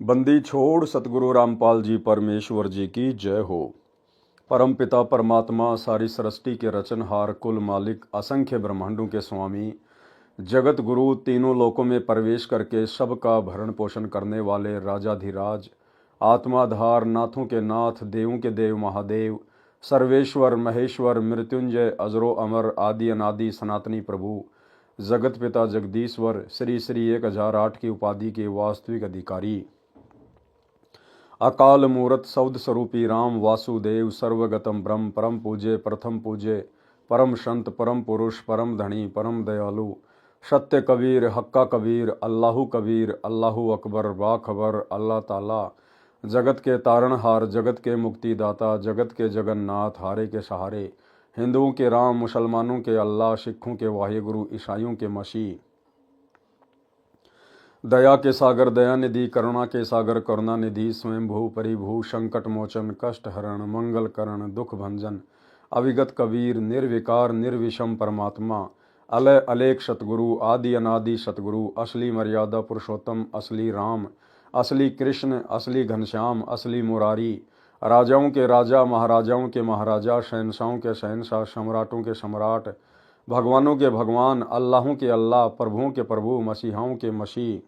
बंदी छोड़ सतगुरु रामपाल जी परमेश्वर जी की जय हो। परम पिता परमात्मा सारी सृष्टि के रचनहार कुल मालिक असंख्य ब्रह्मांडों के स्वामी जगत गुरु तीनों लोकों में प्रवेश करके सबका भरण पोषण करने वाले राजाधिराज आत्माधार नाथों के नाथ देवों के देव महादेव सर्वेश्वर महेश्वर मृत्युंजय अजरो अमर आदि अनादि सनातनी प्रभु जगत पिता जगदीश्वर श्री श्री 1008 की उपाधि के वास्तविक अधिकारी अकाल मूरत सौद स्वरूपी राम वासुदेव सर्वगतम ब्रह्म परम पूज्य प्रथम पूज्य परम संत परम पुरुष परम धनी परम दयालु सत्य कबीर हक्का कबीर अल्लाहु कबीर अल्लाहु अकबर बाखबर अल्लाह ताला जगत के तारणहार जगत के मुक्तिदाता जगत के जगन्नाथ हारे के सहारे हिंदुओं के राम मुसलमानों के अल्लाह सिखों के वाहिगुरु ईसाइयों के मसीह दया के सागर दया निधि करुणा के सागर करुणा निधि स्वयंभू परिभू संकट मोचन कष्ट हरण मंगल करण दुख भंजन अविगत कबीर निर्विकार निर्विषम परमात्मा अलय अलेख सतगुरु आदि अनादि सतगुरु असली मर्यादा पुरुषोत्तम असली राम असली कृष्ण असली घनश्याम असली मुरारी राजाओं के राजा महाराजाओं के महाराजा शहनशाहों के शहनशाह सम्राटों के सम्राट भगवानों के भगवान अल्लाहों के अल्लाह प्रभुओं के प्रभु मसीहाओं के मसीह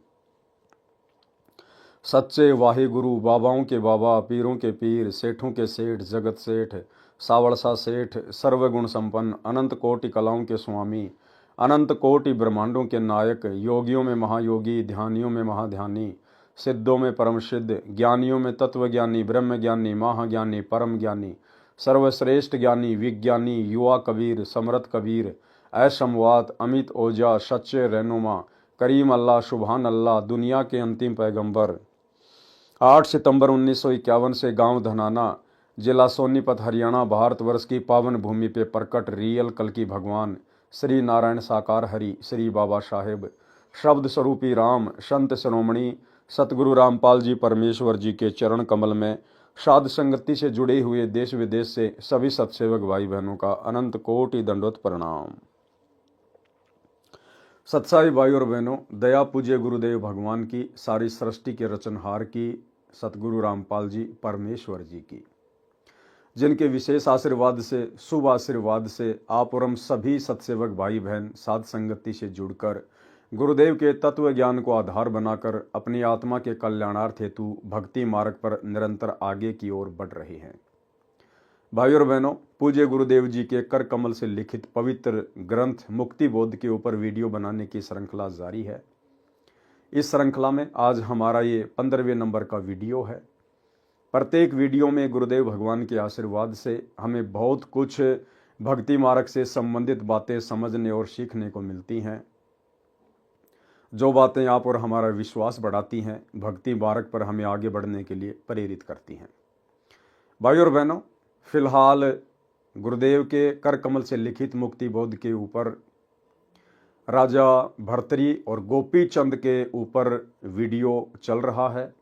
सच्चे वाहिगुरु बाबाओं के बाबा पीरों के पीर सेठों के सेठ जगत सेठ सावड़सा सेठ सर्वगुण संपन्न अनंत कोटि कलाओं के स्वामी अनंत कोटि ब्रह्मांडों के नायक योगियों में महायोगी ध्यानियों में महाध्यानी सिद्धों में परम सिद्ध ज्ञानियों में तत्वज्ञानी ब्रह्मज्ञानी महाज्ञानी परम ज्ञानी सर्वश्रेष्ठ ज्ञानी विज्ञानी युवा कबीर समरथ कबीर ऐशमवात अमित ओजा सच्चे रहनुमा करीम अल्लाह सुबहान अल्लाह दुनिया के अंतिम पैगंबर 8 सितंबर 1951 से गांव धनाना जिला सोनीपत हरियाणा भारतवर्ष की पावन भूमि पे प्रकट रियल कल की भगवान श्री नारायण साकार हरि श्री बाबा साहेब शब्द स्वरूपी राम संत शिरोमणि सतगुरु रामपाल जी परमेश्वर जी के चरण कमल में साध संगति से जुड़े हुए देश विदेश से सभी सत्सेवक भाई बहनों का अनंत कोटि दंडवत प्रणाम। सत्साई भाई और बहनों, दया पूज्य गुरुदेव भगवान की सारी सृष्टि के रचनहार की सतगुरु रामपाल जी परमेश्वर जी की, जिनके विशेष आशीर्वाद से शुभ आशीर्वाद से आप और हम सभी सत्सेवक भाई बहन साध संगति से जुड़कर गुरुदेव के तत्व ज्ञान को आधार बनाकर अपनी आत्मा के कल्याणार्थ हेतु भक्ति मार्ग पर निरंतर आगे की ओर बढ़ रहे हैं। भाई और बहनों, पूज्य गुरुदेव जी के कर कमल से लिखित पवित्र ग्रंथ मुक्ति बोध के ऊपर वीडियो बनाने की श्रृंखला जारी है। इस श्रृंखला में आज हमारा ये 15वें नंबर का वीडियो है। प्रत्येक वीडियो में गुरुदेव भगवान के आशीर्वाद से हमें बहुत कुछ भक्ति मार्ग से संबंधित बातें समझने और सीखने को मिलती हैं, जो बातें आप और हमारा विश्वास बढ़ाती हैं, भक्ति मार्ग पर हमें आगे बढ़ने के लिए प्रेरित करती हैं। भाई और बहनों, फिलहाल गुरुदेव के कर कमल से लिखित मुक्ति बोध के ऊपर राजा भर्तरी और गोपी चंद के ऊपर वीडियो चल रहा है।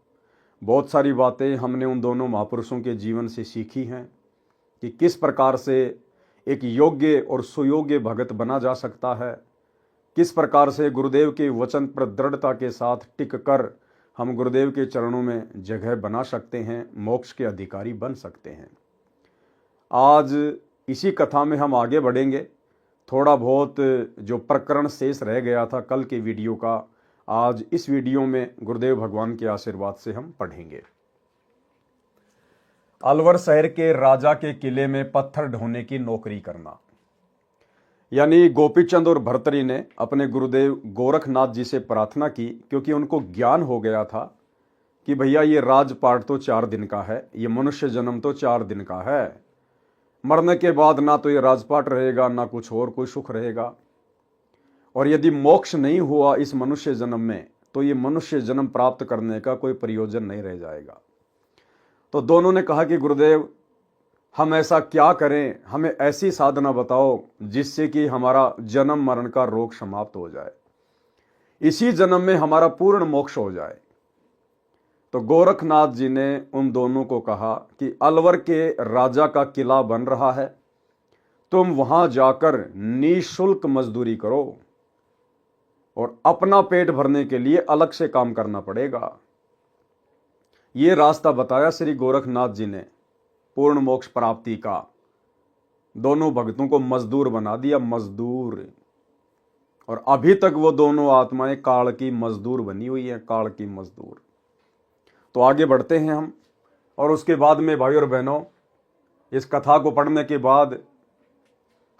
बहुत सारी बातें हमने उन दोनों महापुरुषों के जीवन से सीखी हैं कि किस प्रकार से एक योग्य और सुयोग्य भगत बना जा सकता है, किस प्रकार से गुरुदेव के वचन पर दृढ़ता के साथ टिक कर हम गुरुदेव के चरणों में जगह बना सकते हैं, मोक्ष के अधिकारी बन सकते हैं। आज इसी कथा में हम आगे बढ़ेंगे। थोड़ा बहुत जो प्रकरण शेष रह गया था कल के वीडियो का, आज इस वीडियो में गुरुदेव भगवान के आशीर्वाद से हम पढ़ेंगे। अलवर शहर के राजा के किले में पत्थर ढोने की नौकरी करना। यानी गोपीचंद और भर्तरी ने अपने गुरुदेव गोरखनाथ जी से प्रार्थना की, क्योंकि उनको ज्ञान हो गया था कि भैया ये राजपाट तो 4 दिन का है, ये मनुष्य जन्म तो 4 दिन का है, मरने के बाद ना तो ये राजपाट रहेगा ना कुछ और कोई सुख रहेगा, और यदि मोक्ष नहीं हुआ इस मनुष्य जन्म में तो ये मनुष्य जन्म प्राप्त करने का कोई प्रयोजन नहीं रह जाएगा। तो दोनों ने कहा कि गुरुदेव हम ऐसा क्या करें, हमें ऐसी साधना बताओ जिससे कि हमारा जन्म मरण का रोग समाप्त हो जाए, इसी जन्म में हमारा पूर्ण मोक्ष हो जाए। तो गोरखनाथ जी ने उन दोनों को कहा कि अलवर के राजा का किला बन रहा है, तुम वहां जाकर निःशुल्क मजदूरी करो और अपना पेट भरने के लिए अलग से काम करना पड़ेगा। ये रास्ता बताया श्री गोरखनाथ जी ने पूर्ण मोक्ष प्राप्ति का। दोनों भक्तों को मजदूर बना दिया, मजदूर। और अभी तक वो दोनों आत्माएं काल की मजदूर बनी हुई हैं, काल की मजदूर। तो आगे बढ़ते हैं हम, और उसके बाद में भाई और बहनों, इस कथा को पढ़ने के बाद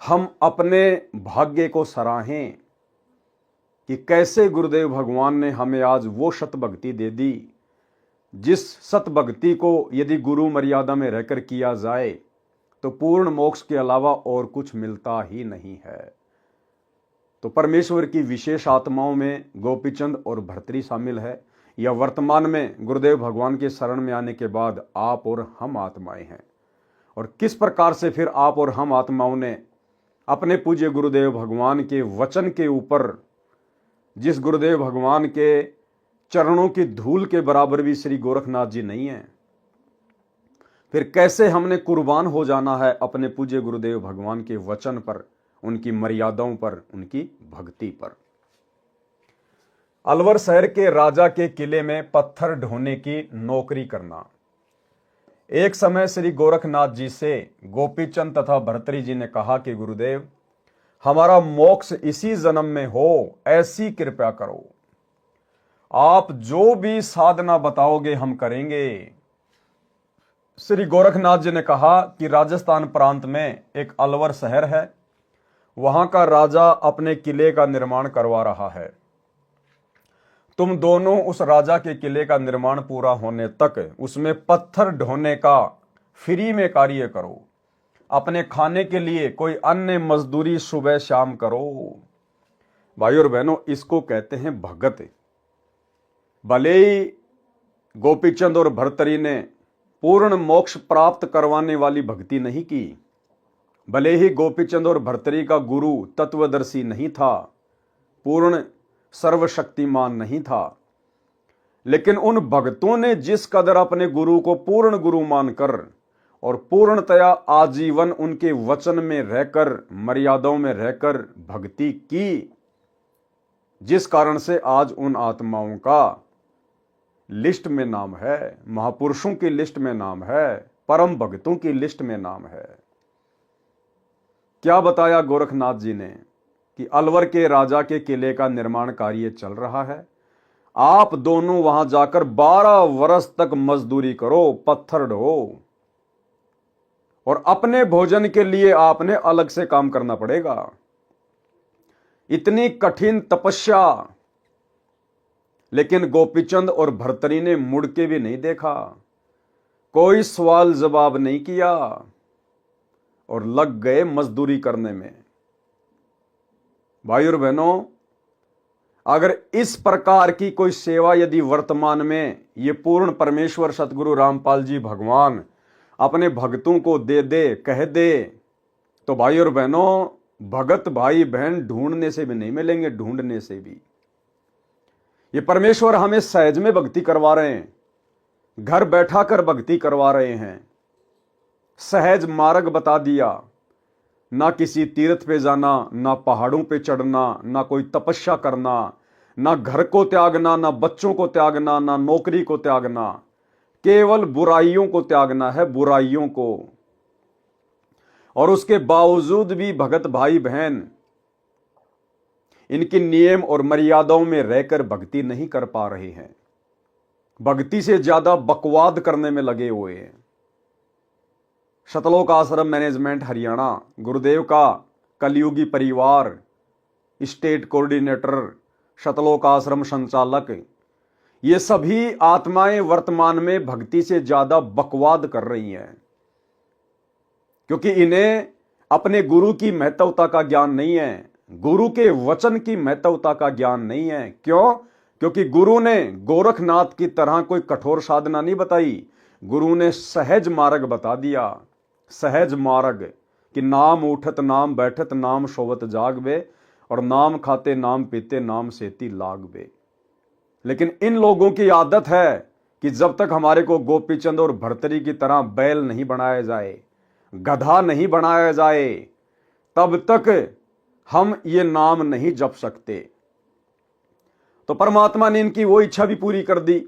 हम अपने भाग्य को सराहें कि कैसे गुरुदेव भगवान ने हमें आज वो सत भक्ति दे दी, जिस सत भक्ति को यदि गुरु मर्यादा में रहकर किया जाए तो पूर्ण मोक्ष के अलावा और कुछ मिलता ही नहीं है। तो परमेश्वर की विशेष आत्माओं में गोपीचंद और भर्तरी शामिल है, या वर्तमान में गुरुदेव भगवान के शरण में आने के बाद आप और हम आत्माएं हैं। और किस प्रकार से फिर आप और हम आत्माओं ने अपने पूज्य गुरुदेव भगवान के वचन के ऊपर, जिस गुरुदेव भगवान के चरणों की धूल के बराबर भी श्री गोरखनाथ जी नहीं है, फिर कैसे हमने कुर्बान हो जाना है अपने पूज्य गुरुदेव भगवान के वचन पर, उनकी मर्यादाओं पर, उनकी भक्ति पर। अलवर शहर के राजा के किले में पत्थर ढोने की नौकरी करना। एक समय श्री गोरखनाथ जी से गोपीचंद तथा भर्तरी जी ने कहा कि गुरुदेव, हमारा मोक्ष इसी जन्म में हो, ऐसी कृपा करो। आप जो भी साधना बताओगे हम करेंगे। श्री गोरखनाथ जी ने कहा कि राजस्थान प्रांत में एक अलवर शहर है, वहां का राजा अपने किले का निर्माण करवा रहा है। तुम दोनों उस राजा के किले का निर्माण पूरा होने तक उसमें पत्थर ढोने का फ्री में कार्य करो। अपने खाने के लिए कोई अन्य मजदूरी सुबह शाम करो। भाई और बहनों, इसको कहते हैं भगत। भले ही गोपीचंद और भर्तरी ने पूर्ण मोक्ष प्राप्त करवाने वाली भक्ति नहीं की, भले ही गोपीचंद और भर्तरी का गुरु तत्वदर्शी नहीं था, पूर्ण सर्वशक्तिमान नहीं था, लेकिन उन भक्तों ने जिस कदर अपने गुरु को पूर्ण गुरु मानकर और पूर्णतया आजीवन उनके वचन में रहकर, मर्यादाओं में रहकर भक्ति की, जिस कारण से आज उन आत्माओं का लिस्ट में नाम है, महापुरुषों की लिस्ट में नाम है, परम भक्तों की लिस्ट में नाम है। क्या बताया गोरखनाथ जी ने कि अलवर के राजा के किले का निर्माण कार्य चल रहा है, आप दोनों वहां जाकर 12 वर्ष तक मजदूरी करो, पत्थर ढो, और अपने भोजन के लिए आपने अलग से काम करना पड़ेगा। इतनी कठिन तपस्या, लेकिन गोपीचंद और भर्तरी ने मुड़ के भी नहीं देखा, कोई सवाल जवाब नहीं किया और लग गए मजदूरी करने में। भाई और बहनों, अगर इस प्रकार की कोई सेवा यदि वर्तमान में ये पूर्ण परमेश्वर सतगुरु रामपाल जी भगवान अपने भक्तों को दे दे, कह दे, तो भाई और बहनों, भगत भाई बहन ढूंढने से भी नहीं मिलेंगे, ढूंढने से भी। ये परमेश्वर हमें सहज में भक्ति करवा रहे हैं, घर बैठा कर भक्ति करवा रहे हैं। सहज मार्ग बता दिया, ना किसी तीर्थ पे जाना, ना पहाड़ों पे चढ़ना, ना कोई तपस्या करना, ना घर को त्यागना, ना बच्चों को त्यागना, ना नौकरी को त्यागना, केवल बुराइयों को त्यागना है, बुराइयों को। और उसके बावजूद भी भगत भाई बहन इनकी नियम और मर्यादाओं में रहकर भक्ति नहीं कर पा रहे हैं, भक्ति से ज्यादा बकवाद करने में लगे हुए हैं। शतलोक आश्रम मैनेजमेंट हरियाणा, गुरुदेव का कलयुगी परिवार, स्टेट कोऑर्डिनेटर, शतलोक आश्रम संचालक, ये सभी आत्माएं वर्तमान में भक्ति से ज्यादा बकवाद कर रही हैं, क्योंकि इन्हें अपने गुरु की महत्वता का ज्ञान नहीं है, गुरु के वचन की महत्वता का ज्ञान नहीं है। क्यों? क्योंकि गुरु ने गोरखनाथ की तरह कोई कठोर साधना नहीं बताई, गुरु ने सहज मार्ग बता दिया। सहज मार्ग कि नाम उठत नाम बैठत नाम सोवत जागबे, और नाम खाते नाम पीते नाम सेती लागबे। लेकिन इन लोगों की आदत है कि जब तक हमारे को गोपीचंद और भर्तरी की तरह बैल नहीं बनाया जाए, गधा नहीं बनाया जाए, तब तक हम ये नाम नहीं जप सकते। तो परमात्मा ने इनकी वो इच्छा भी पूरी कर दी,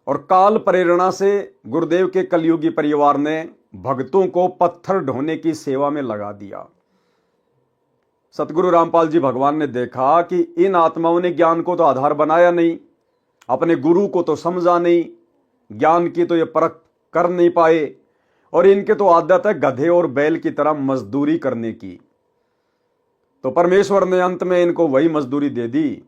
और काल प्रेरणा से गुरुदेव के कलयुगी परिवार ने भक्तों को पत्थर ढोने की सेवा में लगा दिया। सतगुरु रामपाल जी भगवान ने देखा कि इन आत्माओं ने ज्ञान को तो आधार बनाया नहीं, अपने गुरु को तो समझा नहीं, ज्ञान की तो ये परख कर नहीं पाए, और इनके तो आदत है गधे और बैल की तरह मजदूरी करने की। तो परमेश्वर ने अंत में इनको वही मजदूरी दे दी।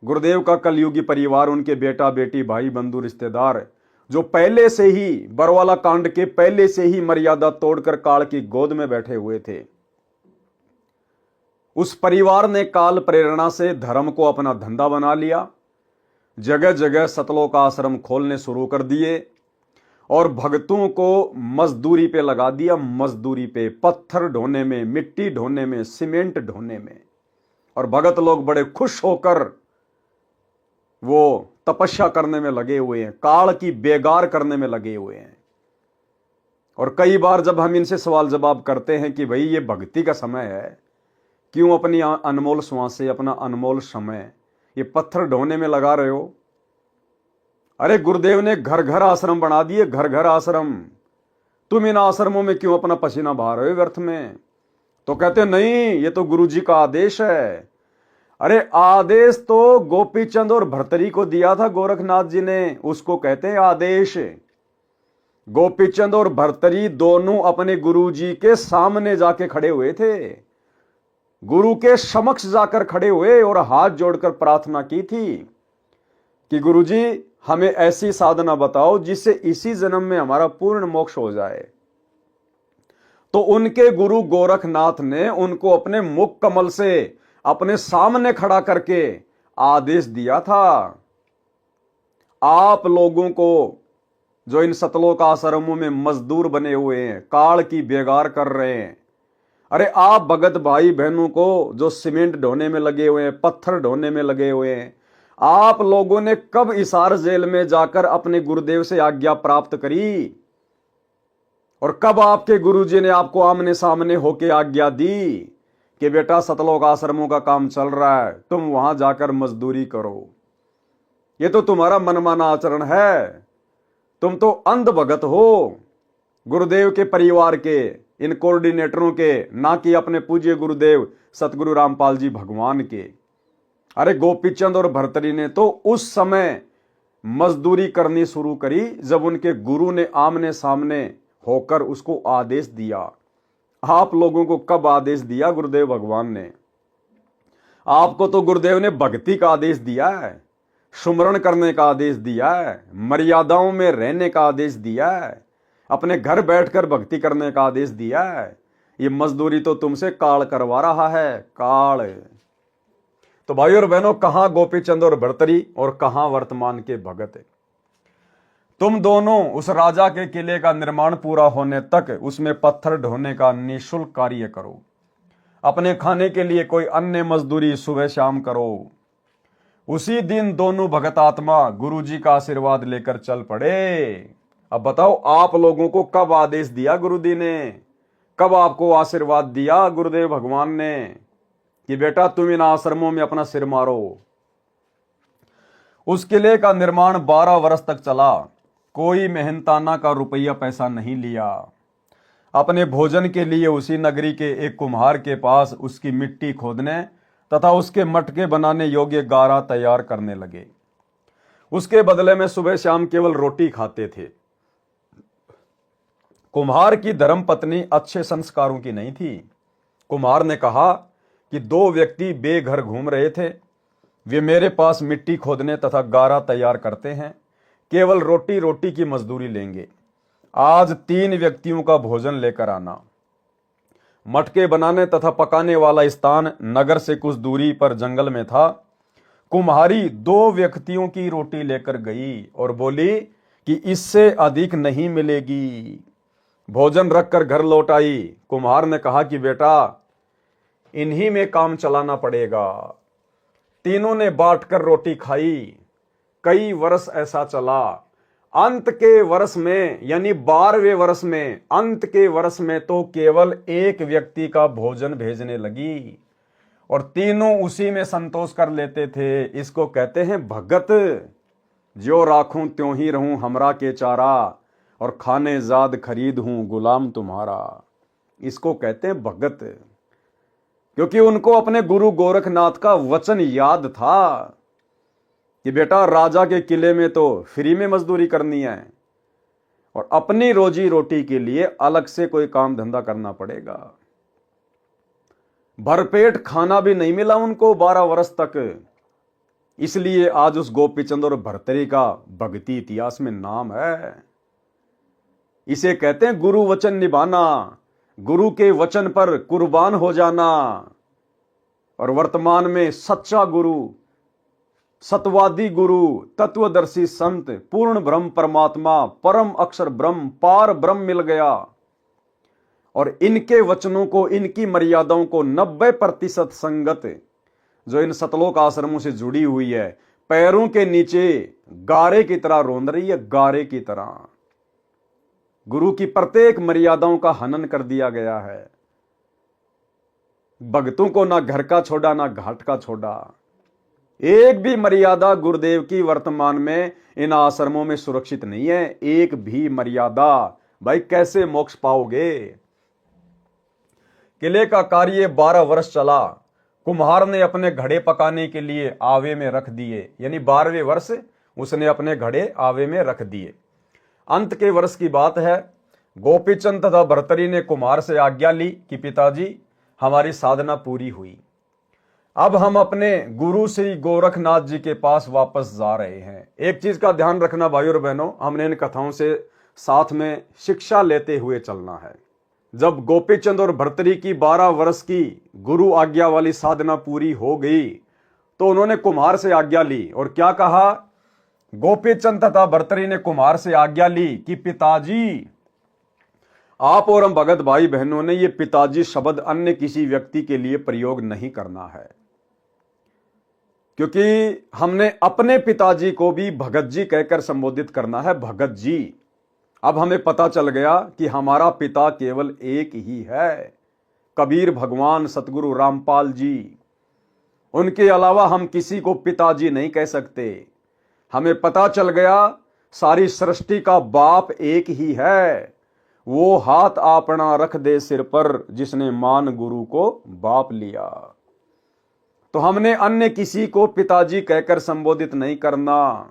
गुरुदेव का कलयुगी परिवार, उनके बेटा बेटी भाई बंधु रिश्तेदार, जो पहले से ही बरवाला कांड के पहले से ही मर्यादा तोड़कर काल की गोद में बैठे हुए थे, उस परिवार ने काल प्रेरणा से धर्म को अपना धंधा बना लिया। जगह जगह सतलोक आश्रम खोलने शुरू कर दिए और भक्तों को मजदूरी पे लगा दिया। मजदूरी पे, पत्थर ढोने में, मिट्टी ढोने में, सीमेंट ढोने में। और भगत लोग बड़े खुश होकर वो तपस्या करने में लगे हुए हैं, काल की बेगार करने में लगे हुए हैं। और कई बार जब हम इनसे सवाल जवाब करते हैं कि भाई ये भक्ति का समय है, क्यों अपनी अनमोल श्वासें, अपना अनमोल समय ये पत्थर ढोने में लगा रहे हो? अरे गुरुदेव ने घर घर आश्रम बना दिए, घर घर आश्रम। तुम इन आश्रमों में क्यों अपना पसीना बहा रहे हो व्यर्थ में? तो कहते नहीं, ये तो गुरु जी का आदेश है। अरे आदेश तो गोपी चंद और भर्तरी को दिया था गोरखनाथ जी ने, उसको कहते हैं आदेश। गोपी चंद और भर्तरी दोनों अपने गुरु जी के सामने जाके खड़े हुए थे, गुरु के समक्ष जाकर खड़े हुए और हाथ जोड़कर प्रार्थना की थी कि गुरु जी हमें ऐसी साधना बताओ जिससे इसी जन्म में हमारा पूर्ण मोक्ष हो जाए। तो उनके गुरु गोरखनाथ ने उनको अपने मुख कमल से अपने सामने खड़ा करके आदेश दिया था, आप लोगों को जो इन सतलोक आश्रमों में मजदूर बने हुए हैं, काल की बेगार कर रहे हैं, अरे आप भगत भाई बहनों को जो सीमेंट ढोने में लगे हुए हैं, पत्थर ढोने में लगे हुए हैं, आप लोगों ने कब हिसार जेल में जाकर अपने गुरुदेव से आज्ञा प्राप्त करी? और कब आपके गुरुजी ने आपको आमने सामने होके आज्ञा दी कि बेटा सतलोक आश्रमों का काम चल रहा है, तुम वहां जाकर मजदूरी करो? ये तो तुम्हारा मनमाना आचरण है, तुम तो अंध भगत हो गुरुदेव के परिवार के, इन कोऑर्डिनेटरों के, ना कि अपने पूज्य गुरुदेव सतगुरु रामपाल जी भगवान के। अरे गोपीचंद और भर्तरी ने तो उस समय मजदूरी करनी शुरू करी जब उनके गुरु ने आमने सामने होकर उसको आदेश दिया। आप लोगों को कब आदेश दिया गुरुदेव भगवान ने? आपको तो गुरुदेव ने भक्ति का आदेश दिया है, सुमरण करने का आदेश दिया है, मर्यादाओं में रहने का आदेश दिया है, अपने घर बैठकर भक्ति करने का आदेश दिया है। ये मजदूरी तो तुमसे काल करवा रहा है, काल। तो भाई और बहनों, कहां गोपीचंद और भर्तरी और कहां वर्तमान के भगत? तुम दोनों उस राजा के किले का निर्माण पूरा होने तक उसमें पत्थर ढोने का निःशुल्क कार्य करो। अपने खाने के लिए कोई अन्य मजदूरी सुबह शाम करो। उसी दिन दोनों भगत आत्मा गुरुजी का आशीर्वाद लेकर चल पड़े। अब बताओ, आप लोगों को कब आदेश दिया गुरुजी ने? कब आपको आशीर्वाद दिया गुरुदेव भगवान ने कि बेटा तुम इन आश्रमों में अपना सिर मारो? उस किले का निर्माण 12 वर्ष तक चला। कोई मेहनताना का रुपया पैसा नहीं लिया। अपने भोजन के लिए उसी नगरी के एक कुम्हार के पास उसकी मिट्टी खोदने तथा उसके मटके बनाने योग्य गारा तैयार करने लगे। उसके बदले में सुबह शाम केवल रोटी खाते थे। कुम्हार की धर्मपत्नी अच्छे संस्कारों की नहीं थी। कुम्हार ने कहा कि 2 व्यक्ति बेघर घूम रहे थे, वे मेरे पास मिट्टी खोदने तथा गारा तैयार करते हैं, केवल रोटी की मजदूरी लेंगे। आज 3 व्यक्तियों का भोजन लेकर आना। मटके बनाने तथा पकाने वाला स्थान नगर से कुछ दूरी पर जंगल में था। कुम्हारी 2 व्यक्तियों की रोटी लेकर गई और बोली कि इससे अधिक नहीं मिलेगी। भोजन रखकर घर लौट आई। कुम्हार ने कहा कि बेटा इन्हीं में काम चलाना पड़ेगा। तीनों ने बांटकर रोटी खाई। कई वर्ष ऐसा चला। अंत के वर्ष में, यानी 12वें वर्ष में, अंत के वर्ष में तो केवल 1 व्यक्ति का भोजन भेजने लगी और तीनों उसी में संतोष कर लेते थे। इसको कहते हैं भगत। ज्यों राखूं त्यों ही रहूं हमरा के चारा, और खाने जाद खरीद हूं गुलाम तुम्हारा। इसको कहते हैं भगत, क्योंकि उनको अपने गुरु गोरखनाथ का वचन याद था कि बेटा राजा के किले में तो फ्री में मजदूरी करनी है और अपनी रोजी रोटी के लिए अलग से कोई काम धंधा करना पड़ेगा। भरपेट खाना भी नहीं मिला उनको 12 वर्ष तक, इसलिए आज उस गोपीचंद और भर्तरी का भक्ति इतिहास में नाम है। इसे कहते हैं गुरु वचन निभाना, गुरु के वचन पर कुर्बान हो जाना। और वर्तमान में सच्चा गुरु, सतवादी गुरु, तत्वदर्शी संत, पूर्ण ब्रह्म परमात्मा, परम अक्षर ब्रह्म, पार ब्रह्म मिल गया। और इनके वचनों को, इनकी मर्यादाओं को 90% संगत जो इन सतलोक आश्रमों से जुड़ी हुई है, पैरों के नीचे गारे की तरह रोंद रही है, गारे की तरह। गुरु की प्रत्येक मर्यादाओं का हनन कर दिया गया है। भक्तों को ना घर का छोड़ा ना घाट का छोड़ा। एक भी मर्यादा गुरुदेव की वर्तमान में इन आश्रमों में सुरक्षित नहीं है, एक भी मर्यादा। भाई कैसे मोक्ष पाओगे? किले का कार्य 12 वर्ष चला। कुम्हार ने अपने घड़े पकाने के लिए आवे में रख दिए, यानी 12वें वर्ष उसने अपने घड़े आवे में रख दिए। अंत के वर्ष की बात है। गोपीचंद तथा भर्तरी ने कुम्हार से आज्ञा ली कि पिताजी हमारी साधना पूरी हुई, अब हम अपने गुरु श्री गोरखनाथ जी के पास वापस जा रहे हैं। एक चीज का ध्यान रखना भाई और बहनों, हमने इन कथाओं से साथ में शिक्षा लेते हुए चलना है। जब गोपीचंद और भर्तरी की 12 वर्ष की गुरु आज्ञा वाली साधना पूरी हो गई तो उन्होंने कुम्हार से आज्ञा ली और क्या कहा? गोपीचंद तथा भर्तरी ने कुम्हार से आज्ञा ली कि पिताजी, आप और हम भगत भाई बहनों ने ये पिताजी शब्द अन्य किसी व्यक्ति के लिए प्रयोग नहीं करना है, क्योंकि हमने अपने पिताजी को भी भगत जी कहकर संबोधित करना है, भगत जी। अब हमें पता चल गया कि हमारा पिता केवल एक ही है, कबीर भगवान सतगुरु रामपाल जी। उनके अलावा हम किसी को पिताजी नहीं कह सकते। हमें पता चल गया सारी सृष्टि का बाप एक ही है, वो हाथ आपना रख दे सिर पर जिसने मान गुरु को बाप लिया। तो हमने अन्य किसी को पिताजी कहकर संबोधित नहीं करना।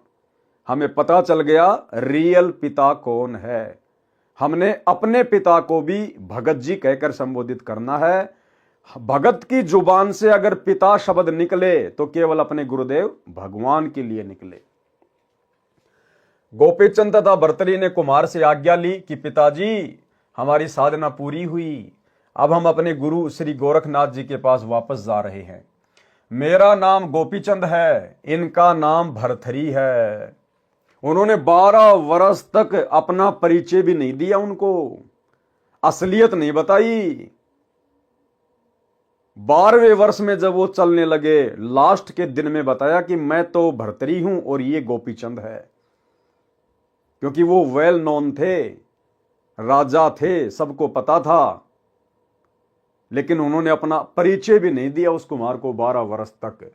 हमें पता चल गया रियल पिता कौन है। हमने अपने पिता को भी भगत जी कहकर संबोधित करना है। भगत की जुबान से अगर पिता शब्द निकले तो केवल अपने गुरुदेव भगवान के लिए निकले। गोपीचंद तथा भर्तरी ने कुम्हार से आज्ञा ली कि पिताजी हमारी साधना पूरी हुई, अब हम अपने गुरु श्री गोरखनाथ जी के पास वापस जा रहे हैं। मेरा नाम गोपीचंद है, इनका नाम भर्तरी है। उन्होंने 12 वर्ष तक अपना परिचय भी नहीं दिया, उनको असलियत नहीं बताई। 12वें वर्ष में जब वो चलने लगे, लास्ट के दिन में बताया कि मैं तो भर्तरी हूं और ये गोपीचंद है, क्योंकि वो वेल नोन थे, राजा थे, सबको पता था। लेकिन उन्होंने अपना परिचय भी नहीं दिया उस कुम्हार को 12 वर्ष तक।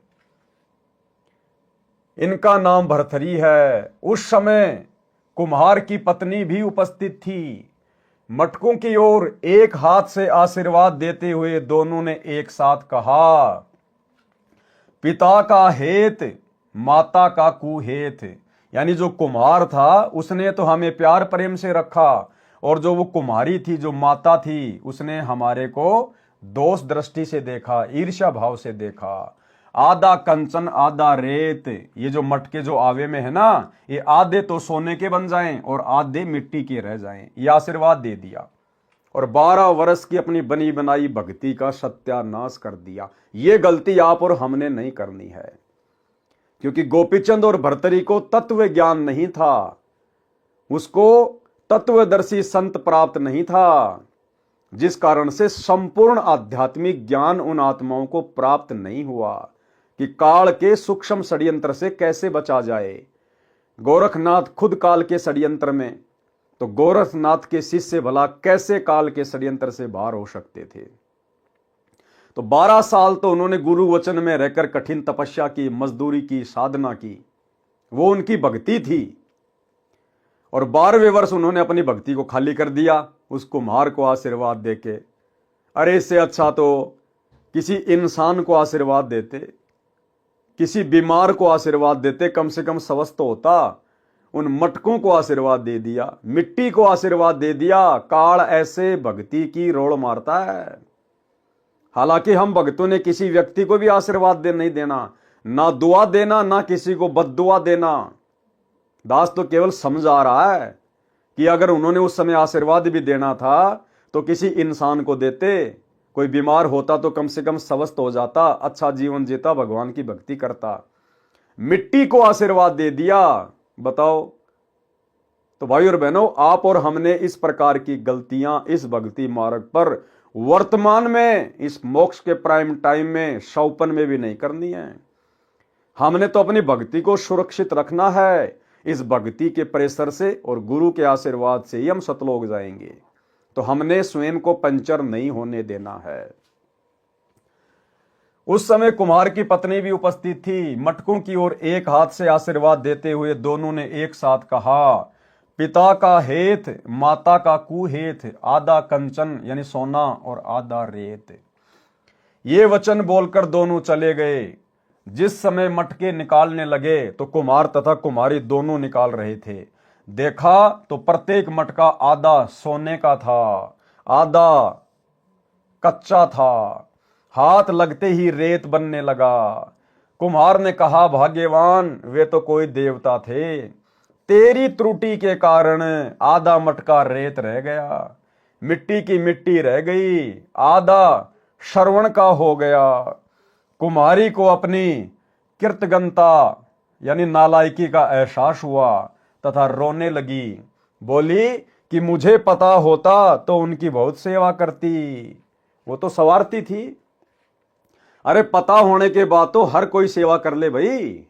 इनका नाम भर्तरी है। उस समय कुम्हार की पत्नी भी उपस्थित थी। मटकों की ओर एक हाथ से आशीर्वाद देते हुए दोनों ने एक साथ कहा, पिता का हेत माता का कुहेत। यानी जो कुम्हार था उसने तो हमें प्यार प्रेम से रखा, और जो वो कुम्हारी थी, जो माता थी, उसने हमारे को दोष दृष्टि से देखा, ईर्ष्या भाव से देखा। आधा कंचन आधा रेत, ये जो मटके जो आवे में है ना, ये आधे तो सोने के बन जाएं और आधे मिट्टी के रह जाएं, ये आशीर्वाद दे दिया। और 12 वर्ष की अपनी बनी बनाई भक्ति का सत्यानाश कर दिया। ये गलती आप और हमने नहीं करनी है, क्योंकि गोपीचंद और भर्तरी को तत्व ज्ञान नहीं था, उसको तत्वदर्शी संत प्राप्त नहीं था, जिस कारण से संपूर्ण आध्यात्मिक ज्ञान उन आत्माओं को प्राप्त नहीं हुआ कि काल के सूक्ष्म षड्यंत्र से कैसे बचा जाए। गोरखनाथ खुद काल के षड्यंत्र में, तो गोरखनाथ के शिष्य भला कैसे काल के षड्यंत्र से बाहर हो सकते थे। तो 12 साल तो उन्होंने गुरु वचन में रहकर कठिन तपस्या की, मजदूरी की, साधना की। वो उनकी भक्ति थी। और 12वें वर्ष उन्होंने अपनी भक्ति को खाली कर दिया उस कुम्हार को आशीर्वाद देके। अरे इससे अच्छा तो किसी इंसान को आशीर्वाद देते, किसी बीमार को आशीर्वाद देते, कम से कम स्वस्थ होता। उन मटकों को आशीर्वाद दे दिया, मिट्टी को आशीर्वाद दे दिया। काल ऐसे भक्ति की रोड़ मारता है। हालांकि हम भक्तों ने किसी व्यक्ति को भी आशीर्वाद नहीं देना, ना दुआ देना, ना किसी को बद्दुआ देना। दास तो केवल समझा रहा है कि अगर उन्होंने उस समय आशीर्वाद भी देना था तो किसी इंसान को देते। कोई बीमार होता तो कम से कम स्वस्थ हो जाता, अच्छा जीवन जीता, भगवान की भक्ति करता। मिट्टी को आशीर्वाद दे दिया, बताओ। तो भाई और बहनों, आप और हमने इस प्रकार की गलतियां इस भक्ति मार्ग पर वर्तमान में, इस मोक्ष के प्राइम टाइम में, शौपन में भी नहीं करनी है। हमने तो अपनी भक्ति को सुरक्षित रखना है। इस भक्ति के प्रेशर से और गुरु के आशीर्वाद से ही हम सतलोक जाएंगे। तो हमने स्वयं को पंचर नहीं होने देना है। उस समय कुम्हार की पत्नी भी उपस्थित थी। मटकों की ओर एक हाथ से आशीर्वाद देते हुए दोनों ने एक साथ कहा, पिता का हेत, माता का कुहेत, आधा कंचन यानी सोना और आधा रेत। ये वचन बोलकर दोनों चले गए। जिस समय मटके निकालने लगे तो कुम्हार तथा कुम्हारी दोनों निकाल रहे थे। देखा तो प्रत्येक मटका आधा सोने का था, आधा कच्चा था। हाथ लगते ही रेत बनने लगा। कुम्हार ने कहा, भाग्यवान, वे तो कोई देवता थे। तेरी त्रुटि के कारण आधा मटका रेत रह गया, मिट्टी की मिट्टी रह गई, आधा श्रवण का हो गया। कुम्हारी को अपनी कृतज्ञता यानी नालायकी का एहसास हुआ तथा रोने लगी। बोली कि मुझे पता होता तो उनकी बहुत सेवा करती। वो तो सवारती थी। अरे पता होने के बाद तो हर कोई सेवा कर ले भाई।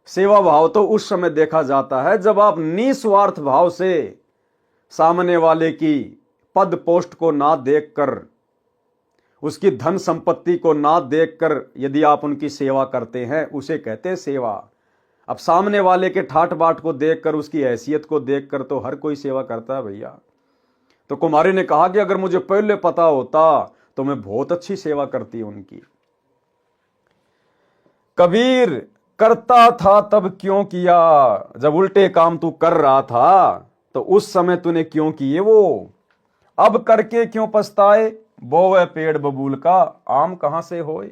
सेवा भाव तो उस समय देखा जाता है जब आप निस्वार्थ भाव से सामने वाले की पद पोस्ट को ना देखकर, उसकी धन संपत्ति को ना देखकर यदि आप उनकी सेवा करते हैं, उसे कहते हैं सेवा। अब सामने वाले के ठाट बाट को देखकर, उसकी हैसियत को देखकर तो हर कोई सेवा करता है भैया। तो कुमारी ने कहा कि अगर मुझे पहले पता होता तो मैं बहुत अच्छी सेवा करती उनकी। कबीर, करता था तब क्यों किया? जब उल्टे काम तू कर रहा था तो उस समय तूने क्यों किए वो? अब करके क्यों पछताए? बोवे पेड़ बबूल का आम कहां से होए।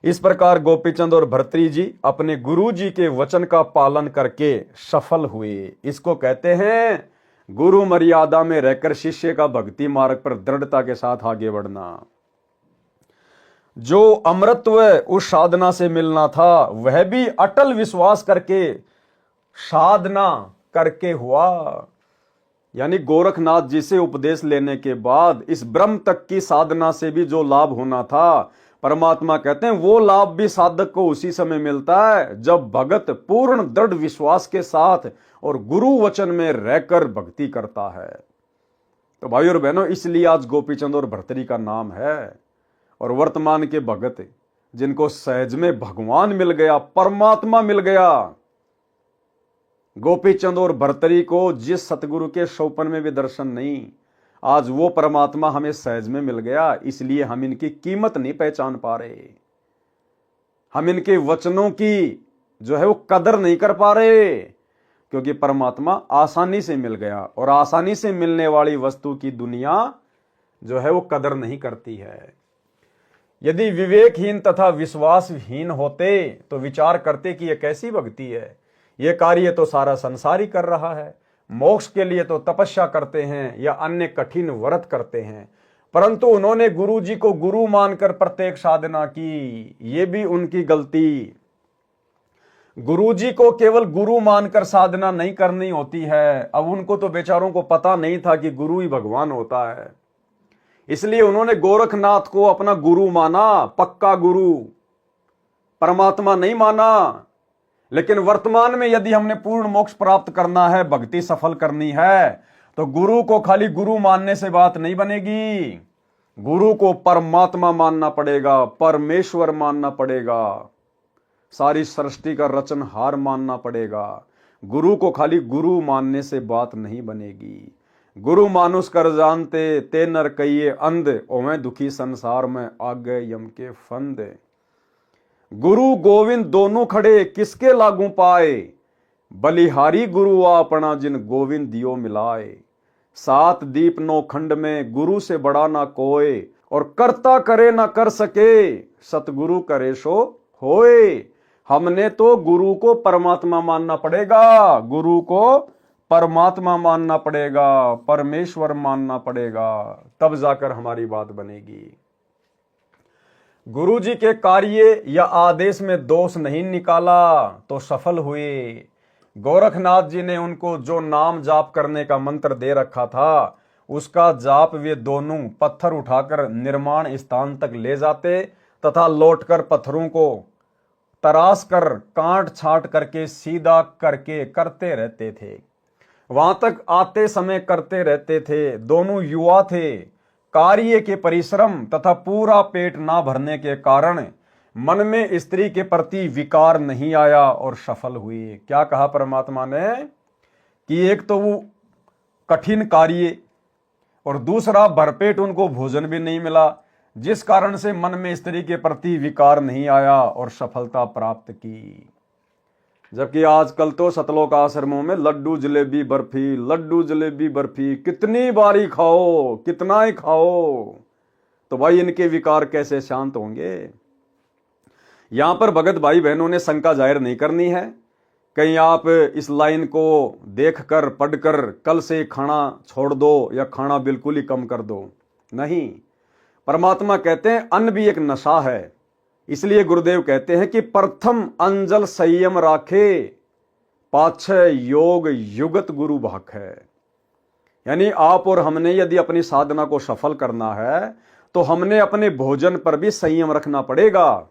इस प्रकार गोपीचंद और भर्तृहरि जी अपने गुरु जी के वचन का पालन करके सफल हुए। इसको कहते हैं गुरु मर्यादा में रहकर शिष्य का भक्ति मार्ग पर दृढ़ता के साथ आगे बढ़ना। जो अमृतत्व उस साधना से मिलना था वह भी अटल विश्वास करके साधना करके हुआ। यानी गोरखनाथ जी से उपदेश लेने के बाद इस ब्रह्म तक की साधना से भी जो लाभ होना था, परमात्मा कहते हैं वो लाभ भी साधक को उसी समय मिलता है जब भगत पूर्ण दृढ़ विश्वास के साथ और गुरु वचन में रहकर भक्ति करता है। तो भाई और बहनों, इसलिए आज गोपीचंद और भर्तृहरि का नाम है। और वर्तमान के भगत जिनको सहज में भगवान मिल गया, परमात्मा मिल गया, गोपीचंद और भर्तृहरि को जिस सतगुरु के शौपन में भी दर्शन नहीं, आज वो परमात्मा हमें सहज में मिल गया। इसलिए हम इनकी कीमत नहीं पहचान पा रहे, हम इनके वचनों की जो है वो कदर नहीं कर पा रहे, क्योंकि परमात्मा आसानी से मिल गया और आसानी से मिलने वाली वस्तु की दुनिया जो है वो कदर नहीं करती है। यदि विवेकहीन तथा विश्वासहीन होते तो विचार करते कि यह कैसी भक्ति है, यह कार्य तो सारा संसार ही कर रहा है, मोक्ष के लिए तो तपस्या करते हैं या अन्य कठिन व्रत करते हैं। परंतु उन्होंने गुरु जी को गुरु मानकर प्रत्येक साधना की, ये भी उनकी गलती। गुरु जी को केवल गुरु मानकर साधना नहीं करनी होती है। अब उनको तो बेचारों को पता नहीं था कि गुरु ही भगवान होता है, इसलिए उन्होंने गोरखनाथ को अपना गुरु माना, पक्का गुरु, परमात्मा नहीं माना। लेकिन वर्तमान में यदि हमने पूर्ण मोक्ष प्राप्त करना है, भक्ति सफल करनी है, तो गुरु को खाली गुरु मानने से बात नहीं बनेगी। गुरु को परमात्मा मानना पड़ेगा, परमेश्वर मानना पड़ेगा। सारी सृष्टि का रचनहार मानना पड़ेगा। गुरु को खाली गुरु मानने से बात नहीं बनेगी। गुरु मानुष कर जानते ते नर कहिए अंध, ओवें दुखी संसार में आगे यम के फंद। गुरु गोविंद दोनों खड़े किसके लागू पाए, बलिहारी गुरु अपना जिन गोविंद दियो मिलाए। सात दीप नौ खंड में गुरु से बड़ा ना कोय, और करता करे ना कर सके, सतगुरु करे सो होए। हमने तो गुरु को परमात्मा मानना पड़ेगा, गुरु को परमात्मा मानना पड़ेगा, परमेश्वर मानना पड़ेगा, तब जाकर हमारी बात बनेगी। गुरु जी के कार्य या आदेश में दोष नहीं निकाला तो सफल हुए। गोरखनाथ जी ने उनको जो नाम जाप करने का मंत्र दे रखा था, उसका जाप वे दोनों पत्थर उठाकर निर्माण स्थान तक ले जाते तथा लौटकर पत्थरों को तराश कर काट छाट करके सीधा करके करते रहते थे। वहां तक आते समय करते रहते थे। दोनों युवा थे। कार्य के परिश्रम तथा पूरा पेट ना भरने के कारण मन में स्त्री के प्रति विकार नहीं आया और सफल हुए। क्या कहा परमात्मा ने कि एक तो वो कठिन कार्य और दूसरा भरपेट उनको भोजन भी नहीं मिला, जिस कारण से मन में स्त्री के प्रति विकार नहीं आया और सफलता प्राप्त की। जबकि आजकल तो सतलोक आश्रमों में लड्डू जलेबी बर्फी, लड्डू जलेबी बर्फी कितनी बारी खाओ, कितना ही खाओ, तो भाई इनके विकार कैसे शांत होंगे। यहां पर भगत भाई बहनों ने शंका जाहिर नहीं करनी है। कहीं आप इस लाइन को देखकर पढ़कर कल से खाना छोड़ दो या खाना बिल्कुल ही कम कर दो, नहीं। परमात्मा कहते हैं अन्न भी एक नशा है। इसलिए गुरुदेव कहते हैं कि प्रथम अंजल संयम राखे, पाछे योग युगत गुरु भाख है। यानी आप और हमने यदि अपनी साधना को सफल करना है तो हमने अपने भोजन पर भी संयम रखना पड़ेगा।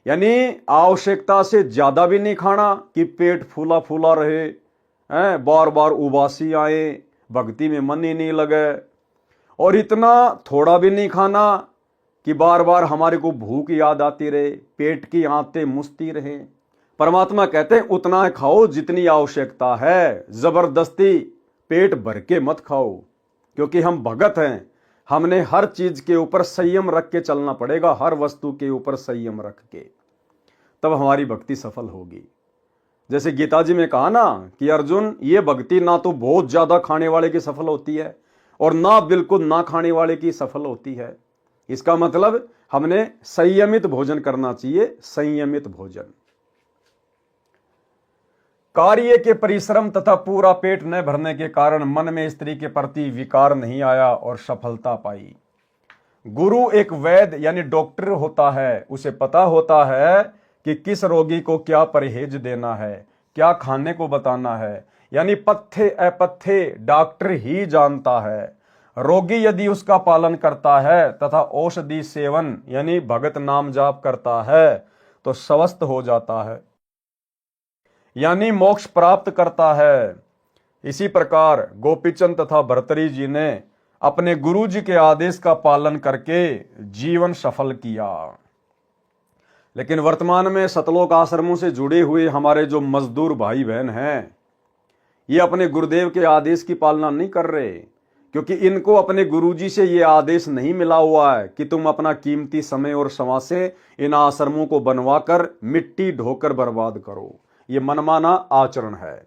यानी आवश्यकता से ज्यादा भी नहीं खाना कि पेट फूला फूला रहे, बार बार उबासी आए, भक्ति में मन ही नहीं लगे, और इतना थोड़ा भी नहीं खाना कि बार बार हमारे को भूख याद आती रहे, पेट की आंतें मुसती रहे। परमात्मा कहते हैं उतना खाओ जितनी आवश्यकता है, जबरदस्ती पेट भर के मत खाओ, क्योंकि हम भगत हैं। हमने हर चीज के ऊपर संयम रख के चलना पड़ेगा, हर वस्तु के ऊपर संयम रख के, तब हमारी भक्ति सफल होगी। जैसे गीता जी में कहा ना कि अर्जुन, ये भक्ति ना तो बहुत ज्यादा खाने वाले की सफल होती है और ना बिल्कुल ना खाने वाले की सफल होती है। इसका मतलब हमने संयमित भोजन करना चाहिए, संयमित भोजन। कार्य के परिश्रम तथा पूरा पेट न भरने के कारण मन में स्त्री के प्रति विकार नहीं आया और सफलता पाई। गुरु एक वैद्य यानी डॉक्टर होता है, उसे पता होता है कि किस रोगी को क्या परहेज देना है, क्या खाने को बताना है। यानी पथ्य अपथ्य डॉक्टर ही जानता है। रोगी यदि उसका पालन करता है तथा औषधि सेवन यानी भगत नाम जाप करता है तो स्वस्थ हो जाता है, यानी मोक्ष प्राप्त करता है। इसी प्रकार गोपीचंद तथा भर्तरी जी ने अपने गुरु जी के आदेश का पालन करके जीवन सफल किया। लेकिन वर्तमान में सतलोक आश्रमों से जुड़े हुए हमारे जो मजदूर भाई बहन हैं, ये अपने गुरुदेव के आदेश की पालना नहीं कर रहे, क्योंकि इनको अपने गुरुजी से ये आदेश नहीं मिला हुआ है कि तुम अपना कीमती समय और श्रम से इन आश्रमों को बनवाकर मिट्टी ढोकर बर्बाद करो। ये मनमाना आचरण है।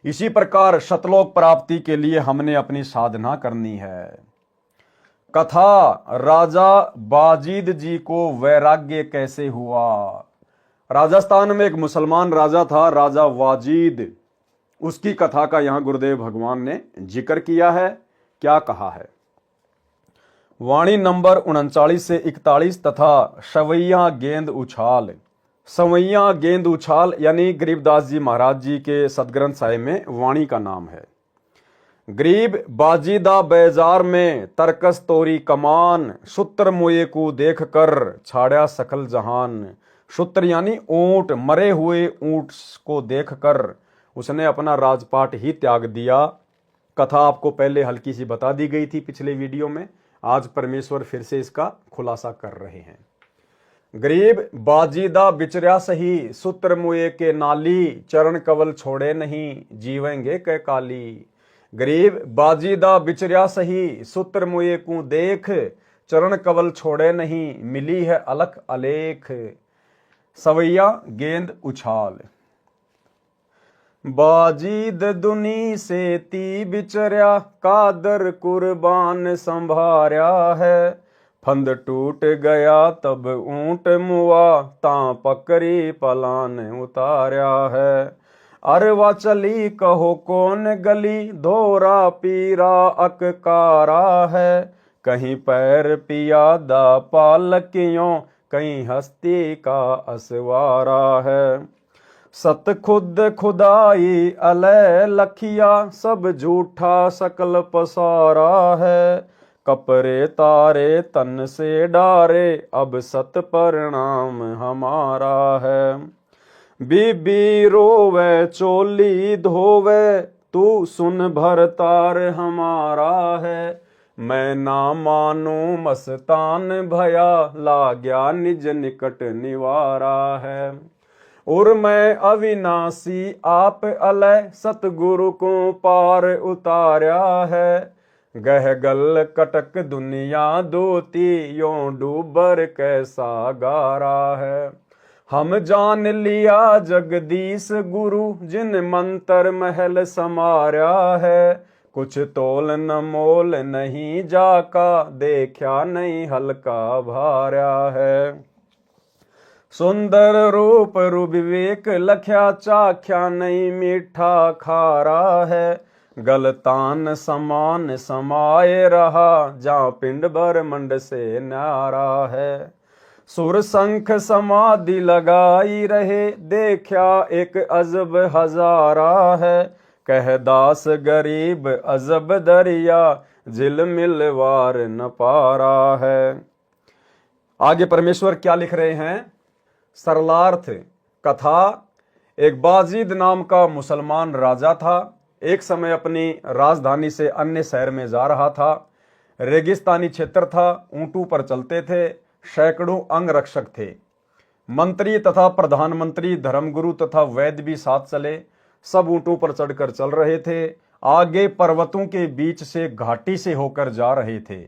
इसी प्रकार सतलोक प्राप्ति के लिए हमने अपनी साधना करनी है। कथा राजा बाजीद जी को वैराग्य कैसे हुआ। राजस्थान में एक मुसलमान राजा था, राजा वाजीद। उसकी कथा का यहां गुरुदेव भगवान ने जिक्र किया है। क्या कहा है? वाणी नंबर 39 से 41 तथा सवैया गेंद उछाल। सवैया गेंद उछाल यानी गरीबदास जी महाराज जी के सदग्रंथ साहिब में वाणी का नाम है। गरीब बाजीदा बेजार में तरकस तोरी कमान, सूत्र मोये को देख कर छाड़ा सकल जहान। सूत्र यानी ऊंट, मरे हुए ऊंट को देखकर उसने अपना राजपाट ही त्याग दिया। कथा आपको पहले हल्की सी बता दी गई थी पिछले वीडियो में। आज परमेश्वर फिर से इसका खुलासा कर रहे हैं। गरीब बाजीदा बिचर्या सही, सूत्र मुए के नाली, चरण कवल छोड़े नहीं, जीवेंगे कै काली। गरीब बाजीदा बिचर्या सही, सूत्र मुए को देख, चरण कवल छोड़े नहीं, मिली है अलख अलेख। सवैया गेंद उछाल। बाजीद दुनी से ती बिचर्या, कादर कुर्बान संभार्या है। फंद टूट गया तब ऊंट मुआ, तां पकड़ी पलान उतार्या है। अरवा चली कहो कौन गली, धोरा पीरा अककारा है। कहीं पैर पियादा पालकियों, कहीं हस्ती का असवारा है। सत खुद खुदाई अलय लखिया, सब झूठा सकल पसारा है। कपरे तारे तन से डारे, अब सत परिणाम हमारा है। बीबी रोवे चोली धोवे, तू सुन भरतार हमारा है। मैं ना मानू मस्तान भया, लाग्या निज निकट निवारा है। और मैं अविनाशी आप अलय, सतगुरु को पार उतार्या है। गह गल कटक दुनिया दोती, यों डूबर कैसा गारा है। हम जान लिया जगदीश गुरु, जिन मंत्र महल समार्या है। कुछ तोल न मोल नहीं जाका, देखा नहीं हल्का भार्या है। सुंदर रूप रुविवेक लख्या, चाख्या नहीं मीठा खारा है। गलतान समान समाये रहा, जा पिंड ब्रह्मंड से न्यारा है। सुर संख समाधि लगाई रहे, देखा एक अजब हजारा है। कह दास गरीब अजब दरिया, झिलमिल वार न पारा है। आगे परमेश्वर क्या लिख रहे हैं? सरलार्थ कथा। एक बाजीद नाम का मुसलमान राजा था। एक समय अपनी राजधानी से अन्य शहर में जा रहा था। रेगिस्तानी क्षेत्र था, ऊंटों पर चलते थे, सैकड़ों अंगरक्षक थे। मंत्री तथा प्रधानमंत्री, धर्मगुरु तथा वैद्य भी साथ चले। सब ऊंटों पर चढ़कर चल रहे थे। आगे पर्वतों के बीच से घाटी से होकर जा रहे थे।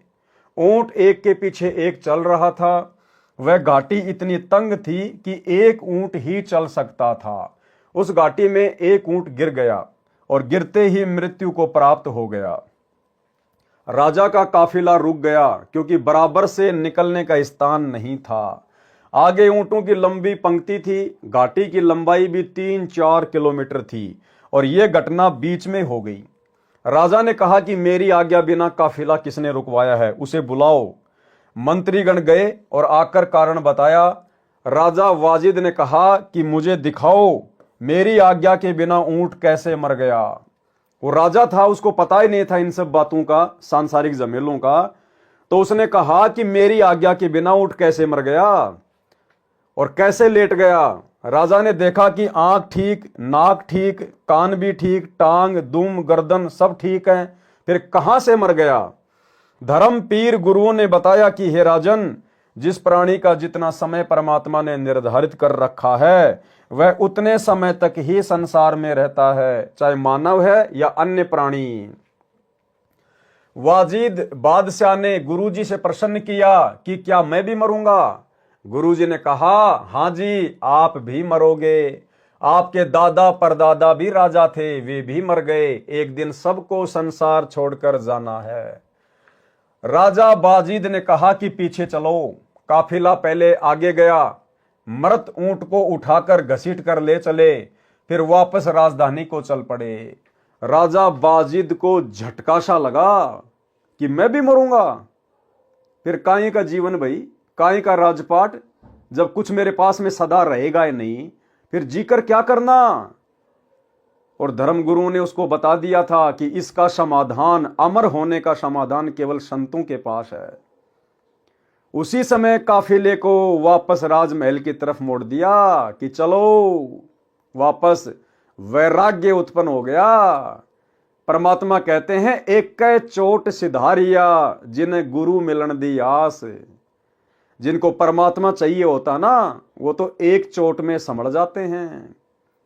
ऊंट एक के पीछे एक चल रहा था। वह घाटी इतनी तंग थी कि एक ऊंट ही चल सकता था। उस घाटी में एक ऊंट गिर गया और गिरते ही मृत्यु को प्राप्त हो गया। राजा का काफिला रुक गया, क्योंकि बराबर से निकलने का स्थान नहीं था। आगे ऊंटों की लंबी पंक्ति थी। घाटी की लंबाई भी 3-4 किलोमीटर थी और यह घटना बीच में हो गई। राजा ने कहा कि मेरी आज्ञा बिना काफिला किसने रुकवाया है, उसे बुलाओ। मंत्रीगण गए और आकर कारण बताया। राजा वाजिद ने कहा कि मुझे दिखाओ, मेरी आज्ञा के बिना ऊंट कैसे मर गया। वो राजा था, उसको पता ही नहीं था इन सब बातों का, सांसारिक झमेलों का। तो उसने कहा कि मेरी आज्ञा के बिना ऊंट कैसे मर गया और कैसे लेट गया। राजा ने देखा कि आंख ठीक, नाक ठीक, कान भी ठीक, टांग, दुम, गर्दन सब ठीक है, फिर कहां से मर गया। धर्म पीर गुरुओं ने बताया कि हे राजन, जिस प्राणी का जितना समय परमात्मा ने निर्धारित कर रखा है, वह उतने समय तक ही संसार में रहता है, चाहे मानव है या अन्य प्राणी। वाजिद बादशाह ने गुरुजी से प्रश्न किया कि क्या मैं भी मरूंगा। गुरुजी ने कहा, हां जी, आप भी मरोगे। आपके दादा परदादा भी राजा थे, वे भी मर गए। एक दिन सबको संसार छोड़कर जाना है। राजा बाजीद ने कहा कि पीछे चलो। काफिला पहले आगे गया। मृत ऊंट को उठाकर घसीट कर ले चले, फिर वापस राजधानी को चल पड़े। राजा बाजीद को झटका सा लगा कि मैं भी मरूंगा। फिर काहे का जीवन भाई, काहे का राजपाट, जब कुछ मेरे पास में सदा रहेगा ही नहीं, फिर जीकर क्या करना। और धर्मगुरु ने उसको बता दिया था कि इसका समाधान, अमर होने का समाधान केवल संतों के पास है। उसी समय काफिले को वापस राजमहल की तरफ मोड़ दिया कि चलो वापस। वैराग्य उत्पन्न हो गया। परमात्मा कहते हैं, एक कै चोट सिधारिया, जिन्हें गुरु मिलन दी आस। जिनको परमात्मा चाहिए होता ना, वो तो एक चोट में समझ जाते हैं।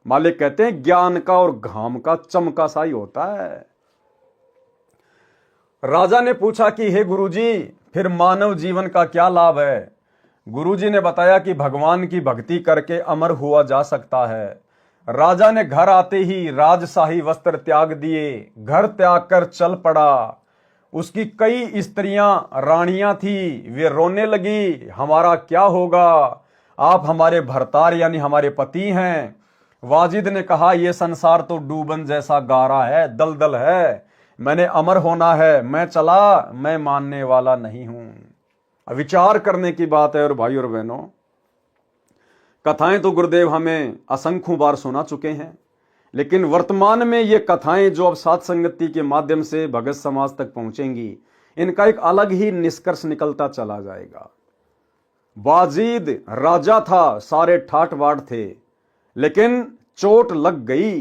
मालिक कहते हैं ज्ञान का और घाम का चमका सा ही होता है। राजा ने पूछा कि हे गुरुजी, फिर मानव जीवन का क्या लाभ है? गुरुजी ने बताया कि भगवान की भक्ति करके अमर हुआ जा सकता है। राजा ने घर आते ही राजशाही वस्त्र त्याग दिए, घर त्याग कर चल पड़ा। उसकी कई स्त्रियां रानियां थी, वे रोने लगी, हमारा क्या होगा, आप हमारे भरतार यानी हमारे पति हैं। वाजिद ने कहा, यह संसार तो डूबन जैसा गारा है, दलदल है, मैंने अमर होना है, मैं चला, मैं मानने वाला नहीं हूं। विचार करने की बात है। और भाई और बहनों, कथाएं तो गुरुदेव हमें असंख्यों बार सुना चुके हैं, लेकिन वर्तमान में ये कथाएं जो अब साथ संगति के माध्यम से भगत समाज तक पहुंचेंगी, इनका एक अलग ही निष्कर्ष निकलता चला जाएगा। वाजिद राजा था, सारे ठाट बाट थे, लेकिन चोट लग गई।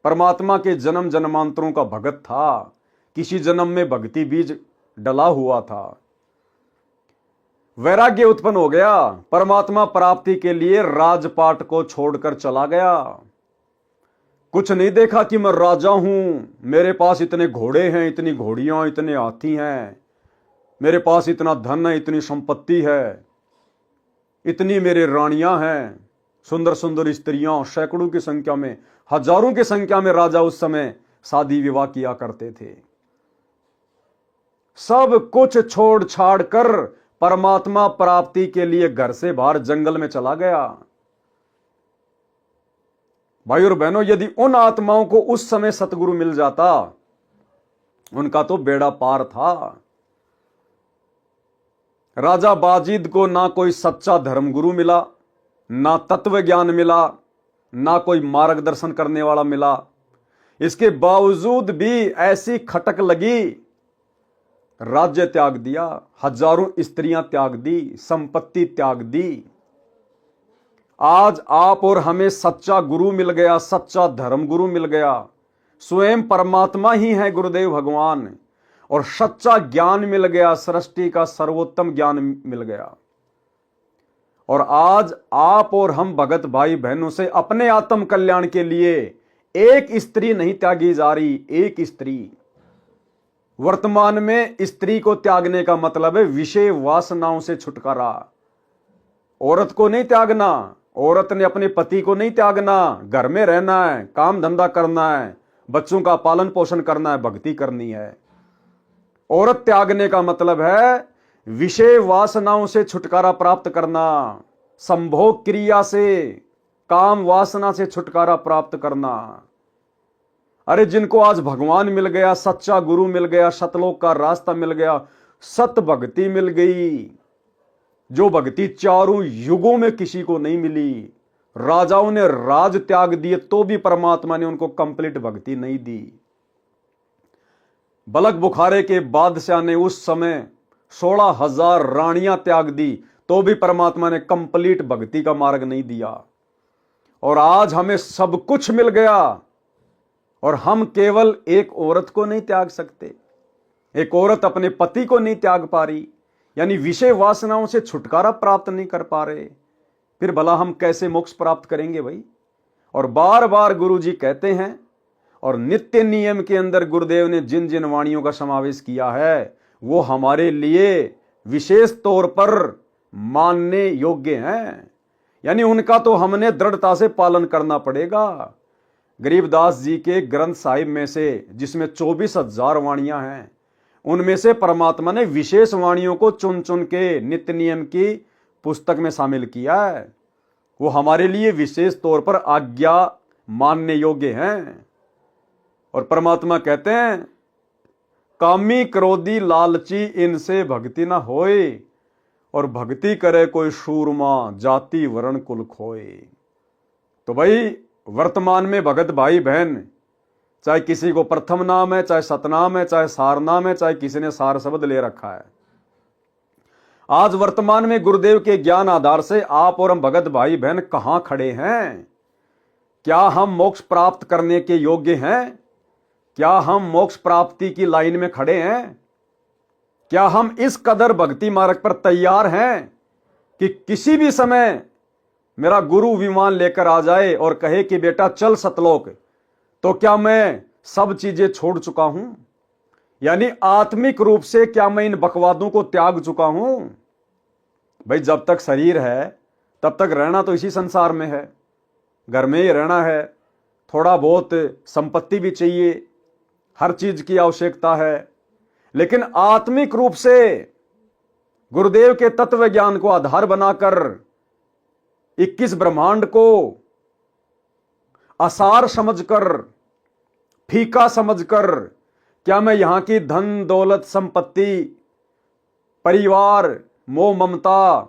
परमात्मा के जन्म जन्मांतरों का भगत था, किसी जन्म में भक्ति बीज डला हुआ था। वैराग्य उत्पन्न हो गया, परमात्मा प्राप्ति के लिए राजपाट को छोड़कर चला गया। कुछ नहीं देखा कि मैं राजा हूं, मेरे पास इतने घोड़े हैं, इतनी घोड़ियां, इतने हाथी हैं, मेरे पास इतना धन है, इतनी संपत्ति है, इतनी मेरे रानियां हैं, सुंदर सुंदर स्त्रियां, सैकड़ों की संख्या में, हजारों की संख्या में राजा उस समय शादी विवाह किया करते थे। सब कुछ छोड़ छाड़ कर परमात्मा प्राप्ति के लिए घर से बाहर जंगल में चला गया। भाई और बहनों, यदि उन आत्माओं को उस समय सतगुरु मिल जाता, उनका तो बेड़ा पार था। राजा बाजिद को ना कोई सच्चा धर्मगुरु मिला, ना तत्व ज्ञान मिला, ना कोई मार्गदर्शन करने वाला मिला। इसके बावजूद भी ऐसी खटक लगी, राज्य त्याग दिया, हजारों स्त्रियां त्याग दी, संपत्ति त्याग दी। आज आप और हमें सच्चा गुरु मिल गया, सच्चा धर्म गुरु मिल गया, स्वयं परमात्मा ही है गुरुदेव भगवान, और सच्चा ज्ञान मिल गया, सृष्टि का सर्वोत्तम ज्ञान मिल गया। और आज आप और हम भगत भाई बहनों से अपने आत्म कल्याण के लिए एक स्त्री नहीं त्यागी जा रही, एक स्त्री। वर्तमान में स्त्री को त्यागने का मतलब है विषय वासनाओं से छुटकारा। औरत को नहीं त्यागना, औरत ने अपने पति को नहीं त्यागना, घर में रहना है, काम धंधा करना है, बच्चों का पालन पोषण करना है, भक्ति करनी है। औरत त्यागने का मतलब है विषय वासनाओं से छुटकारा प्राप्त करना, संभोग क्रिया से, काम वासना से छुटकारा प्राप्त करना। अरे जिनको आज भगवान मिल गया, सच्चा गुरु मिल गया, सतलोक का रास्ता मिल गया, सत भक्ति मिल गई, जो भक्ति चारों युगों में किसी को नहीं मिली। राजाओं ने राज त्याग दिए तो भी परमात्मा ने उनको कंप्लीट भक्ति नहीं दी। बलक बुखारे के बादशाह ने उस समय 16,000 रानियां त्याग दी तो भी परमात्मा ने कंप्लीट भक्ति का मार्ग नहीं दिया। और आज हमें सब कुछ मिल गया और हम केवल एक औरत को नहीं त्याग सकते, एक औरत अपने पति को नहीं त्याग पा रही, यानी विषय वासनाओं से छुटकारा प्राप्त नहीं कर पा रहे, फिर भला हम कैसे मोक्ष प्राप्त करेंगे भाई। और बार बार गुरु जी कहते हैं, और नित्य नियम के अंदर गुरुदेव ने जिन जिन वाणियों का समावेश किया है वो हमारे लिए विशेष तौर पर मानने योग्य हैं, यानी उनका तो हमने दृढ़ता से पालन करना पड़ेगा। गरीबदास जी के ग्रंथ साहिब में से, जिसमें 24,000 वाणियां हैं, उनमें से परमात्मा ने विशेष वाणियों को चुन चुन के नित्य नियम की पुस्तक में शामिल किया है। वो हमारे लिए विशेष तौर पर आज्ञा मानने योग्य हैं। और परमात्मा कहते हैं, कामी क्रोधी लालची इनसे भक्ति ना होए, और भक्ति करे कोई शूरमा जाति वर्ण कुल खोए। तो भाई वर्तमान में भगत भाई बहन, चाहे किसी को प्रथम नाम है, चाहे सतनाम है, चाहे सार नाम है, चाहे किसी ने सार शब्द ले रखा है, आज वर्तमान में गुरुदेव के ज्ञान आधार से आप और हम भगत भाई बहन कहां खड़े हैं? क्या हम मोक्ष प्राप्त करने के योग्य हैं? क्या हम मोक्ष प्राप्ति की लाइन में खड़े हैं? क्या हम इस कदर भक्ति मार्ग पर तैयार हैं कि किसी भी समय मेरा गुरु विमान लेकर आ जाए और कहे कि बेटा चल सतलोक, तो क्या मैं सब चीजें छोड़ चुका हूं? यानी आत्मिक रूप से क्या मैं इन बकवादों को त्याग चुका हूं? भाई जब तक शरीर है तब तक रहना तो इसी संसार में है, घर में ही रहना है, थोड़ा बहुत संपत्ति भी चाहिए, हर चीज की आवश्यकता है। लेकिन आत्मिक रूप से गुरुदेव के तत्व ज्ञान को आधार बनाकर 21 ब्रह्मांड को असार समझकर, फीका समझकर, क्या मैं यहां की धन दौलत संपत्ति, परिवार, मोह ममता,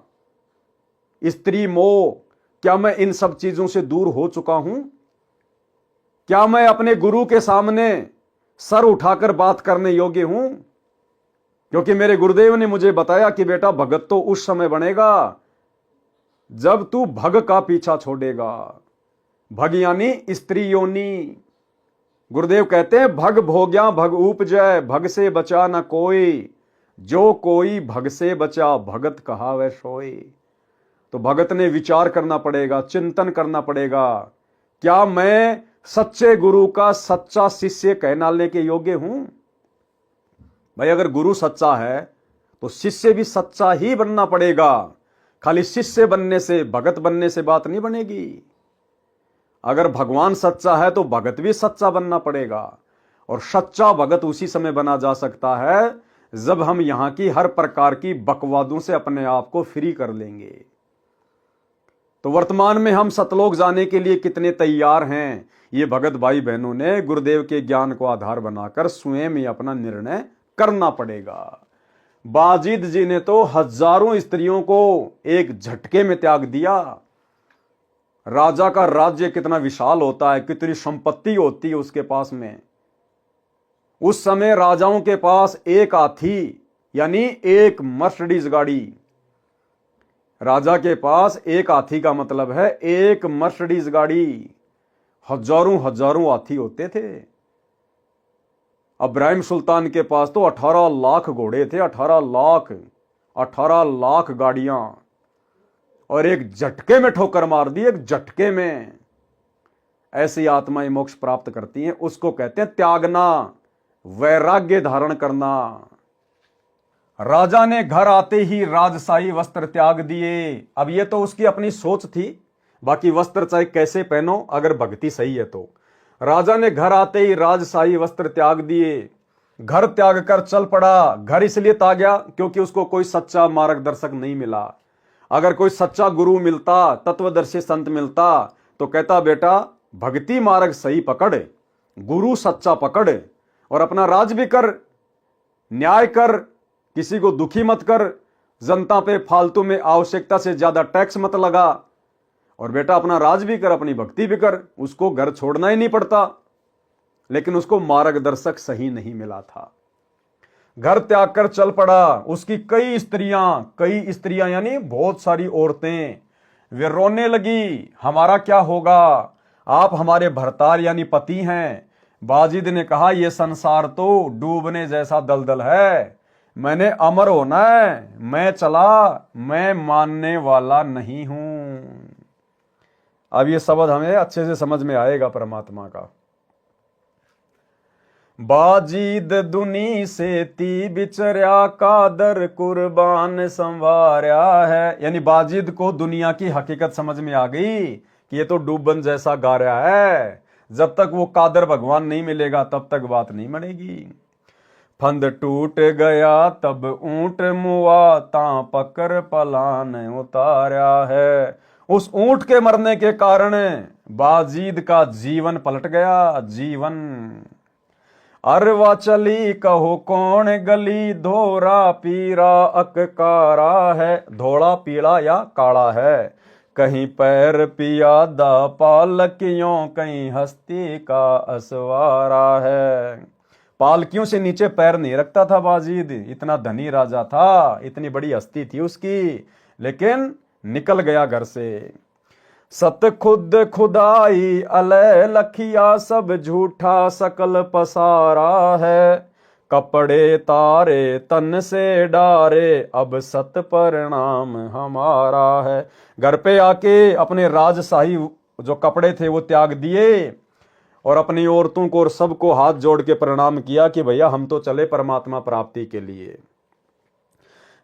स्त्री मोह, क्या मैं इन सब चीजों से दूर हो चुका हूं? क्या मैं अपने गुरु के सामने सर उठाकर बात करने योग्य हूं? क्योंकि मेरे गुरुदेव ने मुझे बताया कि बेटा भगत तो उस समय बनेगा जब तू भग का पीछा छोड़ेगा। भग यानी स्त्री योनि। गुरुदेव कहते हैं भग भोग्या भग उपजय, भग से बचा न कोई, जो कोई भग से बचा भगत कहावै सोई। तो भगत ने विचार करना पड़ेगा, चिंतन करना पड़ेगा, क्या मैं सच्चे गुरु का सच्चा शिष्य कहलाने के योग्य हूं? भाई अगर गुरु सच्चा है तो शिष्य भी सच्चा ही बनना पड़ेगा। खाली शिष्य बनने से, भगत बनने से बात नहीं बनेगी। अगर भगवान सच्चा है तो भगत भी सच्चा बनना पड़ेगा। और सच्चा भगत उसी समय बना जा सकता है जब हम यहां की हर प्रकार की बकवादों से अपने आप को फ्री कर लेंगे। तो वर्तमान में हम सतलोक जाने के लिए कितने तैयार हैं, ये भगत भाई बहनों ने गुरुदेव के ज्ञान को आधार बनाकर स्वयं ही अपना निर्णय करना पड़ेगा। बाजिद जी ने तो हजारों स्त्रियों को एक झटके में त्याग दिया। राजा का राज्य कितना विशाल होता है, कितनी संपत्ति होती है उसके पास में। उस समय राजाओं के पास एक हाथी यानी एक मर्सिडीज गाड़ी, राजा के पास एक हाथी का मतलब है एक मर्सिडीज गाड़ी। हजारों हजारों हाथी होते थे। इब्राहिम सुल्तान के पास तो 18 लाख घोड़े थे, 18 लाख गाड़ियां, और एक झटके में ठोकर मार दी, एक झटके में। ऐसी आत्माएं मोक्ष प्राप्त करती हैं, उसको कहते हैं त्यागना, वैराग्य धारण करना। राजा ने घर आते ही राजशाही वस्त्र त्याग दिए। अब ये तो उसकी अपनी सोच थी, बाकी वस्त्र चाहे कैसे पहनो अगर भक्ति सही है तो। राजा ने घर आते ही राजशाही वस्त्र त्याग दिए, घर त्याग कर चल पड़ा। घर इसलिए त्यागा क्योंकि उसको कोई सच्चा मार्गदर्शक नहीं मिला। अगर कोई सच्चा गुरु मिलता, तत्वदर्शी संत मिलता, तो कहता बेटा भक्ति मार्ग सही पकड़, गुरु सच्चा पकड़, और अपना राज भी कर, न्याय कर, किसी को दुखी मत कर, जनता पे फालतू में आवश्यकता से ज्यादा टैक्स मत लगा, और बेटा अपना राज भी कर, अपनी भक्ति भी कर। उसको घर छोड़ना ही नहीं पड़ता। लेकिन उसको मार्गदर्शक सही नहीं मिला था, घर त्याग कर चल पड़ा। उसकी कई स्त्रियां यानी बहुत सारी औरतें, वे रोने लगी, हमारा क्या होगा, आप हमारे भरतार यानी पति हैं। बाजिद ने कहा यह संसार तो डूबने जैसा दलदल है, मैंने अमर होना है, मैं चला, मैं मानने वाला नहीं हूं। अब ये शब्द हमें अच्छे से समझ में आएगा परमात्मा का। बाजिद दुनी से ती बिचर्या, कादर कुर्बान संवार्या है। यानी बाजिद को दुनिया की हकीकत समझ में आ गई कि ये तो डूबन जैसा गा रहा है। जब तक वो कादर भगवान नहीं मिलेगा तब तक बात नहीं बनेगी। फंद टूट गया तब ऊंट मुआ, ता पकर पलान उतारा है। उस ऊंट के मरने के कारण बाजीद का जीवन पलट गया। जीवन अरवा चली कहो कौन गली, धोरा पीरा अककारा है। धोड़ा पीला या काला है, कहीं पैर पियादा पालकियों, कहीं हस्ती का असवारा है। पालकियों से नीचे पैर नहीं रखता था बाजीद, इतना धनी राजा था, इतनी बड़ी हस्ती थी उसकी, लेकिन निकल गया घर से। सत खुद खुदाई अलय लखिया, सब झूठा सकल पसारा है। कपड़े तारे तन से डारे, अब सत परिणाम हमारा है। घर पे आके अपने राजशाही जो कपड़े थे वो त्याग दिए और अपनी औरतों को और सबको हाथ जोड़ के प्रणाम किया कि भैया हम तो चले परमात्मा प्राप्ति के लिए।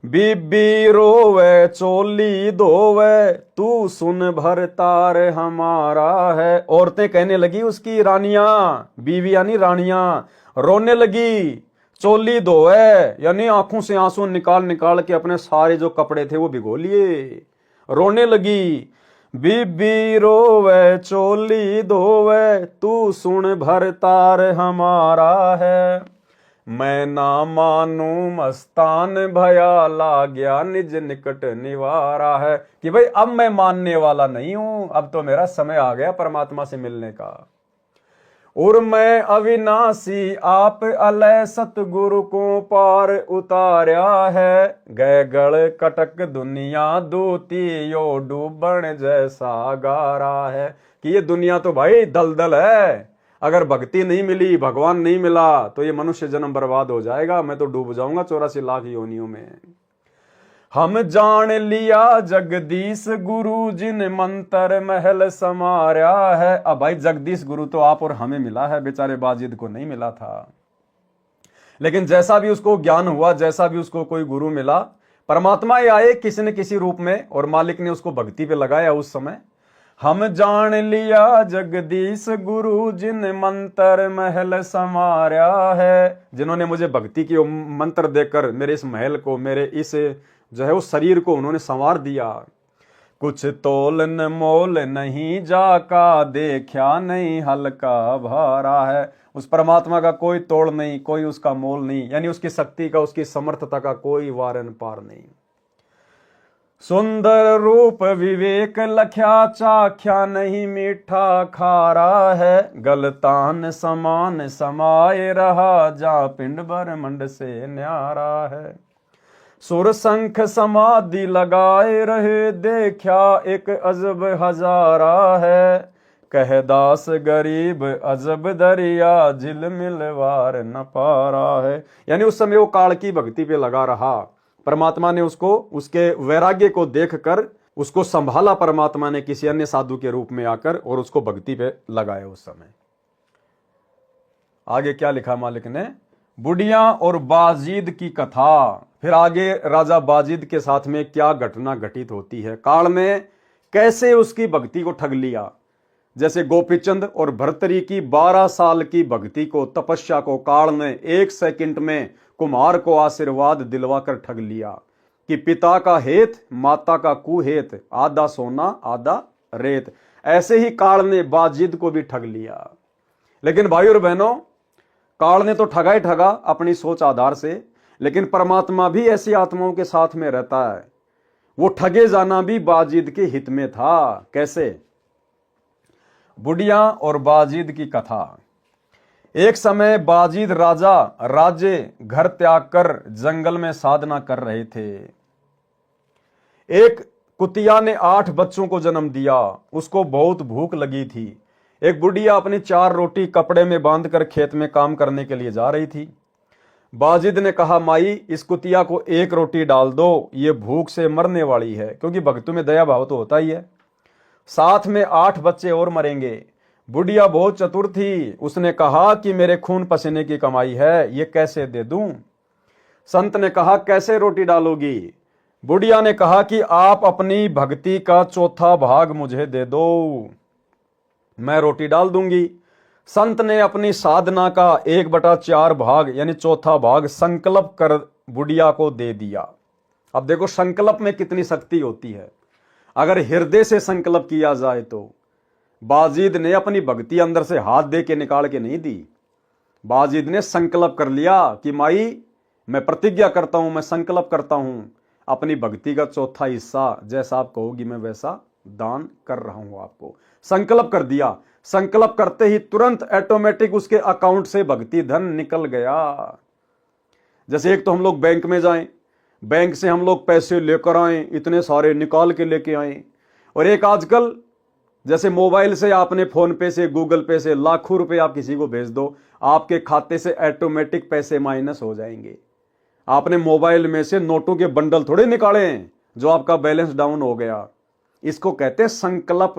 बीबी रोवे चोली धोवे, तू सुन भरतार हमारा है। औरतें कहने लगी, उसकी रानियां, बीवी यानी रानियां, रोने लगी। चोली धोवे यानी आंखों से आंसू निकाल निकाल के अपने सारे जो कपड़े थे वो भिगो लिए, रोने लगी। बीबी रोवे चोली धोवे, तू सुन भरतार हमारा है। मैं ना मानू मस्तान भया, लाग्या निज निकट निवारा है। कि भाई अब मैं मानने वाला नहीं हूं, अब तो मेरा समय आ गया परमात्मा से मिलने का। और मैं अविनाशी आप अलय सतगुरु को पार उतार्या है। गए गढ़ कटक दुनिया दूती, यो डूबण जैसा गारा है। कि ये दुनिया तो भाई दलदल है, अगर भक्ति नहीं मिली, भगवान नहीं मिला तो ये मनुष्य जन्म बर्बाद हो जाएगा, मैं तो डूब जाऊंगा 84 लाख योनियों में। हम जान लिया जगदीश गुरु, जिन मंत्र महल समार्या है। अब भाई जगदीश गुरु तो आप और हमें मिला है, बेचारे बाजिद को नहीं मिला था। लेकिन जैसा भी उसको ज्ञान हुआ, जैसा भी उसको कोई गुरु मिला, परमात्मा ही आए किसी न किसी रूप में और मालिक ने उसको भक्ति पे लगाया उस समय। हम जान लिया जगदीश गुरु, जिन मंत्र महल समार्या है। जिन्होंने मुझे भक्ति की मंत्र देकर मेरे इस महल को, मेरे इस जो है उस शरीर को उन्होंने संवार दिया। कुछ तोलन मोल नहीं जाका, देखा नहीं हल्का भारा है। उस परमात्मा का कोई तोड़ नहीं, कोई उसका मोल नहीं, यानी उसकी शक्ति का, उसकी समर्थता का कोई वारन पार नहीं। सुंदर रूप विवेक लख्या, चाख्या नहीं मीठा खारा है। गलतान समान समाये रहा, जा पिंड ब्रह्मंड से न्यारा है। सुर संख समाधि लगाए रहे, देखा एक अजब हजारा है। कह दास गरीब अजब दरिया, झिलमिल वार न पारा है। यानी उस समय वो काल की भक्ति पे लगा रहा। परमात्मा ने उसको, उसके वैराग्य को देखकर उसको संभाला परमात्मा ने किसी अन्य साधु के रूप में आकर, और उसको भक्ति पे लगाया उस समय। आगे क्या लिखा मालिक ने? बुढ़िया और बाजिद की कथा। फिर आगे राजा बाजिद के साथ में क्या घटना घटित होती है, काल ने कैसे उसकी भक्ति को ठग लिया। जैसे गोपीचंद और भर्तरी की 12 साल की भक्ति को, तपस्या को काल ने 1 सेकंड में कुम्हार को आशीर्वाद दिलवाकर ठग लिया कि पिता का हेत माता का कुहेत, आधा सोना आधा रेत। ऐसे ही काल ने बाजिद को भी ठग लिया। लेकिन भाई और बहनों, काल ने तो ठगा ही ठगा अपनी सोच आधार से, लेकिन परमात्मा भी ऐसी आत्माओं के साथ में रहता है। वो ठगे जाना भी बाजिद के हित में था। कैसे? बुढ़िया और बाजिद की कथा। एक समय बाजिद राजा राज्य घर त्याग कर जंगल में साधना कर रहे थे। एक कुतिया ने 8 बच्चों को जन्म दिया। उसको बहुत भूख लगी थी। एक बुढ़िया अपनी 4 रोटी कपड़े में बांधकर खेत में काम करने के लिए जा रही थी। बाजिद ने कहा, माई इस कुतिया को 1 रोटी डाल दो, ये भूख से मरने वाली है। क्योंकि भक्तों में दया भाव तो होता ही है। साथ में 8 बच्चे और मरेंगे। बुढ़िया बहुत चतुर थी। उसने कहा कि मेरे खून पसीने की कमाई है, ये कैसे दे दूं? संत ने कहा, कैसे रोटी डालोगी? बुढ़िया ने कहा कि आप अपनी भक्ति का 4था भाग मुझे दे दो, मैं रोटी डाल दूंगी। संत ने अपनी साधना का 1/4 भाग यानी 4था भाग संकल्प कर बुढ़िया को दे दिया। अब देखो संकल्प में कितनी शक्ति होती है। अगर हृदय से संकल्प किया जाए तो बाजिद ने अपनी भक्ति अंदर से हाथ दे के निकाल के नहीं दी। बाजिद ने संकल्प कर लिया कि माई मैं प्रतिज्ञा करता हूं, मैं संकल्प करता हूं, अपनी भक्ति का 4था हिस्सा जैसा आप कहोगी मैं वैसा दान कर रहा हूं आपको। संकल्प कर दिया। संकल्प करते ही तुरंत ऑटोमेटिक उसके अकाउंट से भक्ति धन निकल गया। जैसे एक तो हम लोग बैंक में जाएं, बैंक से हम लोग पैसे लेकर आए, इतने सारे निकाल के लेके आए। और एक आजकल जैसे मोबाइल से आपने फोन पे से, गूगल पे से लाखों रुपए आप किसी को भेज दो, आपके खाते से ऑटोमेटिक पैसे माइनस हो जाएंगे। आपने मोबाइल में से नोटों के बंडल थोड़े निकाले हैं जो आपका बैलेंस डाउन हो गया। इसको कहते हैं संकल्प।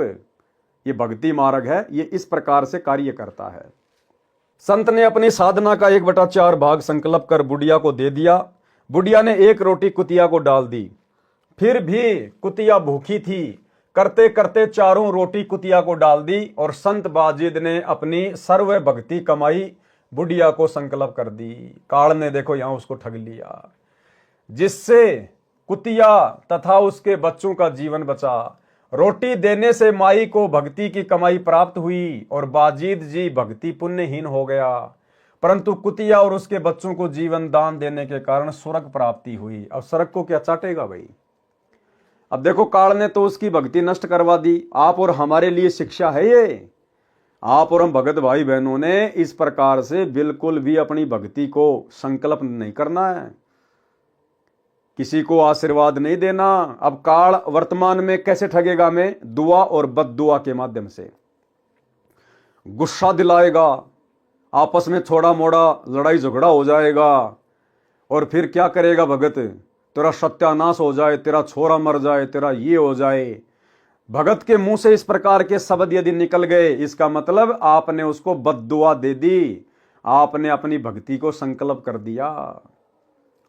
ये भक्ति मार्ग है, ये इस प्रकार से कार्य करता है। संत ने अपनी साधना का 1/4 भाग संकल्प कर बुढ़िया को दे दिया। बुढ़िया ने 1 रोटी कुतिया को डाल दी। फिर भी कुतिया भूखी थी। करते करते 4 रोटी कुतिया को डाल दी और संत बाजिद ने अपनी सर्व भक्ति कमाई बुढ़िया को संकल्प कर दी। काल ने देखो यहां उसको ठग लिया, जिससे कुतिया तथा उसके बच्चों का जीवन बचा। रोटी देने से माई को भक्ति की कमाई प्राप्त हुई और बाजिद जी भक्ति पुण्यहीन हो गया, परंतु कुतिया और उसके बच्चों को जीवन दान देने के कारण स्वर्ग प्राप्ति हुई। अब स्वर्ग को क्या चाटेगा भाई। अब देखो काल ने तो उसकी भक्ति नष्ट करवा दी। आप और हमारे लिए शिक्षा है ये। आप और हम भगत भाई बहनों ने इस प्रकार से बिल्कुल भी अपनी भक्ति को संकल्प नहीं करना है, किसी को आशीर्वाद नहीं देना। अब काल वर्तमान में कैसे ठगेगा हमें? दुआ और बद्दुआ के माध्यम से गुस्सा दिलाएगा, आपस में थोड़ा मोड़ा लड़ाई झगड़ा हो जाएगा, और फिर क्या करेगा भगत? तेरा सत्यानाश हो जाए, तेरा छोरा मर जाए, तेरा ये हो जाए। भगत के मुंह से इस प्रकार के शब्द यदि निकल गए, इसका मतलब आपने उसको बद्दुआ दे दी, आपने अपनी भक्ति को संकल्प कर दिया।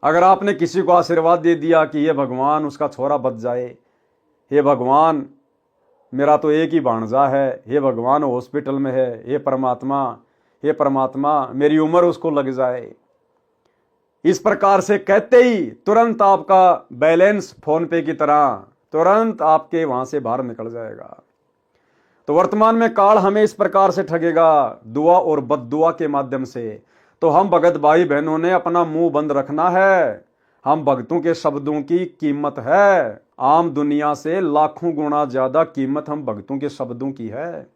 अगर आपने किसी को आशीर्वाद दे दिया कि ये भगवान उसका छोरा बच जाए, हे भगवान मेरा तो एक ही भांजा है, हे भगवान हॉस्पिटल में है, हे परमात्मा मेरी उम्र उसको लग जाए, इस प्रकार से कहते ही तुरंत आपका बैलेंस फोन पे की तरह तुरंत आपके वहां से बाहर निकल जाएगा। तो वर्तमान में काल हमें इस प्रकार से ठगेगा, दुआ और बद्दुआ के माध्यम से। तो हम भगत भाई बहनों ने अपना मुंह बंद रखना है। हम भक्तों के शब्दों की कीमत है, आम दुनिया से लाखों गुना ज्यादा कीमत हम भक्तों के शब्दों की है।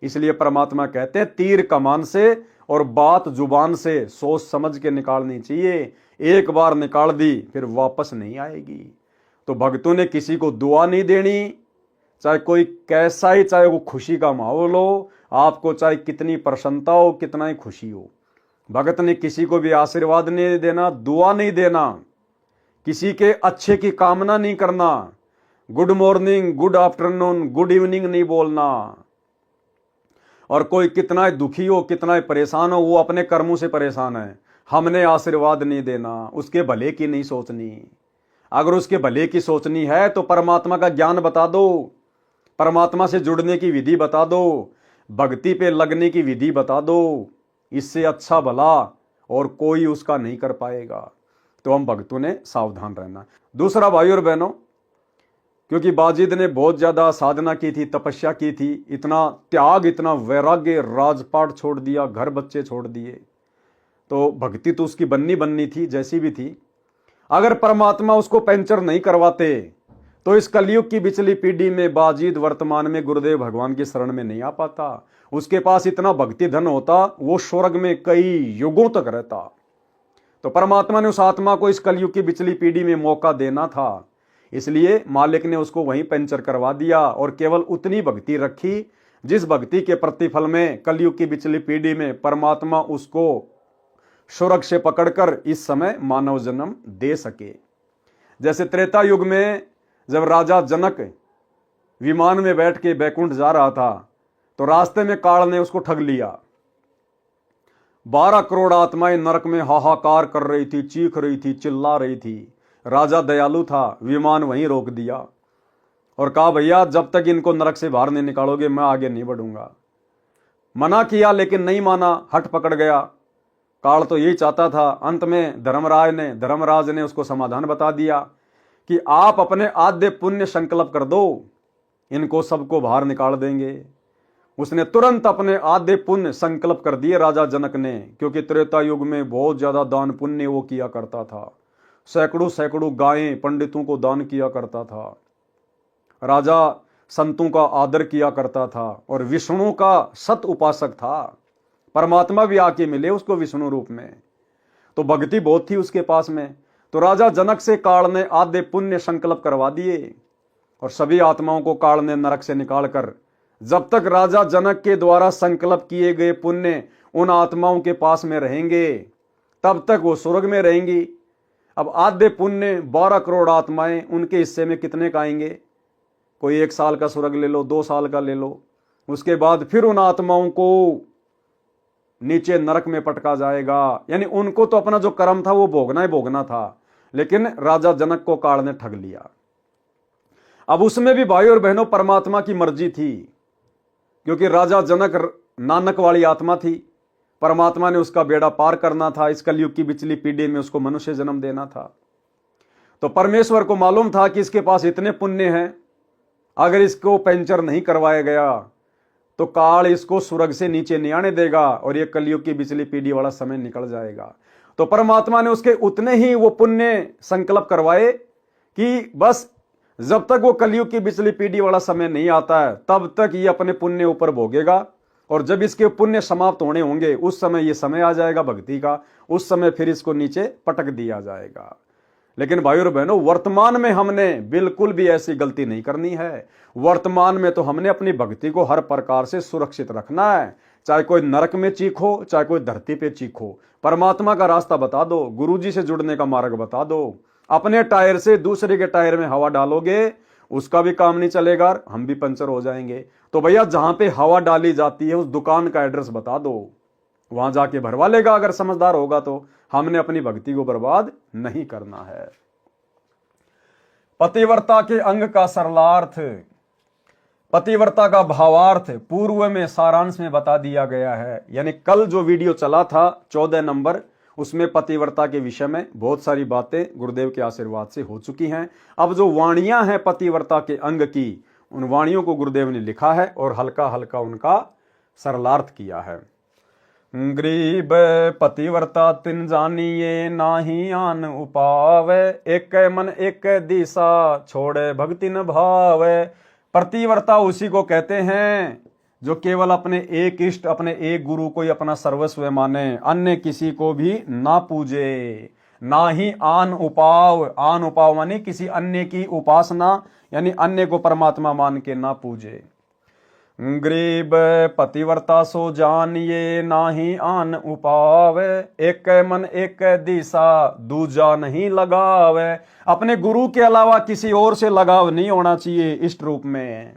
इसलिए परमात्मा कहते हैं तीर कमान से और बात जुबान से सोच समझ के निकालनी चाहिए। एक बार निकाल दी फिर वापस नहीं आएगी। तो भक्तों ने किसी को दुआ नहीं देनी, चाहे कोई कैसा ही, चाहे वो खुशी का माहौल हो, आपको चाहे कितनी प्रसन्नता हो, कितना ही खुशी हो। भगत ने किसी को भी आशीर्वाद नहीं देना, दुआ नहीं देना, किसी के अच्छे की कामना नहीं करना, good morning, good afternoon, good evening नहीं बोलना। और कोई कितना ही दुखी हो, कितना ही परेशान हो, वो अपने कर्मों से परेशान है, हमने आशीर्वाद नहीं देना, उसके भले की नहीं सोचनी। अगर उसके भले की सोचनी है तो परमात्मा का ज्ञान बता दो, परमात्मा से जुड़ने की विधि बता दो, भक्ति पे लगने की विधि बता दो। इससे अच्छा भला और कोई उसका नहीं कर पाएगा। तो हम भक्तों ने सावधान रहना। दूसरा भाई और बहनों, क्योंकि बाजिद ने बहुत ज्यादा साधना की थी, तपस्या की थी, इतना त्याग, इतना वैराग्य, राजपाट छोड़ दिया, घर बच्चे छोड़ दिए, तो भक्ति तो उसकी बननी थी, जैसी भी थी। अगर परमात्मा उसको पंचर नहीं करवाते तो इस कलयुग की पिछली पीढ़ी में बाजिद वर्तमान में गुरुदेव भगवान की शरण में नहीं आ पाता। उसके पास इतना भक्ति धन होता, वो स्वर्ग में कई युगों तक रहता। तो परमात्मा ने उस आत्मा को इस कलयुग की पिछली पीढ़ी में मौका देना था, इसलिए मालिक ने उसको वहीं पंचर करवा दिया और केवल उतनी भक्ति रखी जिस भक्ति के प्रतिफल में कलयुग की पिछली पीढ़ी में परमात्मा उसको स्वर्ग से पकड़कर इस समय मानव जन्म दे सके। जैसे त्रेता युग में जब राजा जनक विमान में बैठ के बैकुंठ जा रहा था तो रास्ते में काल ने उसको ठग लिया। 12 करोड़ आत्माएं नरक में हाहाकार कर रही थी, चीख रही थी, चिल्ला रही थी। राजा दयालु था, विमान वहीं रोक दिया और कहा भैया जब तक इनको नरक से बाहर नहीं निकालोगे मैं आगे नहीं बढ़ूंगा। मना किया लेकिन नहीं माना, हट पकड़ गया। काल तो यही चाहता था। अंत में धर्मराज ने उसको समाधान बता दिया कि आप अपने आद्य पुण्य संकल्प कर दो, इनको सबको बाहर निकाल देंगे। उसने तुरंत अपने आद्य पुण्य संकल्प कर दिए राजा जनक ने, क्योंकि त्रेता युग में बहुत ज्यादा दान पुण्य वो किया करता था। सैकड़ों गायें पंडितों को दान किया करता था, राजा संतों का आदर किया करता था और विष्णु का सत उपासक था। परमात्मा भी आके मिले उसको विष्णु रूप में, तो भक्ति बहुत थी उसके पास में। तो राजा जनक से काल ने आद्य पुण्य संकल्प करवा दिए और सभी आत्माओं को काल ने नरक से निकालकर जब तक राजा जनक के द्वारा संकल्प किए गए पुण्य उन आत्माओं के पास में रहेंगे तब तक वो स्वर्ग में रहेंगी। अब आधे पुण्य 12 करोड़ आत्माएं, उनके हिस्से में कितने का आएंगे? कोई 1 साल का स्वर्ग ले लो, 2 साल का ले लो। उसके बाद फिर उन आत्माओं को नीचे नरक में पटका जाएगा। यानी उनको तो अपना जो कर्म था वो भोगना ही भोगना था, लेकिन राजा जनक को काल ने ठग लिया। अब उसमें भी भाई और बहनों परमात्मा की मर्जी थी, क्योंकि राजा जनक नानक वाली आत्मा थी। परमात्मा ने उसका बेड़ा पार करना था, इस कलयुग की पिछली पीढ़ी में उसको मनुष्य जन्म देना था। तो परमेश्वर को मालूम था कि इसके पास इतने पुण्य हैं, अगर इसको पंचर नहीं करवाया गया तो काल इसको स्वर्ग से नीचे नहीं आने देगा और ये कलयुग की पिछली पीढ़ी वाला समय निकल जाएगा। तो परमात्मा ने उसके उतने ही वो पुण्य संकल्प करवाए कि बस जब तक वो कलयुग की पिछली पीढ़ी वाला समय नहीं आता है तब तक ये अपने पुण्य ऊपर भोगेगा, और जब इसके पुण्य समाप्त होने होंगे उस समय ये समय आ जाएगा भक्ति का, उस समय फिर इसको नीचे पटक दिया जाएगा। लेकिन भाई और बहनों, वर्तमान में हमने बिल्कुल भी ऐसी गलती नहीं करनी है। वर्तमान में तो हमने अपनी भक्ति को हर प्रकार से सुरक्षित रखना है, चाहे कोई नरक में चीखो, चाहे कोई धरती पे चीखो। परमात्मा का रास्ता बता दो, गुरुजी से जुड़ने का मार्ग बता दो। अपने टायर से दूसरे के टायर में हवा डालोगे, उसका भी काम नहीं चलेगा, हम भी पंचर हो जाएंगे। तो भैया जहां पे हवा डाली जाती है उस दुकान का एड्रेस बता दो, वहां जाके भरवा लेगा अगर समझदार होगा तो। हमने अपनी भक्ति को बर्बाद नहीं करना है। पतिव्रता के अंग का सरलार्थ, पतिव्रता का भावार्थ पूर्व में सारांश में बता दिया गया है। यानी कल जो वीडियो चला था 14 नंबर, उसमें पतिव्रता के विषय में बहुत सारी बातें गुरुदेव के आशीर्वाद से हो चुकी हैं। अब जो वाणियां हैं पतिव्रता के अंग की, उन वाणियों को गुरुदेव ने लिखा है और हल्का हल्का उनका सरलार्थ किया है। गरीब पतिव्रता तिन जानिए नाही आन उपावे, एक मन एक दिशा छोड़े भक्ति न भावे। पतिव्रता उसी को कहते हैं जो केवल अपने एक इष्ट, अपने एक गुरु को ही अपना सर्वस्व माने, अन्य किसी को भी ना पूजे। ना ही आन उपाव, आन उपाव माने किसी अन्य की उपासना, यानी अन्य को परमात्मा मान के ना पूजे। गरीब पतिव्रता सो जानिए नाही आन उपावे, एक मन एक दिशा दूजा नहीं लगावे। अपने गुरु के अलावा किसी और से लगाव नहीं होना चाहिए इष्ट रूप में।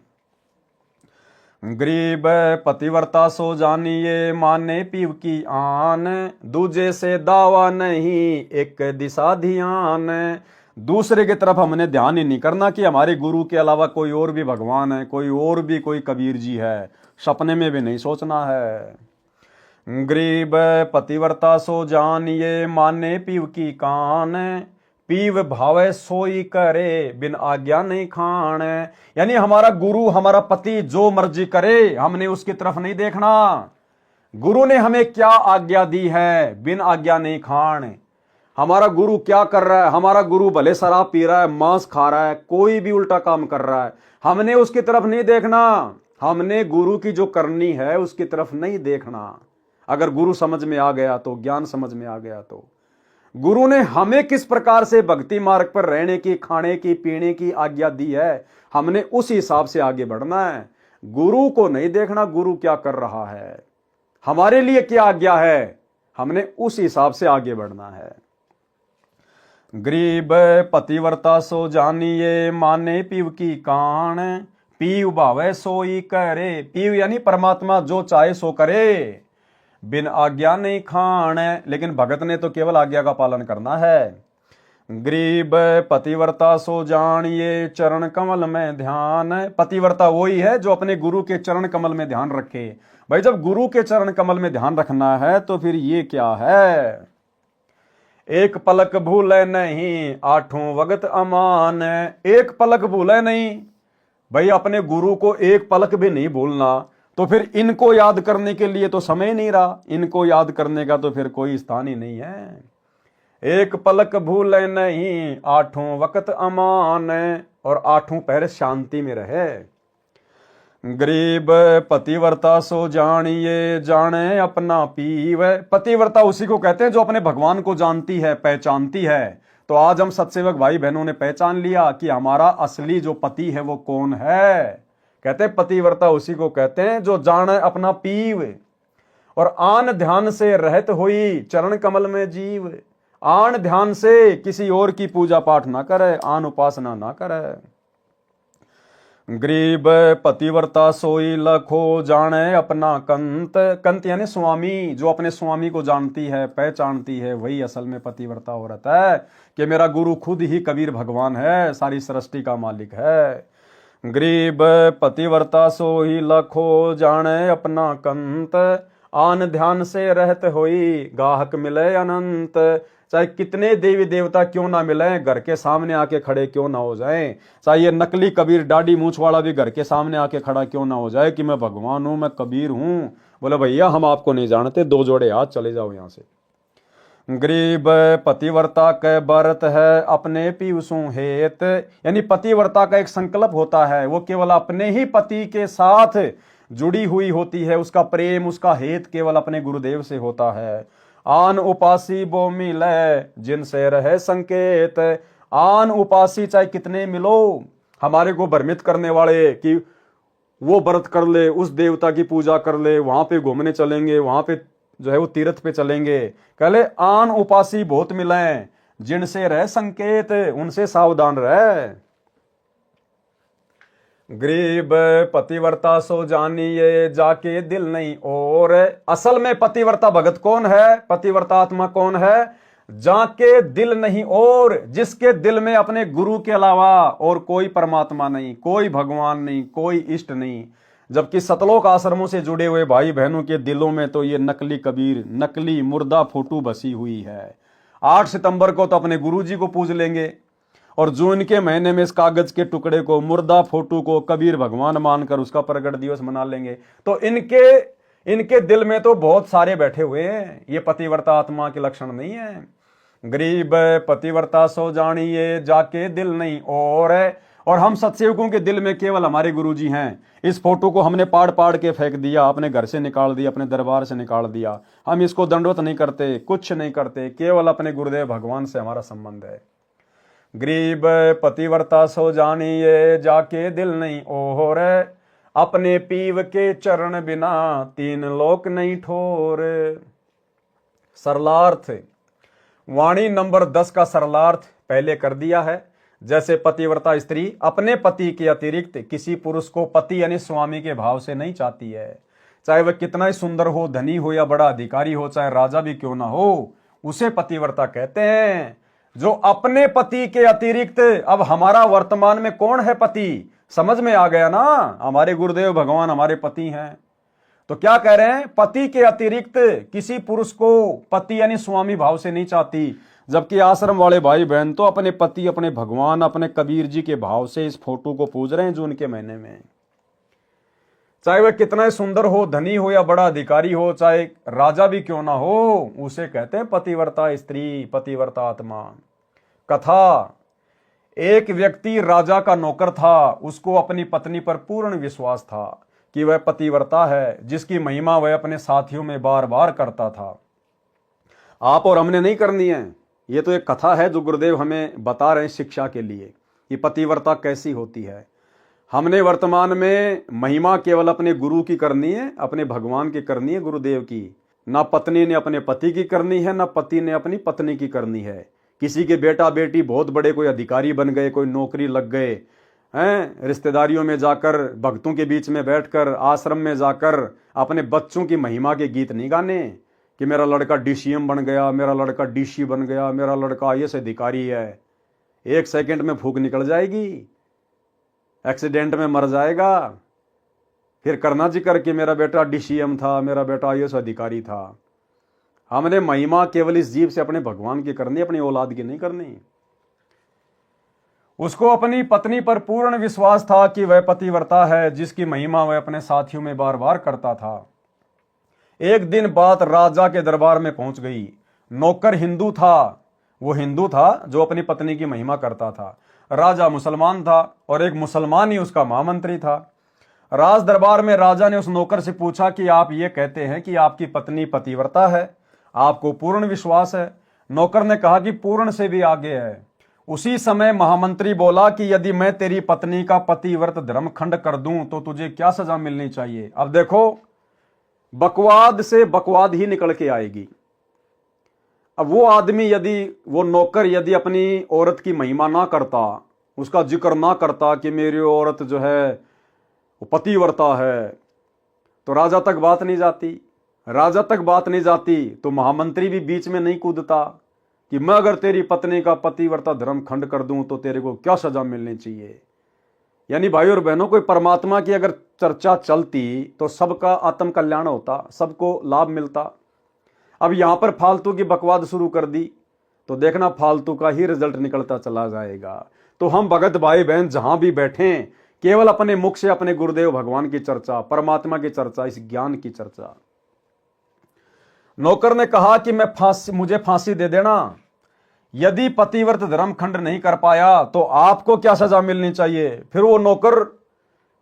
गरीब पतिव्रता सो जानिए माने पीव की आन, दूजे से दावा नहीं एक दिशा ध्यान। दूसरे की तरफ हमने ध्यान ही नहीं करना कि हमारे गुरु के अलावा कोई और भी भगवान है, कोई और भी कोई कबीर जी है, सपने में भी नहीं सोचना है। गरीब पतिव्रता सो जानिए माने पीव की कान, पीव भावे सोई करे बिन आज्ञा नहीं खान। यानी हमारा गुरु, हमारा पति जो मर्जी करे, हमने उसकी तरफ नहीं देखना। गुरु ने हमें क्या आज्ञा दी है, बिन आज्ञा नहीं खान। हमारा गुरु क्या कर रहा है, हमारा गुरु भले शराब पी रहा है, मांस खा रहा है, कोई भी उल्टा काम कर रहा है, हमने उसकी तरफ नहीं देखना। हमने गुरु की जो करनी है उसकी तरफ नहीं देखना। अगर गुरु समझ में आ गया तो, ज्ञान समझ में आ गया तो, गुरु ने हमें किस प्रकार से भक्ति मार्ग पर रहने की, खाने की, पीने की आज्ञा दी है, हमने उस हिसाब से आगे बढ़ना है। गुरु को नहीं देखना गुरु क्या कर रहा है, हमारे लिए क्या आज्ञा है, हमने उस हिसाब से आगे बढ़ना है। गरीब पतिव्रता सो जानिए माने पीव की कान, पीव भावे सोई करे। पीव यानी परमात्मा जो चाहे सो करे, बिन आज्ञा नहीं खान। लेकिन भगत ने तो केवल आज्ञा का पालन करना है। गरीब पतिव्रता सो जानिए चरण कमल में ध्यान। पतिव्रता वही है जो अपने गुरु के चरण कमल में ध्यान रखे। भाई जब गुरु के चरण कमल में ध्यान रखना है तो फिर ये क्या है, एक पलक भूले नहीं आठों वक्त अमान। एक पलक भूले नहीं, भाई अपने गुरु को एक पलक भी नहीं भूलना, तो फिर इनको याद करने के लिए तो समय नहीं रहा, इनको याद करने का तो फिर कोई स्थान ही नहीं है। एक पलक भूले नहीं आठों वक्त अमान, और आठों पहर शांति में रहे। गरीब पतिव्रता सो जानिए जाने अपना पीव। पतिव्रता उसी को कहते हैं जो अपने भगवान को जानती है, पहचानती है। तो आज हम सत्सेवक भाई बहनों ने पहचान लिया कि हमारा असली जो पति है वो कौन है, कहते पतिव्रता उसी को कहते हैं जो जाने अपना पीव और आन ध्यान से रहत हुई चरण कमल में जीव। आन ध्यान से किसी और की पूजा पाठ ना करे, आन उपासना ना करे। गरीब पतिव्रता सोई लखो जाने अपना कंत। कंत यानी स्वामी, जो अपने स्वामी को जानती है, पहचानती है, वही असल में पतिव्रता औरत है कि मेरा गुरु खुद ही कबीर भगवान है, सारी सृष्टि का मालिक है। गरीब पतिव्रता सोई लखो जाने अपना कंत। आन ध्यान से रहत होई गाहक मिले अनंत। चाहे कितने देवी देवता क्यों ना मिले, घर के सामने आके खड़े क्यों ना हो जाएं, चाहे ये नकली कबीर दाढ़ी मूछ वाला भी घर के सामने आके खड़ा क्यों ना हो जाए कि मैं भगवान हूं, मैं कबीर हूं, बोले भैया हम आपको नहीं जानते, दो जोड़े हाथ, चले जाओ यहां से। गरीब पतिव्रता के बरत है अपने पीवसु हेत। यानी पतिव्रता का एक संकल्प होता है, वो केवल अपने ही पति के साथ जुड़ी हुई होती है, उसका प्रेम, उसका हेत केवल अपने गुरुदेव से होता है। आन उपासी वो मिले जिनसे रहे संकेत। आन उपासी चाहे कितने मिलो, हमारे को भ्रमित करने वाले कि वो व्रत कर ले, उस देवता की पूजा कर ले, वहां पे घूमने चलेंगे, वहां पे जो है वो तीर्थ पे चलेंगे, कहले आन उपासी बहुत मिले जिनसे रहे संकेत, उनसे सावधान रहे। गरीब पतिव्रता सो जानिए जाके दिल नहीं और। असल में पतिव्रता भगत कौन है, पतिव्रता आत्मा कौन है, जाके दिल नहीं और, जिसके दिल में अपने गुरु के अलावा और कोई परमात्मा नहीं, कोई भगवान नहीं, कोई इष्ट नहीं। जबकि सतलोक आश्रमों से जुड़े हुए भाई बहनों के दिलों में तो ये नकली कबीर, नकली मुर्दा फोटो बसी हुई है। 8 सितंबर को तो अपने गुरुजी को पूज लेंगे और जून के महीने में इस कागज के टुकड़े को, मुर्दा फोटो को कबीर भगवान मानकर उसका प्रगट दिवस मना लेंगे। तो इनके दिल में तो बहुत सारे बैठे हुए हैं, ये पतिव्रता आत्मा के लक्षण नहीं है। गरीब पतिव्रता सो जानिए जाके दिल नहीं और हम सत्सेवकों के दिल में केवल हमारे गुरुजी हैं। इस फोटो को हमने पाड़ पाड़ के फेंक दिया, अपने घर से निकाल दिया, अपने दरबार से निकाल दिया। हम इसको दंडवत नहीं करते, कुछ नहीं करते, केवल अपने गुरुदेव भगवान से हमारा संबंध है। गरीब पतिव्रता सो जानिए जाके दिल नहीं और। अपने पीव के चरण बिना 3 लोक नहीं ठोर। सरलार्थ, वाणी नंबर 10 का सरलार्थ पहले कर दिया है। जैसे पतिव्रता स्त्री अपने पति के अतिरिक्त किसी पुरुष को पति यानी स्वामी के भाव से नहीं चाहती है, चाहे वह कितना ही सुंदर हो, धनी हो या बड़ा अधिकारी हो, चाहे राजा भी क्यों ना हो, उसे पतिव्रता कहते हैं। जो अपने पति के अतिरिक्त, अब हमारा वर्तमान में कौन है पति, समझ में आ गया ना, हमारे गुरुदेव भगवान हमारे पति हैं। तो क्या कह रहे हैं, पति के अतिरिक्त किसी पुरुष को पति यानी स्वामी भाव से नहीं चाहती। जबकि आश्रम वाले भाई बहन तो अपने पति, अपने भगवान, अपने कबीर जी के भाव से इस फोटो को पूज रहे हैं जून के महीने में। चाहे वह कितना ही सुंदर हो, धनी हो या बड़ा अधिकारी हो, चाहे राजा भी क्यों ना हो, उसे कहते हैं पतिव्रता स्त्री, पतिव्रता आत्मा। कथा, एक व्यक्ति राजा का नौकर था, उसको अपनी पत्नी पर पूर्ण विश्वास था कि वह पतिव्रता है, जिसकी महिमा वह अपने साथियों में बार बार करता था। आप और हमने नहीं करनी है, ये तो एक कथा है जो गुरुदेव हमें बता रहे हैं शिक्षा के लिए कि पतिव्रता कैसी होती है। हमने वर्तमान में महिमा केवल अपने गुरु की करनी है, अपने भगवान की करनी है, गुरुदेव की। ना पत्नी ने अपने पति की करनी है, ना पति ने अपनी पत्नी की करनी है। किसी के बेटा बेटी बहुत बड़े कोई अधिकारी बन गए, कोई नौकरी लग गए हैं, रिश्तेदारियों में जाकर, भक्तों के बीच में बैठकर, आश्रम में जाकर अपने बच्चों की महिमा के गीत नहीं गाने कि मेरा लड़का DCM बन गया, मेरा लड़का DC बन गया, मेरा लड़का IAS अधिकारी है। 1 सेकंड में फूंक निकल जाएगी, एक्सीडेंट में मर जाएगा, फिर करना जिक्र कि मेरा बेटा DCM था, मेरा बेटा IAS अधिकारी था। हमने महिमा केवल इस जीव से अपने भगवान की करनी, अपनी औलाद की नहीं करनी। उसको अपनी पत्नी पर पूर्ण विश्वास था कि वह पतिव्रता है, जिसकी महिमा वह अपने साथियों में बार बार करता था। एक दिन बात राजा के दरबार में पहुंच गई। नौकर हिंदू था, वो हिंदू था जो अपनी पत्नी की महिमा करता था। राजा मुसलमान था और एक मुसलमान ही उसका महामंत्री था। राज दरबार में राजा ने उस नौकर से पूछा कि आप ये कहते हैं कि आपकी पत्नी पतिव्रता है, आपको पूर्ण विश्वास है? नौकर ने कहा कि पूर्ण से भी आगे है। उसी समय महामंत्री बोला कि यदि मैं तेरी पत्नी का पतिव्रत धर्म खंड कर दूं तो तुझे क्या सजा मिलनी चाहिए। अब देखो, बकवाद से बकवाद ही निकल के आएगी। अब वो आदमी यदि, वो नौकर यदि अपनी औरत की महिमा ना करता, उसका जिक्र ना करता कि मेरी औरत जो है वो पतिव्रता है, तो राजा तक बात नहीं जाती। राजा तक बात नहीं जाती तो महामंत्री भी बीच में नहीं कूदता कि मैं अगर तेरी पत्नी का पतिव्रता धर्म खंड कर दूं तो तेरे को क्या सजा मिलनी चाहिए। यानी भाई और बहनों, कोई परमात्मा की अगर चर्चा चलती तो सबका आत्म कल्याण होता, सबको लाभ मिलता। अब यहां पर फालतू की बकवाद शुरू कर दी तो देखना फालतू का ही रिजल्ट निकलता चला जाएगा। तो हम भगत भाई बहन जहां भी बैठे, केवल अपने मुख से अपने गुरुदेव भगवान की चर्चा, परमात्मा की चर्चा, इस ज्ञान की चर्चा। नौकर ने कहा कि मुझे फांसी दे देना, यदि पतिव्रत धर्म खंड नहीं कर पाया तो आपको क्या सजा मिलनी चाहिए। फिर वो नौकर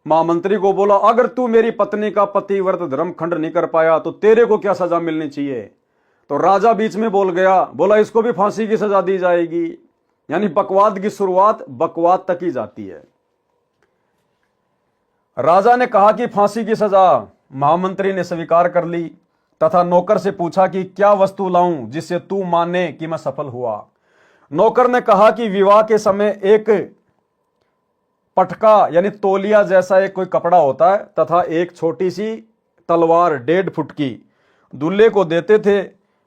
महामंत्री को बोला, अगर तू मेरी पत्नी का पतिव्रत धर्म खंड नहीं कर पाया तो तेरे को क्या सजा मिलनी चाहिए। तो राजा बीच में बोल गया, बोला इसको भी फांसी की सजा दी जाएगी। यानी बकवाद की शुरुआत बकवाद तक ही जाती है। राजा ने कहा कि फांसी की सजा, महामंत्री ने स्वीकार कर ली तथा नौकर से पूछा कि क्या वस्तु लाऊं जिससे तू माने कि मैं सफल हुआ। नौकर ने कहा कि विवाह के समय एक पटका यानी तौलिया जैसा एक कोई कपड़ा होता है तथा एक छोटी सी तलवार 1.5 फुट की दूल्हे को देते थे,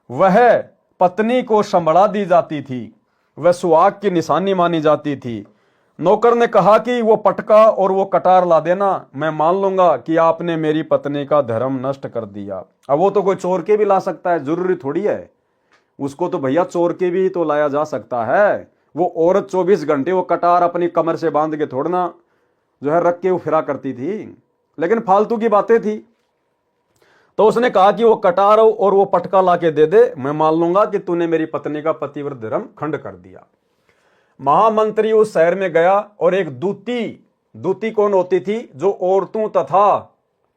वह पत्नी को संभड़ा दी जाती थी, वह सुहाग की निशानी मानी जाती थी। नौकर ने कहा कि वो पटका और वो कटार ला देना, मैं मान लूंगा कि आपने मेरी पत्नी का धर्म नष्ट कर दिया। अब वो तो कोई चोर के भी ला सकता है, जरूरी थोड़ी है उसको तो भैया चोर के भी तो लाया जा सकता है। वो औरत 24 घंटे वो कटार अपनी कमर से बांध के थोड़ना जो है रख के वो फिरा करती थी, लेकिन फालतू की बातें थी। तो उसने कहा कि वो कटार और वो पटका ला के दे दे, मैं मान लूंगा कि तूने मेरी पत्नी का पतिव्रत धर्म खंड कर दिया। महामंत्री उस शहर में गया और एक दूती कौन होती थी, जो औरतों तथा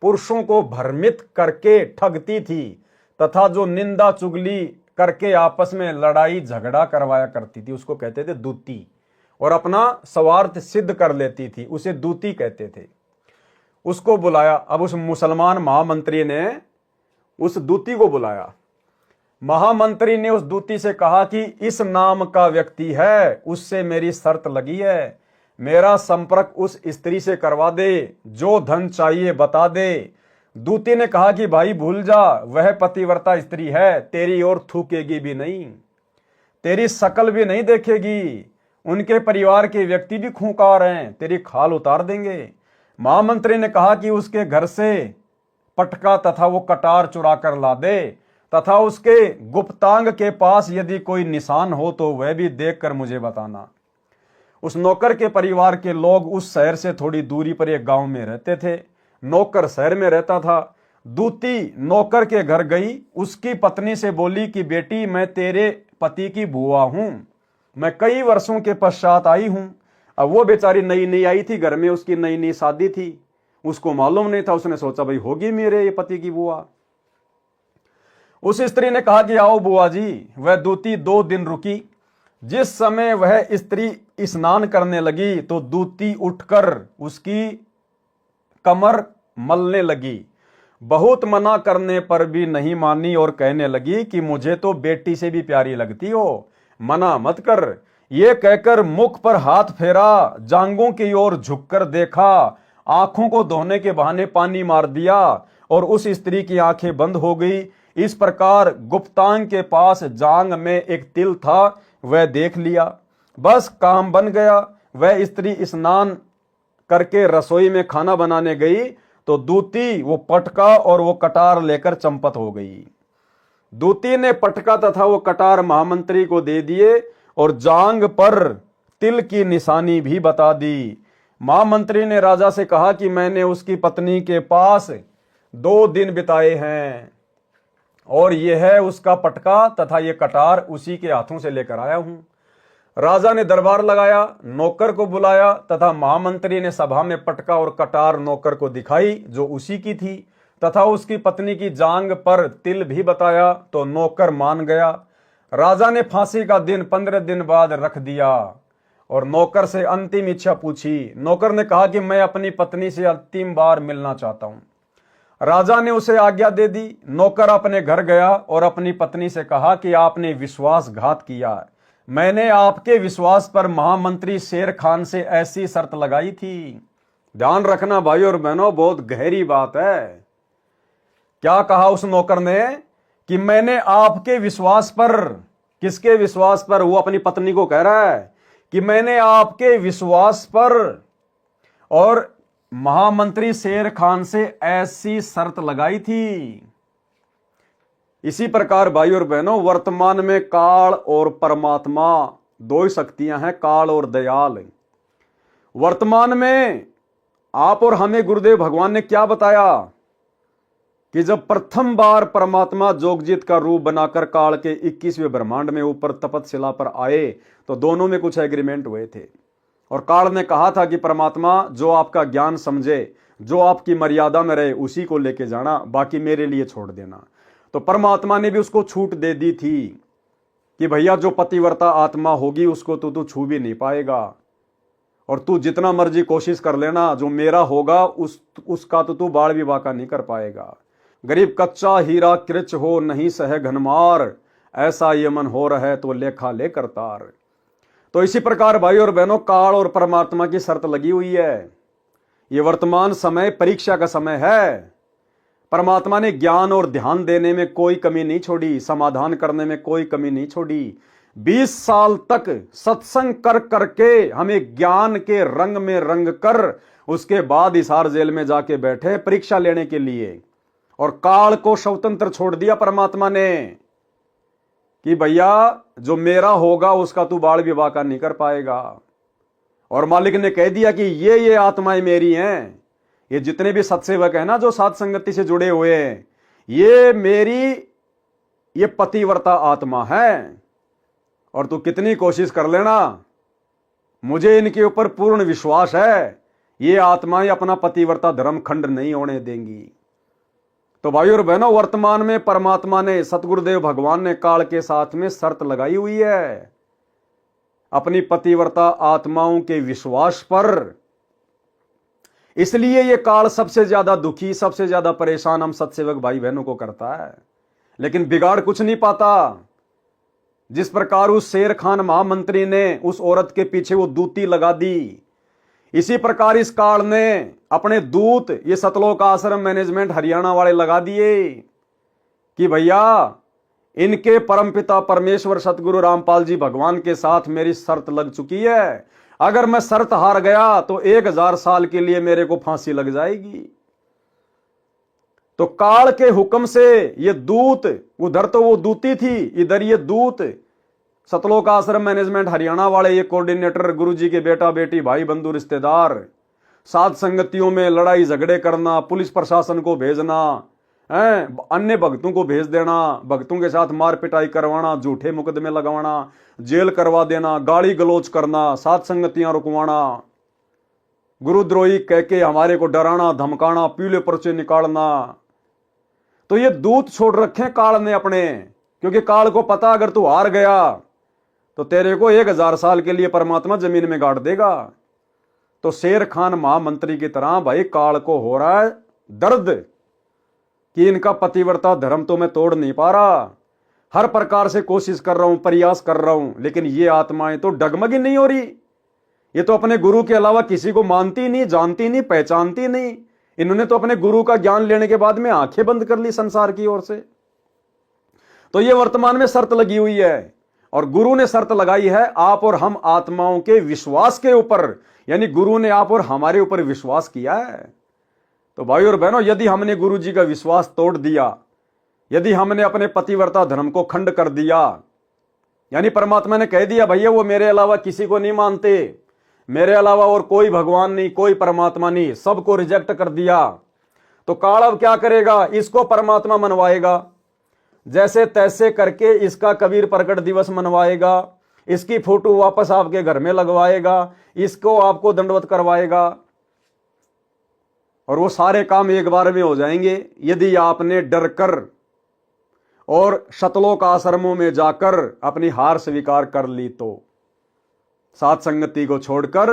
पुरुषों को भ्रमित करके ठगती थी तथा जो निंदा चुगली करके आपस में लड़ाई झगड़ा करवाया करती थी, उसको कहते थे दूती, और अपना स्वार्थ सिद्ध कर लेती थी, उसे दूती कहते थे। उसको बुलाया। अब उस मुसलमान महामंत्री ने उस दूती को बुलाया। महामंत्री ने उस दूती से कहा कि इस नाम का व्यक्ति है, उससे मेरी शर्त लगी है, मेरा संपर्क उस स्त्री से करवा दे, जो धन चाहिए बता दे। दूती ने कहा कि भाई भूल जा, वह पतिव्रता स्त्री है, तेरी ओर थूकेगी भी नहीं, तेरी शकल भी नहीं देखेगी, उनके परिवार के व्यक्ति भी खूंखार हैं, तेरी खाल उतार देंगे। महामंत्री ने कहा कि उसके घर से पटका तथा वो कटार चुरा कर ला दे तथा उसके गुप्तांग के पास यदि कोई निशान हो तो वह भी देखकर मुझे बताना। उस नौकर के परिवार के लोग उस शहर से थोड़ी दूरी पर एक गांव में रहते थे। नौकर शहर में रहता था। दूती नौकर के घर गई, उसकी पत्नी से बोली कि बेटी, मैं तेरे पति की बुआ हूं, मैं कई वर्षों के पश्चात आई हूं। अब वो बेचारी नई नई आई थी घर में, उसकी नई नई शादी थी, उसको मालूम नहीं था। उसने सोचा भाई होगी मेरे ये पति की बुआ। उस स्त्री ने कहा कि आओ बुआ जी। वह दूती 2 दिन रुकी। जिस समय वह स्त्री स्नान करने लगी तो दूती उठकर उसकी कमर मलने लगी। बहुत मना करने पर भी नहीं मानी और कहने लगी कि मुझे तो बेटी से भी प्यारी लगती हो, मना मत कर। ये कहकर मुख पर हाथ फेरा, जांघों की ओर झुककर देखा, आंखों को धोने के बहाने पानी मार दिया और उस स्त्री की आंखें बंद हो गई। इस प्रकार गुप्तांग के पास जांग में एक तिल था, वह देख लिया, बस काम बन गया। वह स्त्री स्नान करके रसोई में खाना बनाने गई तो दूती वो पटका और वो कटार लेकर चंपत हो गई। दूती ने पटका तथा वो कटार महामंत्री को दे दिए और जांग पर तिल की निशानी भी बता दी। महामंत्री ने राजा से कहा कि मैंने उसकी पत्नी के पास 2 दिन बिताए हैं और यह है उसका पटका तथा ये कटार उसी के हाथों से लेकर आया हूं। राजा ने दरबार लगाया, नौकर को बुलाया तथा महामंत्री ने सभा में पटका और कटार नौकर को दिखाई जो उसी की थी तथा उसकी पत्नी की जांग पर तिल भी बताया तो नौकर मान गया। राजा ने फांसी का दिन 15 दिन बाद रख दिया। और नौकर से अंतिम इच्छा पूछी। नौकर ने कहा कि मैं अपनी पत्नी से अंतिम बार मिलना चाहता हूं। राजा ने उसे आज्ञा दे दी। नौकर अपने घर गया और अपनी पत्नी से कहा कि आपने विश्वासघात किया। मैंने आपके विश्वास पर महामंत्री शेर खान से ऐसी शर्त लगाई थी। ध्यान रखना भाई और बहनों, बहुत गहरी बात है। क्या कहा उस नौकर ने कि मैंने आपके विश्वास पर, किसके विश्वास पर? वो अपनी पत्नी को कह रहा है कि मैंने आपके विश्वास पर और महामंत्री शेर खान से ऐसी शर्त लगाई थी। इसी प्रकार भाई और बहनों, वर्तमान में काल और परमात्मा दो ही शक्तियां हैं, काल और दयाल। वर्तमान में आप और हमें गुरुदेव भगवान ने क्या बताया कि जब प्रथम बार परमात्मा जोगजीत का रूप बनाकर काल के 21वें ब्रह्मांड में ऊपर तपतशिला पर आए तो दोनों में कुछ एग्रीमेंट हुए थे। और काल ने कहा था कि परमात्मा जो आपका ज्ञान समझे, जो आपकी मर्यादा में रहे, उसी को लेके जाना, बाकी मेरे लिए छोड़ देना। तो परमात्मा ने भी उसको छूट दे दी थी कि भैया जो पतिव्रता आत्मा होगी उसको तू छू भी नहीं पाएगा, और तू जितना मर्जी कोशिश कर लेना, जो मेरा होगा उसका तो तू बाल विवाह का नहीं कर पाएगा। गरीब कच्चा हीरा कृच हो नहीं सह घनमार, ऐसा ये मन हो रहा है तो लेखा ले करतार। तो इसी प्रकार भाई और बहनों, काल और परमात्मा की शर्त लगी हुई है। ये वर्तमान समय परीक्षा का समय है। परमात्मा ने ज्ञान और ध्यान देने में कोई कमी नहीं छोड़ी, समाधान करने में कोई कमी नहीं छोड़ी। 20 साल तक सत्संग कर करके हमें ज्ञान के रंग में रंग कर उसके बाद हिसार जेल में जाके बैठे परीक्षा लेने के लिए, और काल को स्वतंत्र छोड़ दिया परमात्मा ने कि भैया जो मेरा होगा उसका तू बाल विवाह का नहीं कर पाएगा। और मालिक ने कह दिया कि ये आत्माएं मेरी हैं, ये जितने भी सत्सेवक हैं ना जो साथ संगति से जुड़े हुए हैं, ये मेरी ये पतिव्रता आत्मा है, और तू कितनी कोशिश कर लेना, मुझे इनके ऊपर पूर्ण विश्वास है, ये आत्माएं अपना पतिव्रता धर्म खंड नहीं होने देंगी। तो भाई और बहनों, वर्तमान में परमात्मा ने, सतगुरुदेव भगवान ने काल के साथ में शर्त लगाई हुई है अपनी पतिव्रता आत्माओं के विश्वास पर। इसलिए ये काल सबसे ज्यादा दुखी, सबसे ज्यादा परेशान हम सत्सेवक भाई बहनों को करता है, लेकिन बिगाड़ कुछ नहीं पाता। जिस प्रकार उस शेर खान महामंत्री ने उस औरत के पीछे वो दूती लगा दी, इसी प्रकार इस काल ने अपने दूत ये सतलोक आश्रम मैनेजमेंट हरियाणा वाले लगा दिए कि भैया इनके परमपिता परमेश्वर सतगुरु रामपाल जी भगवान के साथ मेरी शर्त लग चुकी है। अगर मैं शर्त हार गया तो 1000 साल के लिए मेरे को फांसी लग जाएगी। तो काल के हुक्म से ये दूत, उधर तो वो दूती थी, इधर ये दूत सतलोक आश्रम मैनेजमेंट हरियाणा वाले, ये कोऑर्डिनेटर, गुरुजी के बेटा बेटी, भाई बंधु रिश्तेदार, साथ संगतियों में लड़ाई झगड़े करना, पुलिस प्रशासन को भेजना, अन्य भक्तों को भेज देना, भक्तों के साथ मार पिटाई करवाना, झूठे मुकदमे लगवाना, जेल करवा देना, गाली गलोच करना, साथ संगतियां रुकवाना, गुरुद्रोही कह के हमारे को डराना धमकाना, पीले पर्चे निकालना। तो ये दूत छोड़ रखे काल ने अपने, क्योंकि काल को पता अगर तू हार गया तो तेरे को 1000 साल के लिए परमात्मा जमीन में गाड़ देगा। तो शेर खान महामंत्री की तरह भाई काल को हो रहा है दर्द कि इनका पतिव्रता धर्म तो मैं तोड़ नहीं पा रहा, हर प्रकार से कोशिश कर रहा हूं, प्रयास कर रहा हूं, लेकिन ये आत्माएं तो डगमग ही नहीं हो रही। ये तो अपने गुरु के अलावा किसी को मानती नहीं, जानती नहीं, पहचानती नहीं। इन्होंने तो अपने गुरु का ज्ञान लेने के बाद में आंखें बंद कर ली संसार की ओर से। तो ये वर्तमान में शर्त लगी हुई है, और गुरु ने शर्त लगाई है आप और हम आत्माओं के विश्वास के ऊपर, यानी गुरु ने आप और हमारे ऊपर विश्वास किया है। तो भाई और बहनों, यदि हमने गुरु जी का विश्वास तोड़ दिया, यदि हमने अपने पतिव्रता धर्म को खंड कर दिया, यानी परमात्मा ने कह दिया भैया वो मेरे अलावा किसी को नहीं मानते, मेरे अलावा और कोई भगवान नहीं, कोई परमात्मा नहीं, सबको रिजेक्ट कर दिया, तो काल अब क्या करेगा? इसको परमात्मा मनवाएगा, जैसे तैसे करके इसका कबीर प्रकट दिवस मनवाएगा, इसकी फोटो वापस आपके घर में लगवाएगा, इसको आपको दंडवत करवाएगा, और वो सारे काम एक बार में हो जाएंगे यदि आपने डर कर और सतलोक आश्रमों में जाकर अपनी हार स्वीकार कर ली। तो साथ संगति को छोड़कर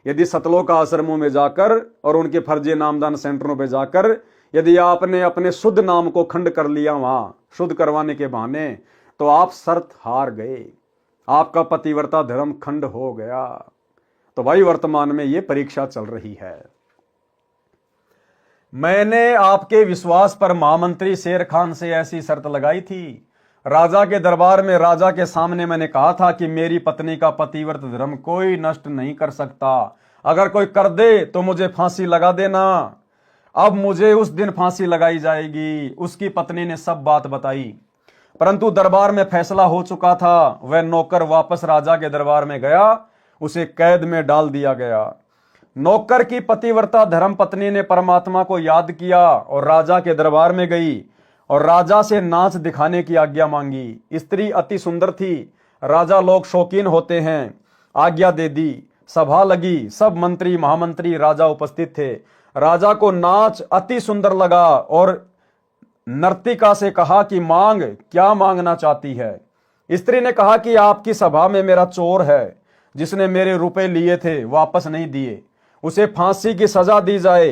यदि सतलोक आश्रमों में जाकर और उनके फर्जी नामदान सेंटरों पर जाकर यदि आपने अपने शुद्ध नाम को खंड कर लिया वहां शुद्ध करवाने के बहाने, तो आप शर्त हार गए, आपका पतिव्रता धर्म खंड हो गया। तो भाई वर्तमान में यह परीक्षा चल रही है। मैंने आपके विश्वास पर महामंत्री शेर खान से ऐसी शर्त लगाई थी। राजा के दरबार में राजा के सामने मैंने कहा था कि मेरी पत्नी का पतिव्रत धर्म कोई नष्ट नहीं कर सकता, अगर कोई कर दे तो मुझे फांसी लगा देना। अब मुझे उस दिन फांसी लगाई जाएगी। उसकी पत्नी ने सब बात बताई, परंतु दरबार में फैसला हो चुका था। वह नौकर वापस राजा के दरबार में गया, उसे कैद में डाल दिया गया। नौकर की पतिव्रता धर्म पत्नी ने परमात्मा को याद किया और राजा के दरबार में गई और राजा से नाच दिखाने की आज्ञा मांगी। स्त्री अति सुंदर थी, राजा लोग शौकीन होते हैं, आज्ञा दे दी। सभा लगी, सब मंत्री महामंत्री राजा उपस्थित थे। राजा को नाच अति सुंदर लगा और नर्तिका से कहा कि मांग, क्या मांगना चाहती है? स्त्री ने कहा कि आपकी सभा में मेरा चोर है, जिसने मेरे रुपए लिए थे वापस नहीं दिए, उसे फांसी की सजा दी जाए।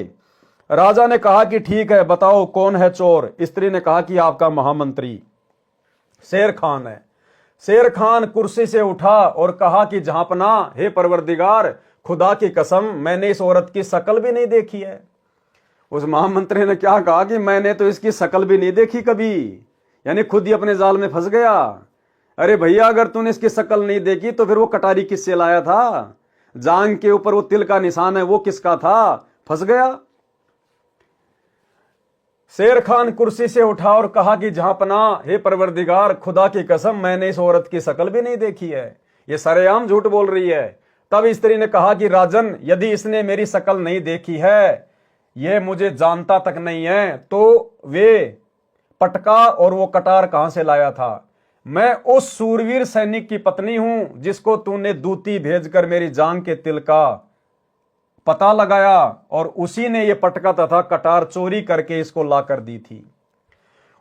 राजा ने कहा कि ठीक है, बताओ कौन है चोर? स्त्री ने कहा कि आपका महामंत्री शेर खान है। शेर खान कुर्सी से उठा और कहा कि जहांपना, हे परवरदिगार, खुदा की कसम मैंने इस औरत की शक्ल भी नहीं देखी है। उस महामंत्री ने क्या कहा कि मैंने तो इसकी शक्ल भी नहीं देखी कभी, यानी खुद ही अपने जाल में फंस गया। अरे भैया, अगर तूने इसकी शक्ल नहीं देखी तो फिर वो कटारी किससे लाया था? जांग के ऊपर वो तिल का निशान है, वो किसका था? फंस गया। शेर खान कुर्सी से उठा और कहा कि जहांपना, हे परवरदिगार, खुदा की कसम मैंने इस औरत की शक्ल भी नहीं देखी है, ये सरेआम झूठ बोल रही है। तब स्त्री ने कहा कि राजन, यदि इसने मेरी शक्ल नहीं देखी है, ये मुझे जानता तक नहीं है, तो वे पटका और वो कटार कहां से लाया था? मैं उस सूरवीर सैनिक की पत्नी हूं जिसको तूने दूती भेजकर मेरी जांग के तिल का पता लगाया और उसी ने ये पटका तथा कटार चोरी करके इसको लाकर दी थी।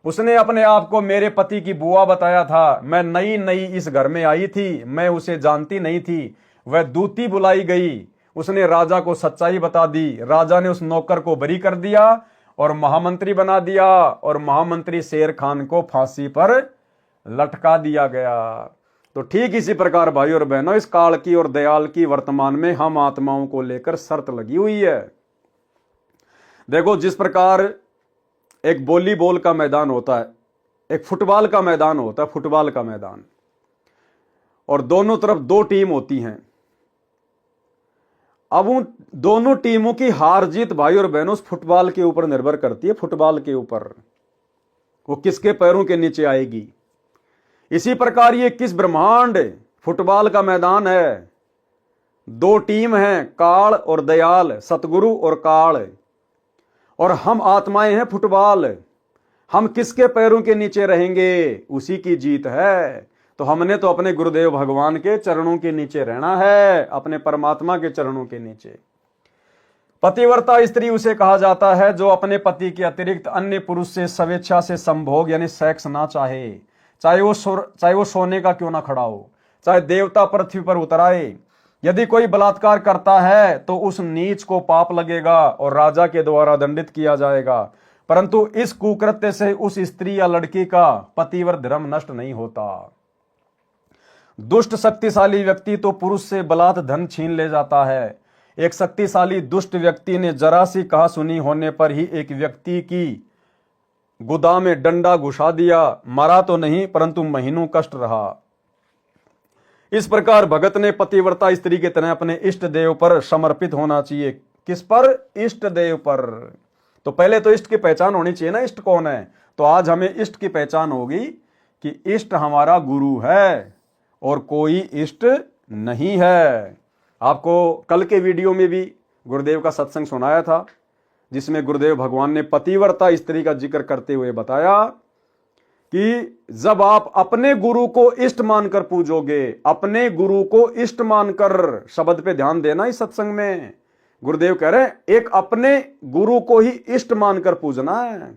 उसने अपने आप को मेरे पति की बुआ बताया था। मैं नई नई इस घर में आई थी, मैं उसे जानती नहीं थी। वह दूती बुलाई गई, उसने राजा को सच्चाई बता दी। राजा ने उस नौकर को बरी कर दिया और महामंत्री बना दिया और महामंत्री शेर खान को फांसी पर लटका दिया गया। तो ठीक इसी प्रकार भाई और बहनों, इस काल की और दयाल की वर्तमान में हम आत्माओं को लेकर शर्त लगी हुई है। देखो, जिस प्रकार एक वॉलीबॉल का मैदान होता है, एक फुटबॉल का मैदान होता है, फुटबॉल का मैदान, और दोनों तरफ दो टीम होती हैं। अब उन दोनों टीमों की हार जीत भाई और बहनों उस फुटबॉल के ऊपर निर्भर करती है, फुटबॉल के ऊपर, वो किसके पैरों के नीचे आएगी। इसी प्रकार ये किस ब्रह्मांड फुटबॉल का मैदान है, दो टीम हैं, काल और दयाल, सतगुरु और काल, और हम आत्माएं हैं फुटबॉल। हम किसके पैरों के नीचे रहेंगे, उसी की जीत है। तो हमने तो अपने गुरुदेव भगवान के चरणों के नीचे रहना है, अपने परमात्मा के चरणों के नीचे। पतिव्रता स्त्री उसे कहा जाता है जो अपने पति के अतिरिक्त अन्य पुरुष से स्वेच्छा से संभोग यानी सेक्स ना चाहे, चाहे वो सोने का क्यों ना खड़ा हो, चाहे देवता पृथ्वी पर उतराए। यदि कोई बलात्कार करता है तो उस नीच को पाप लगेगा और राजा के द्वारा दंडित किया जाएगा, परंतु इस कुकृत्य से उस स्त्री या लड़की का पतिव्रत धर्म नष्ट नहीं होता। दुष्ट शक्तिशाली व्यक्ति तो पुरुष से बलात् धन छीन ले जाता है। एक शक्तिशाली दुष्ट व्यक्ति ने जरा सी कहा सुनी होने पर ही एक व्यक्ति की गुदा में डंडा घुसा दिया। मरा तो नहीं, परंतु महीनों कष्ट रहा। इस प्रकार भगत ने पतिव्रता स्त्री के तरह अपने इष्ट देव पर समर्पित होना चाहिए। किस पर? इष्ट देव पर। तो पहले तो इष्ट की पहचान होनी चाहिए ना, इष्ट कौन है। तो आज हमें इष्ट की पहचान होगी कि इष्ट हमारा गुरु है और कोई इष्ट नहीं है। आपको कल के वीडियो में भी गुरुदेव का सत्संग सुनाया था, जिसमें गुरुदेव भगवान ने पतिव्रता स्त्री का जिक्र करते हुए बताया कि जब आप अपने गुरु को इष्ट मानकर पूजोगे, अपने गुरु को इष्ट मानकर, शब्द पे ध्यान देना इस सत्संग में, गुरुदेव कह रहे हैं एक अपने गुरु को ही इष्ट मानकर पूजना है।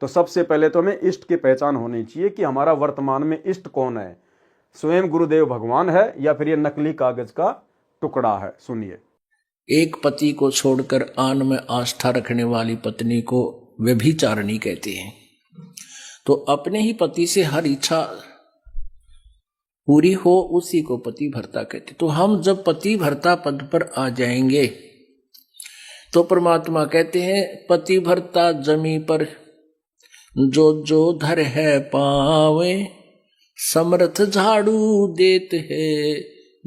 तो सबसे पहले तो हमें इष्ट की पहचान होनी चाहिए कि हमारा वर्तमान में इष्ट कौन है। स्वयं गुरुदेव भगवान है या फिर ये नकली कागज का टुकड़ा है? सुनिए। एक पति को छोड़कर आन में आस्था रखने वाली पत्नी को व्यभिचारिणी कहते हैं। तो अपने ही पति से हर इच्छा पूरी हो उसी को पति भर्ता कहते। तो हम जब पति भर्ता पद पर आ जाएंगे तो परमात्मा कहते हैं पति भर्ता जमी पर जो जो धर है पावे, समर्थ झाड़ू देत है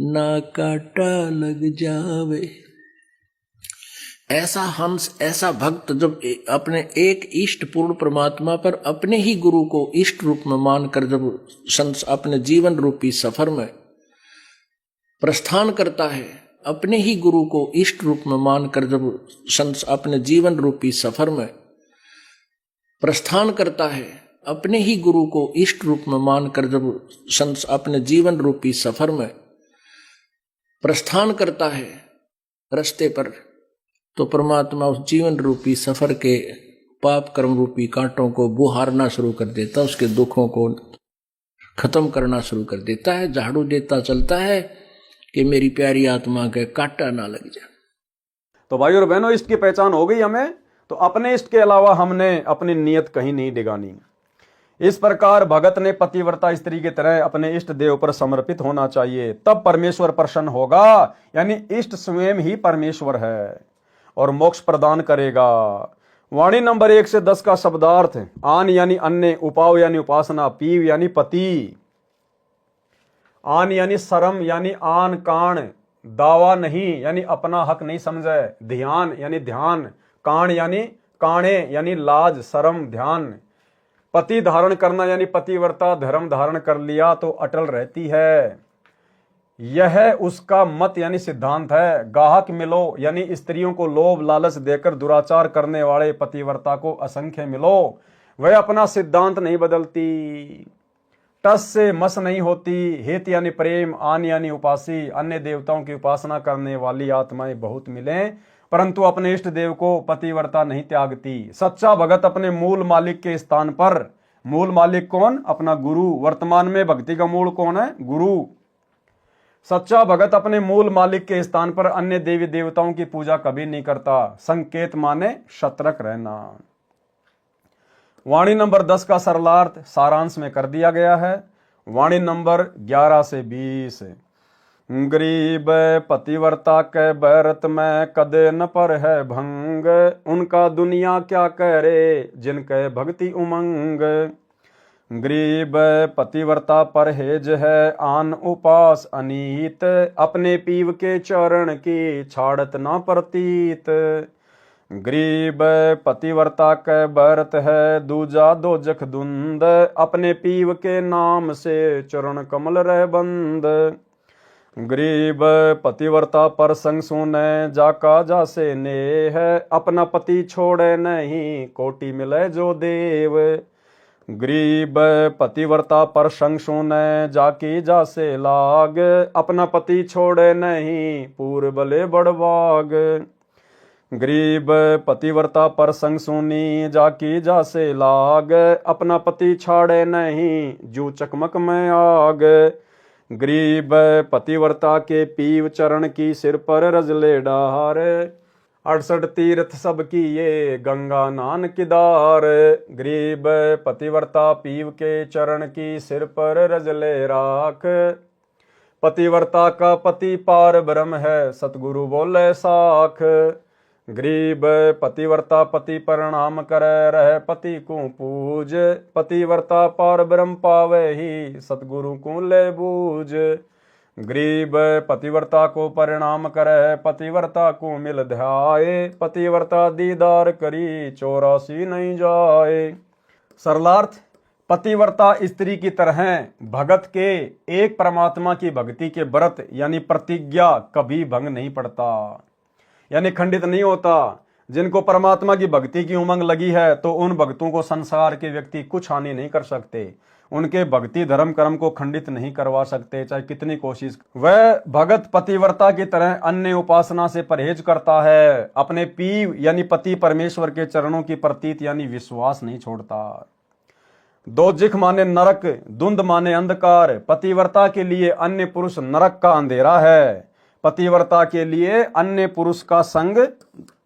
ना काटा लग जावे। ऐसा हंस, ऐसा भक्त जब अपने एक इष्ट पूर्ण परमात्मा पर अपने ही गुरु को इष्ट रूप में मानकर जब अपने जीवन रूपी सफर में प्रस्थान करता है, अपने ही गुरु को इष्ट रूप में मानकर जब अपने जीवन रूपी सफर में प्रस्थान करता है, अपने ही गुरु को इष्ट रूप में मानकर जब अपने जीवन रूपी सफर में प्रस्थान करता है रास्ते पर, तो परमात्मा उस जीवन रूपी सफर के पाप कर्म रूपी कांटों को बुहारना शुरू कर देता, उसके दुखों को खत्म करना शुरू कर देता है, झाड़ू देता चलता है कि मेरी प्यारी आत्मा के कांटा ना लग जाए। तो भाई और बहनों, इष्ट की पहचान हो गई हमें, तो अपने इष्ट के अलावा हमने अपनी नियत कहीं नहीं डिगानी। इस प्रकार भगत ने पतिव्रता स्त्री की तरह अपने इष्ट देव पर समर्पित होना चाहिए, तब परमेश्वर प्रसन्न होगा। यानी इष्ट स्वयं ही परमेश्वर है और मोक्ष प्रदान करेगा। वाणी नंबर 1 से 10 का शब्दार्थ। आन यानी अन्य, उपाव यानी उपासना, पीव यानी पति। आन यानी शर्म यानी आन कान, दावा नहीं यानी अपना हक नहीं समझे, ध्यान यानी ध्यान, कान यानी काणे यानी लाज शर्म ध्यान। पति धारण करना यानी पतिव्रता धर्म धारण कर लिया तो अटल रहती है, यह उसका मत यानी सिद्धांत है। गाहक मिलो यानी स्त्रियों को लोभ लालच देकर दुराचार करने वाले पतिव्रता को असंख्य मिलो, वह अपना सिद्धांत नहीं बदलती। टस से मस नहीं होती। हित यानी प्रेम, आन यानी उपासी, अन्य देवताओं की उपासना करने वाली आत्माएं बहुत मिले, परंतु अपने इष्ट देव को पतिव्रता नहीं त्यागती। सच्चा भगत अपने मूल मालिक के स्थान पर, मूल मालिक कौन? अपना गुरु। वर्तमान में भक्ति का मूल कौन है? गुरु। सच्चा भगत अपने मूल मालिक के स्थान पर अन्य देवी देवताओं की पूजा कभी नहीं करता। संकेत माने सतर्क रहना। वाणी नंबर 10 का सरलार्थ सारांश में कर दिया गया है। वाणी नंबर 11 से 20। गरीब पतिव्रता के बैरत में कदे न पर है भंग, उनका दुनिया क्या कह रे जिनके भक्ति उमंग। गरीब पतिव्रता परहेज है आन उपास अनीत, अपने पीव के चरण की छाड़त ना प्रतीत। गरीब पतिव्रता के बरत है दूजा दोजख दुंद, अपने पीव के नाम से चरण कमल रह बंद। गरीब पतिव्रता पर संग सुने जाका जासे नेह, अपना पति छोड़े नहीं कोटि मिले जो देव। गरीब पतिव्रता पर संग सुने जाकी जासे लाग, अपना पति छोड़े नहीं पूर्व बले बड़बाग। गरीब पतिव्रता पर संग सुनी जाकी जासे लाग, अपना पति छाड़े नहीं जू चकमक में आग। गरीब पतिव्रता के पीव चरण की सिर पर रजले डार, 68 तीर्थ सब की ये गंगा नान किदार। गरीब पतिव्रता पीव के चरण की सिर पर रजले राख, पतिव्रता का पति पार ब्रह्म है सतगुरु बोले साख। गरीब पतिव्रता पति प्रणाम करे रहे पति को पूज, पतिव्रता पार ब्रह्म पावे ही सतगुरु को ले बूझ। गरीब पतिव्रता को परिणाम करे पतिव्रता को मिल ध्याए, पतिव्रता दीदार करी 84 नहीं जाए। सरलार्थ, पतिव्रता स्त्री की तरह भगत के एक परमात्मा की भक्ति के व्रत यानी प्रतिज्ञा कभी भंग नहीं पड़ता, यानी खंडित नहीं होता। जिनको परमात्मा की भक्ति की उमंग लगी है तो उन भक्तों को संसार के व्यक्ति कुछ हानि नहीं कर सकते, उनके भक्ति धर्म कर्म को खंडित नहीं करवा सकते चाहे कितनी कोशिश। वह भगत पतिव्रता की तरह अन्य उपासना से परहेज करता है, अपने पीव यानी पति परमेश्वर के चरणों की प्रतीत यानी विश्वास नहीं छोड़ता। दोजिख माने नरक, धुंध माने अंधकार। पतिव्रता के लिए अन्य पुरुष नरक का अंधेरा है। पतिव्रता के लिए अन्य पुरुष का संग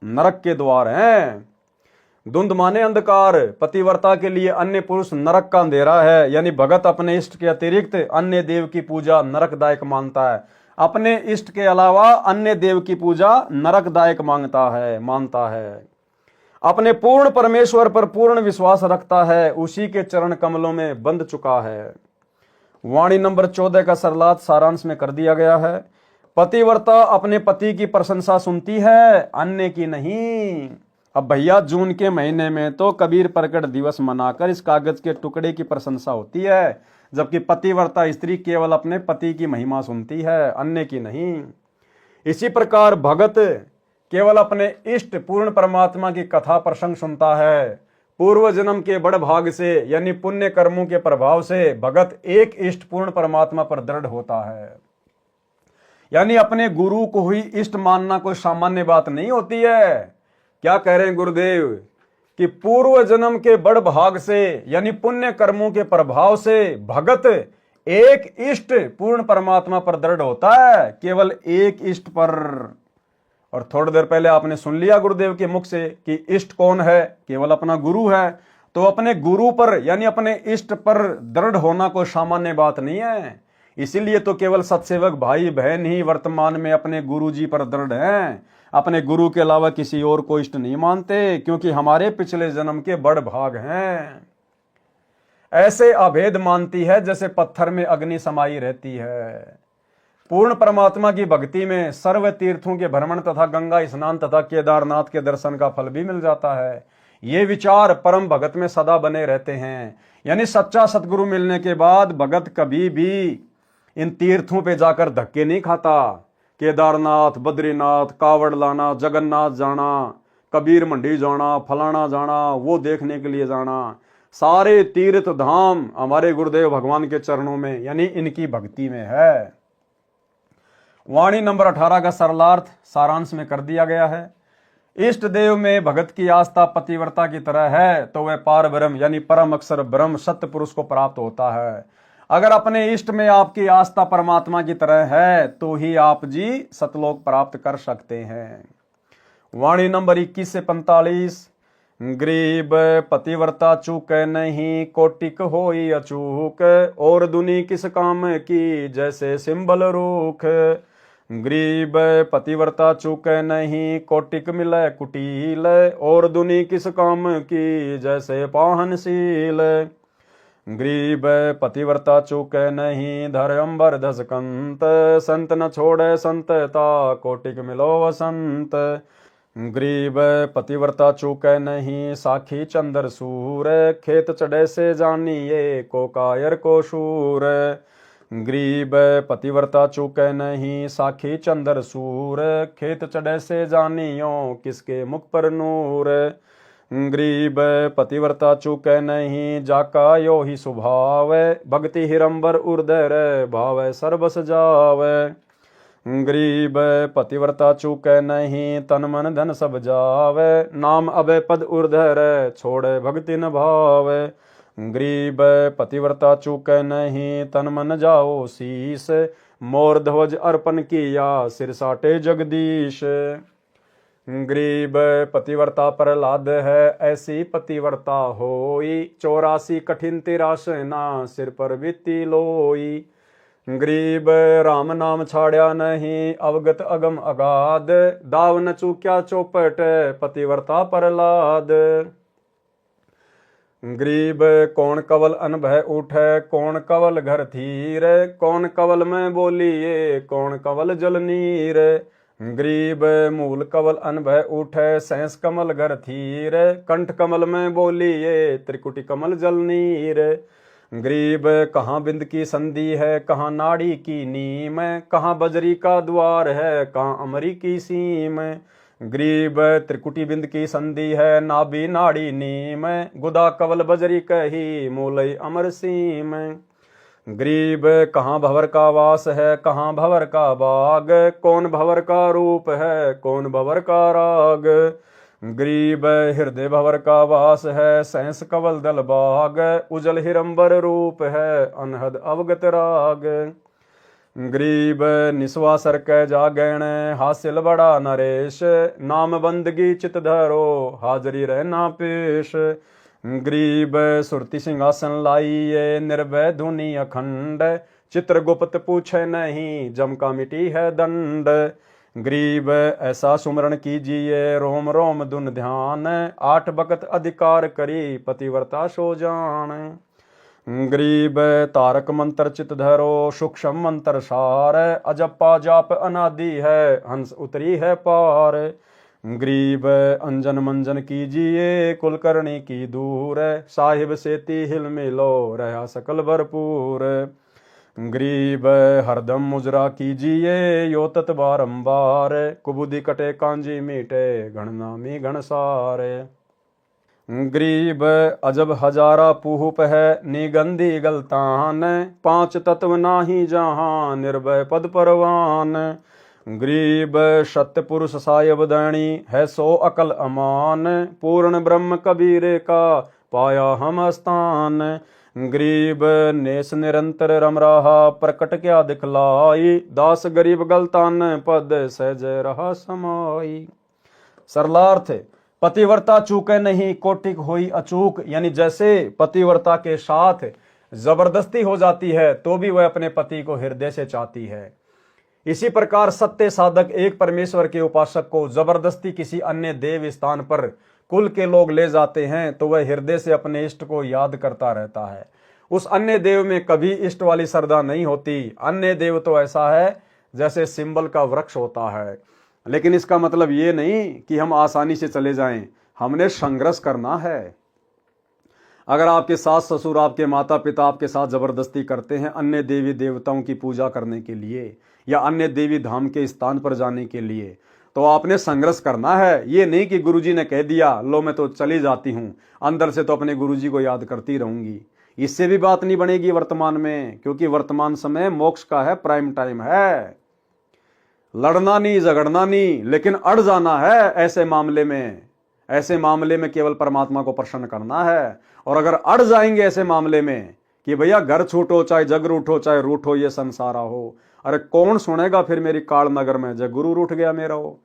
नरक के द्वार हैं। धुंध माने अंधकार, पतिव्रता के लिए अन्य पुरुष नरक का अंधेरा है। यानी भगत अपने इष्ट के अतिरिक्त अन्य देव की पूजा नरकदायक मानता है। अपने इष्ट के अलावा अन्य देव की पूजा नरकदायक मानता है। अपने पूर्ण परमेश्वर पर पूर्ण विश्वास रखता है, उसी के चरण कमलों में बंध चुका है। वाणी नंबर 14 का सरलात सारांश में कर दिया गया है। पतिव्रता अपने पति की प्रशंसा सुनती है, अन्य की नहीं। अब भैया जून के महीने में तो कबीर प्रकट दिवस मनाकर इस कागज के टुकड़े की प्रशंसा होती है, जबकि पतिव्रता स्त्री केवल अपने पति की महिमा सुनती है, अन्य की नहीं। इसी प्रकार भगत केवल अपने इष्ट पूर्ण परमात्मा की कथा प्रसंग सुनता है। पूर्व जन्म के बड़ भाग से यानी पुण्य कर्मों के प्रभाव से भगत एक इष्ट पूर्ण परमात्मा पर दृढ़ होता है। यानी अपने गुरु को ही इष्ट मानना कोई सामान्य बात नहीं होती है। क्या कह रहे हैं गुरुदेव कि पूर्व जन्म के बड़ भाग से यानी पुण्य कर्मों के प्रभाव से भगत एक इष्ट पूर्ण परमात्मा पर दृढ़ होता है, केवल एक इष्ट पर। और थोड़ी देर पहले आपने सुन लिया गुरुदेव के मुख से कि इष्ट कौन है, केवल अपना गुरु है। तो अपने गुरु पर यानी अपने इष्ट पर दृढ़ होना कोई सामान्य बात नहीं है। इसीलिए तो केवल सत्सेवक भाई बहन ही वर्तमान में अपने गुरु जी पर दृढ़ हैं, अपने गुरु के अलावा किसी और को इष्ट नहीं मानते, क्योंकि हमारे पिछले जन्म के बड़ भाग हैं। ऐसे अभेद मानती है जैसे पत्थर में अग्नि समाई रहती है। पूर्ण परमात्मा की भक्ति में सर्व तीर्थों के भ्रमण तथा गंगा स्नान तथा केदारनाथ के दर्शन का फल भी मिल जाता है। ये विचार परम भगत में सदा बने रहते हैं। यानी सच्चा सतगुरु मिलने के बाद भगत कभी भी इन तीर्थों पे जाकर धक्के नहीं खाता। केदारनाथ, बद्रीनाथ, कावड़ लाना, जगन्नाथ जाना, कबीर मंडी जाना, फलाना जाना, वो देखने के लिए जाना, सारे तीर्थ धाम हमारे गुरुदेव भगवान के चरणों में यानी इनकी भक्ति में है। वाणी नंबर 18 का सरलार्थ सारांश में कर दिया गया है। इष्ट देव में भगत की आस्था पतिव्रता की तरह है तो वह पार ब्रह्म यानी परम अक्षर ब्रह्म सत्य पुरुष को प्राप्त होता है। अगर अपने इष्ट में आपकी आस्था परमात्मा की तरह है तो ही आप जी सतलोक प्राप्त कर सकते हैं। वाणी नंबर 21 से 45। गरीब पतिव्रता चूक नहीं, कोटिक होई अचूक, और दुनी किस काम की जैसे सिंबल रूख। गरीब पतिव्रता चूक नहीं, कोटिक मिले कुटील, और दुनी किस काम की जैसे पाहनशील। गरीब पतिव्रता चूक नहीं, धर अंबर धस कंत, संत न छोड़े संतता, कोटिक मिलो वसंत। गरीब पतिव्रता चूक नहीं, साखी चंद्र सूर, खेत चढ़े से जानिए को कायर को शूर। गरीब पतिव्रता चूक नहीं, साखी चंद्र सूर, खेत चढ़े से जानियो किसके मुख पर नूर। गरीब पतिव्रता चूक नहीं, जाका यो ही स्वभाव, भक्ति हिरंबर उर्दर भाव सर्वस जावे। गरीब पतिव्रता चूक नहीं, तन मन धन सब जावे, नाम अभय पद उर्धर छोड़े भक्ति न भावे। गरीब पतिव्रता चूक नहीं, तन मन जाओ शीस, मोर ध्वज अर्पण किया सिर साटे जगदीश। गरीब पतिव्रता प्रहलाद है, ऐसी पतिव्रता होई, 84 कठिन तिरासना सिर पर बीती लोई। गरीब राम नाम छाड़या नहीं, अवगत अगम अगाध, दाव न चूक्या चौपट पतिव्रता प्रहलाद। गरीब कौन कवल अनभय उठे, कौन कवल घर थीर, कौन कवल में बोलिए कौन कवल जल नीर। गरीब मूल कवल अनभय उठे, सहस कमल घर थीर, कंठ कमल में बोलिए त्रिकुटी कमल जल नीर। गरीब कहाँ बिंद की संधि है, कहाँ नाड़ी की नीम, कहाँ बजरी का द्वार है, कहाँ अमरी की सीम। गरीब त्रिकुटी बिंद की संधि है, नाभि नाड़ी नीम, गुदा कवल बजरी कही मूलई अमर सीम। गरीब कहाँ भवर का वास है, कहाँ भवर का बाग, कौन भवर का रूप है कौन भवर का राग। गरीब हृदय भवर का वास है, सहस कवल दल बाग, उजल हिरंबर रूप है, अनहद अवगत राग। गरीब निस्वासर कै जागैण, हासिल बड़ा नरेश, नाम बंदगी चित धरो, हाजरी रहना पेश। गरीब सुरति सिंहासन लाइए, निर्भय धुनि अखंड, चित्रगुप्त पूछे नहीं, जम का मिटी है दंड। गरीब ऐसा सुमरण कीजिए, रोम रोम दुन ध्यान, 8 बकत अधिकार करी, पतिव्रता सो जान। गरीब तारक मंत्र चित धरो, सूक्ष्म मंत्र सार, अजप्पा जाप अनादि है, हंस उतरी है पार। गरीब अंजन मंजन कीजिए, कुलकर्णी की दूर, साहिब सेती हिल मिलो, रहा सकल भरपूर। गरीब हरदम मुजरा कीजिए, यो तत् बारंबार, कुबुदि कटे कांजी मीटे, गणनामी गणसार। गरीब अजब हजारा पूप है, निगंधी गलतान, 5 तत्व नाही जहां, निर्भय पद परवान। गरीब सत्य पुरुष सायब दैणी, है सो अकल अमान, पूर्ण ब्रह्म कबीरे का, पाया हम स्थान। गरीब नेस निरंतर रम रहा, प्रकट क्या दिखलाई, दास गरीब गलतान, पद सहज रहा समाई। सरलार्थ, पतिव्रता चूके नहीं, कोटिक होई अचूक। यानी जैसे पतिव्रता के साथ जबरदस्ती हो जाती है तो भी वह अपने पति को हृदय से चाहती है, इसी प्रकार सत्य साधक एक परमेश्वर के उपासक को जबरदस्ती किसी अन्य देव स्थान पर कुल के लोग ले जाते हैं तो वह हृदय से अपने इष्ट को याद करता रहता है। उस अन्य देव में कभी इष्ट वाली श्रद्धा नहीं होती। अन्य देव तो ऐसा है जैसे सिंबल का वृक्ष होता है। लेकिन इसका मतलब ये नहीं कि हम आसानी से चले जाएं, हमने संघर्ष करना है। अगर आपके सास ससुर, आपके माता पिता आपके साथ जबरदस्ती करते हैं अन्य देवी देवताओं की पूजा करने के लिए या अन्य देवी धाम के स्थान पर जाने के लिए, तो आपने संघर्ष करना है। ये नहीं कि गुरुजी ने कह दिया लो मैं तो चली जाती हूं, अंदर से तो अपने गुरुजी को याद करती रहूंगी। इससे भी बात नहीं बनेगी वर्तमान में, क्योंकि वर्तमान समय मोक्ष का है, प्राइम टाइम है। लड़ना नहीं, झगड़ना नहीं, लेकिन अड़ जाना है ऐसे मामले में। ऐसे मामले में केवल परमात्मा को प्रसन्न करना है। और अगर अड़ जाएंगे ऐसे मामले में कि भैया घर छूटो, चाहे जग रूठो, चाहे रूठो ये संसारा हो, अरे कौन सुनेगा फिर मेरी काल नगर में जब गुरु रूठ गया मेरा हो।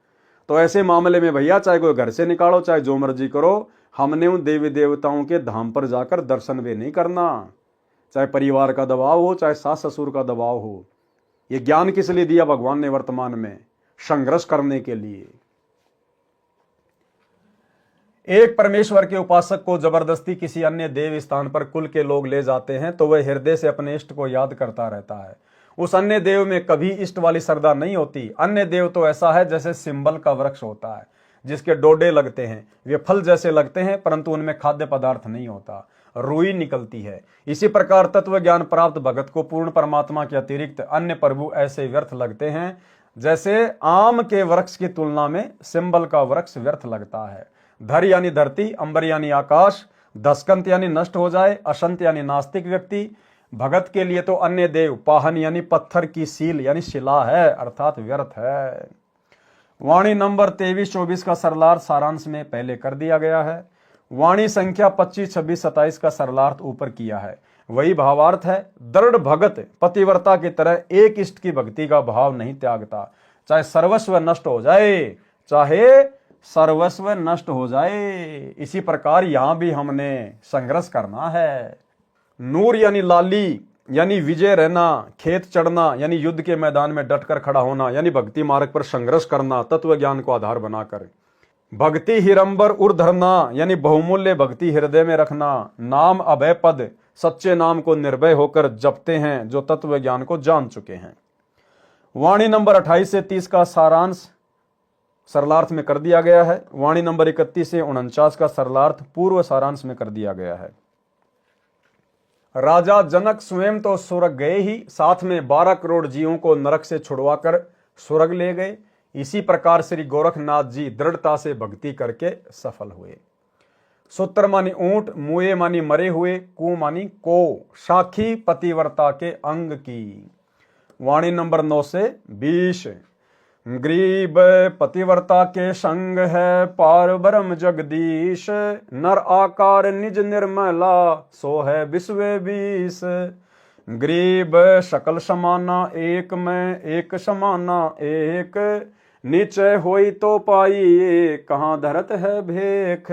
तो ऐसे मामले में भैया चाहे कोई घर से निकालो, चाहे जो मर्जी करो, हमने उन देवी देवताओं के धाम पर जाकर दर्शन भी नहीं करना। चाहे परिवार का दबाव हो, चाहे सास ससुर का दबाव हो। ये ज्ञान किस लिए दिया भगवान ने वर्तमान में? संघर्ष करने के लिए। एक परमेश्वर के उपासक को जबरदस्ती किसी अन्य देव स्थान पर कुल के लोग ले जाते हैं तो वह हृदय से अपने इष्ट को याद करता रहता है। उस अन्य देव में कभी इष्ट वाली श्रद्धा नहीं होती। अन्य देव तो ऐसा है जैसे सिंबल का वृक्ष होता है, जिसके डोडे लगते हैं, वे फल जैसे लगते हैं परंतु उनमें खाद्य पदार्थ नहीं होता, रुई निकलती है। इसी प्रकार तत्व ज्ञान प्राप्त भगत को पूर्ण परमात्मा के अतिरिक्त अन्य प्रभु ऐसे व्यर्थ लगते हैं जैसे आम के वृक्ष की तुलना में सिंबल का वृक्ष व्यर्थ लगता है। धर यानी धरती, अंबर यानी आकाश, दस्कंत यानी नष्ट हो जाए, असंत यानी नास्तिक व्यक्ति। भगत के लिए तो अन्य देव पाहन यानी पत्थर की सील यानी शिला है, अर्थात व्यर्थ है। वाणी नंबर 23-24 का सरलार्थ सारांश में पहले कर दिया गया है। वाणी संख्या 25, 26, 27 का सरलार्थ ऊपर किया है। वही भावार्थ है। दृढ़ भगत पतिव्रता की तरह एक इष्ट की भक्ति का भाव नहीं त्यागता, चाहे सर्वस्व नष्ट हो जाए, चाहे सर्वस्व नष्ट हो जाए। इसी प्रकार यहां भी हमने संघर्ष करना है। नूर यानी लाली यानी विजय रहना, खेत चढ़ना यानी युद्ध के मैदान में डटकर खड़ा होना यानी भक्ति मार्ग पर संघर्ष करना तत्व ज्ञान को आधार बनाकर। भक्ति हिरंबर उर धरना यानी बहुमूल्य भक्ति हृदय में रखना। नाम अभय पद, सच्चे नाम को निर्भय होकर जपते हैं जो तत्व ज्ञान को जान चुके हैं। वाणी नंबर 28 से 30 का सारांश सरलार्थ में कर दिया गया है। वाणी नंबर 31 से 49 का सरलार्थ पूर्व सारांश में कर दिया गया है। राजा जनक स्वयं तो स्वर्ग गए ही, साथ में 12 करोड़ जीवों को नरक से छुड़वाकर स्वर्ग ले गए। इसी प्रकार श्री गोरखनाथ जी दृढ़ता से भक्ति करके सफल हुए। सूत्र मानी ऊंट, मुए मानी मरे हुए, कु मानी को, साखी पतिव्रता के अंग की। वाणी नंबर 9 से 20। गरीब पतिव्रता के संग है पार ब्रह्म जगदीश, नर आकार निज निर्मला सो है विश्व बीस। गरीब सकल समाना एक में एक समाना एक, नीचे होई तो पाई कहाँ धरत है भेख।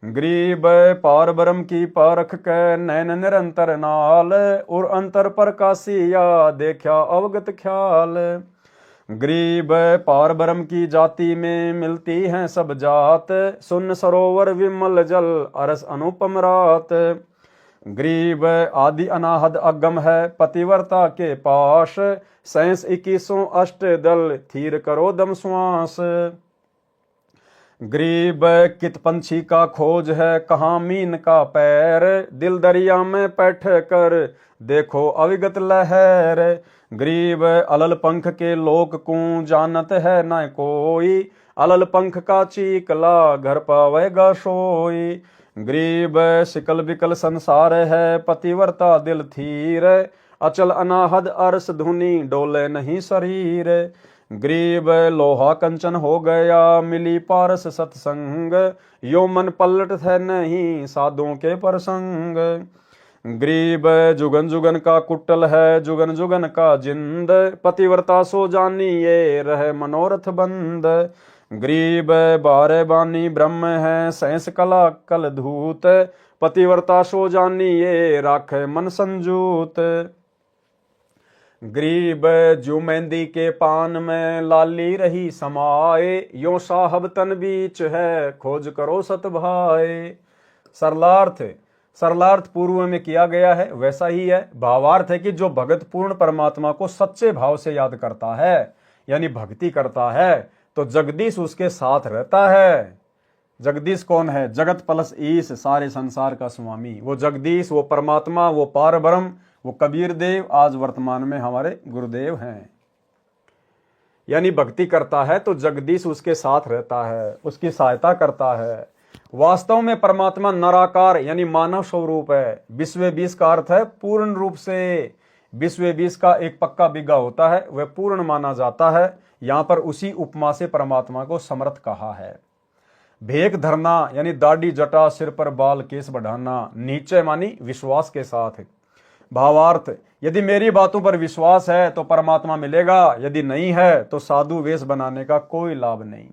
गरीब पार ब्रह्म की परख के नैन निरंतर नाल, और अंतर प्रकाशिया देखा अवगत ख्याल। गरीब पार ब्रह्म की जाति में मिलती हैं सब जात, सुन सरोवर विमल जल अरस अनुपम रात। गरीब आदि अनाहद अगम है पतिव्रता के पास, सैंस 21 अष्ट दल थीर करो दम श्वास। गरीब कित पंछी का खोज है कहाँ मीन का पैर, दिल दरिया में बैठ कर देखो अविगत लहर। गरीब अलल पंख के लोक को जानत है न कोई, अलल पंख का चीकला घर पावेगा सोई। गरीब सिकल बिकल संसार है पतिव्रता दिल थीर, अचल अनाहद अरस धुनी डोले नहीं शरीर। गरीब लोहा कंचन हो गया मिली पारस सत्संग, यो मन पलट है नहीं साधुओं के प्रसंग। गरीब जुगन जुगन का कुटल है जुगन जुगन का जिंद, पतिव्रता सो जानिए रहे मनोरथ बंद। गरीब बारे बानी ब्रह्म है सैंस कला कल धूत, पतिव्रता सो जानिए राखे मन संजूत। गरीब जो मेहंदी के पान में लाली रही समाए, यो साहब तन बीच है खोज करो सत भाए। सरलार्थ पूर्व में किया गया है वैसा ही है। भावार्थ है कि जो भगत पूर्ण परमात्मा को सच्चे भाव से याद करता है यानी भक्ति करता है तो जगदीश उसके साथ रहता है। जगदीश कौन है? जगत प्लस ईश, सारे संसार का स्वामी। वो जगदीश, वो परमात्मा, वो पार ब्रह्म, वो कबीर देव आज वर्तमान में हमारे गुरुदेव हैं। यानी भक्ति करता है तो जगदीश उसके साथ रहता है, उसकी सहायता करता है। वास्तव में परमात्मा नराकार यानी मानव स्वरूप है। विश्व बीस का अर्थ है पूर्ण रूप से। विश्व बीस का एक पक्का बिग्गा होता है, वह पूर्ण माना जाता है। यहां पर उसी उपमा से परमात्मा को समर्थ कहा है। भेक धरना यानी दाढ़ी जटा सिर पर बाल केस बढ़ाना, नीचे मानी विश्वास के साथ। भावार्थ, यदि मेरी बातों पर विश्वास है तो परमात्मा मिलेगा, यदि नहीं है तो साधु वेश बनाने का कोई लाभ नहीं।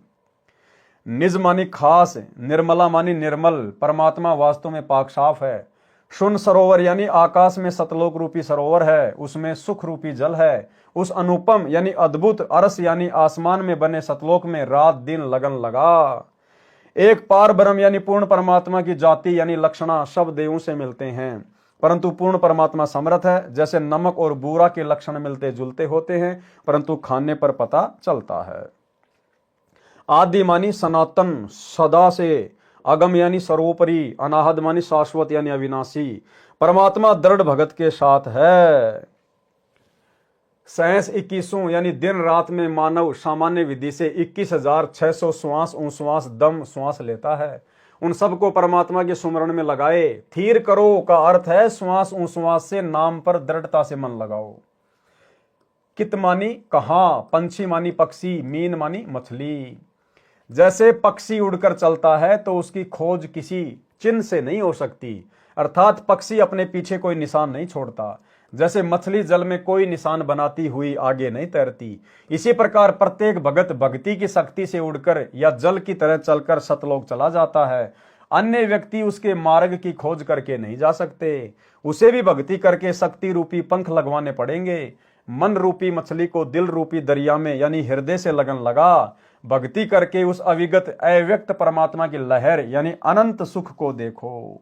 निज मानी खास, निर्मला मानी निर्मल, परमात्मा वास्तव में पाक साफ है। शून्य सरोवर यानी आकाश में सतलोक रूपी सरोवर है, उसमें सुख रूपी जल है। उस अनुपम यानी अद्भुत अरस यानी आसमान में बने सतलोक में रात दिन लगन लगा। एक पार ब्रह्म यानी पूर्ण परमात्मा की जाति यानी लक्षणा सब देवों से मिलते हैं, परंतु पूर्ण परमात्मा समर्थ है। जैसे नमक और बूरा के लक्षण मिलते जुलते होते हैं, परंतु खाने पर पता चलता है। आदि मानी सनातन सदा से, अगम यानी सर्वोपरि, अनाहद मानी शाश्वत यानी अविनाशी। परमात्मा दृढ़ भगत के साथ है। सैंस 21 यानी दिन रात में मानव सामान्य विधि से 21,600 श्वास उश्वास दम श्वास लेता है। उन सबको परमात्मा के सुमरण में लगाए। थीर करो का अर्थ है श्वास उश्वास से नाम पर दृढ़ता से मन लगाओ। कित मानी कहां, पंछी मानी पक्षी, मीन मानी मछली। जैसे पक्षी उड़कर चलता है तो उसकी खोज किसी चिन्ह से नहीं हो सकती, अर्थात पक्षी अपने पीछे कोई निशान नहीं छोड़ता। जैसे मछली जल में कोई निशान बनाती हुई आगे नहीं तैरती, इसी प्रकार प्रत्येक भगत भक्ति की शक्ति से उड़कर या जल की तरह चलकर सतलोक चला जाता है। अन्य व्यक्ति उसके मार्ग की खोज करके नहीं जा सकते, उसे भी भक्ति करके शक्ति रूपी पंख लगवाने पड़ेंगे। मन रूपी मछली को दिल रूपी दरिया में यानी हृदय से लगन लगा। भक्ति करके उस अविगत अव्यक्त परमात्मा की लहर यानी अनंत सुख को देखो।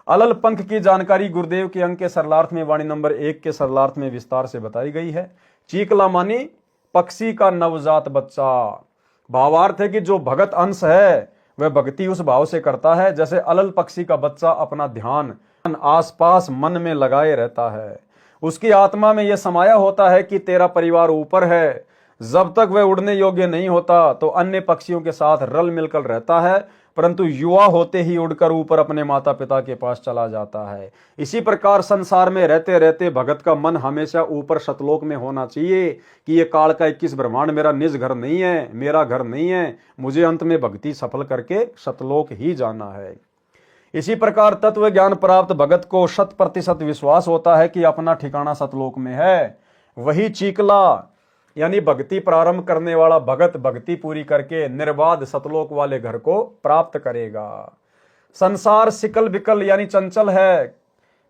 अलल पंख की जानकारी गुरुदेव के अंक के सरलार्थ में वाणी नंबर 1 के सरलार्थ में विस्तार से बताई गई है। चीकला मानी पक्षी का नवजात बच्चा। भावार्थ है कि जो भगत अंश है वह भक्ति उस भाव से करता है जैसे अलल पक्षी का बच्चा अपना ध्यान आसपास मन में लगाए रहता है। उसकी आत्मा में यह समाया होता है कि तेरा परिवार ऊपर है, जब तक वह उड़ने योग्य नहीं होता तो अन्य पक्षियों के साथ रल मिलकर रहता है, परंतु युवा होते ही उड़कर ऊपर अपने माता पिता के पास चला जाता है। इसी प्रकार संसार में रहते रहते भगत का मन हमेशा ऊपर सतलोक में होना चाहिए कि ये काल का 21 ब्रह्मांड मेरा निज घर नहीं है, मेरा घर नहीं है, मुझे अंत में भक्ति सफल करके सतलोक ही जाना है। इसी प्रकार तत्व ज्ञान प्राप्त भगत को 100% विश्वास होता है कि अपना ठिकाना सतलोक में है। वही चीकला यानी भक्ति प्रारंभ करने वाला भगत भक्ति पूरी करके निर्बाध सतलोक वाले घर को प्राप्त करेगा। संसार सिकल बिकल यानी चंचल है,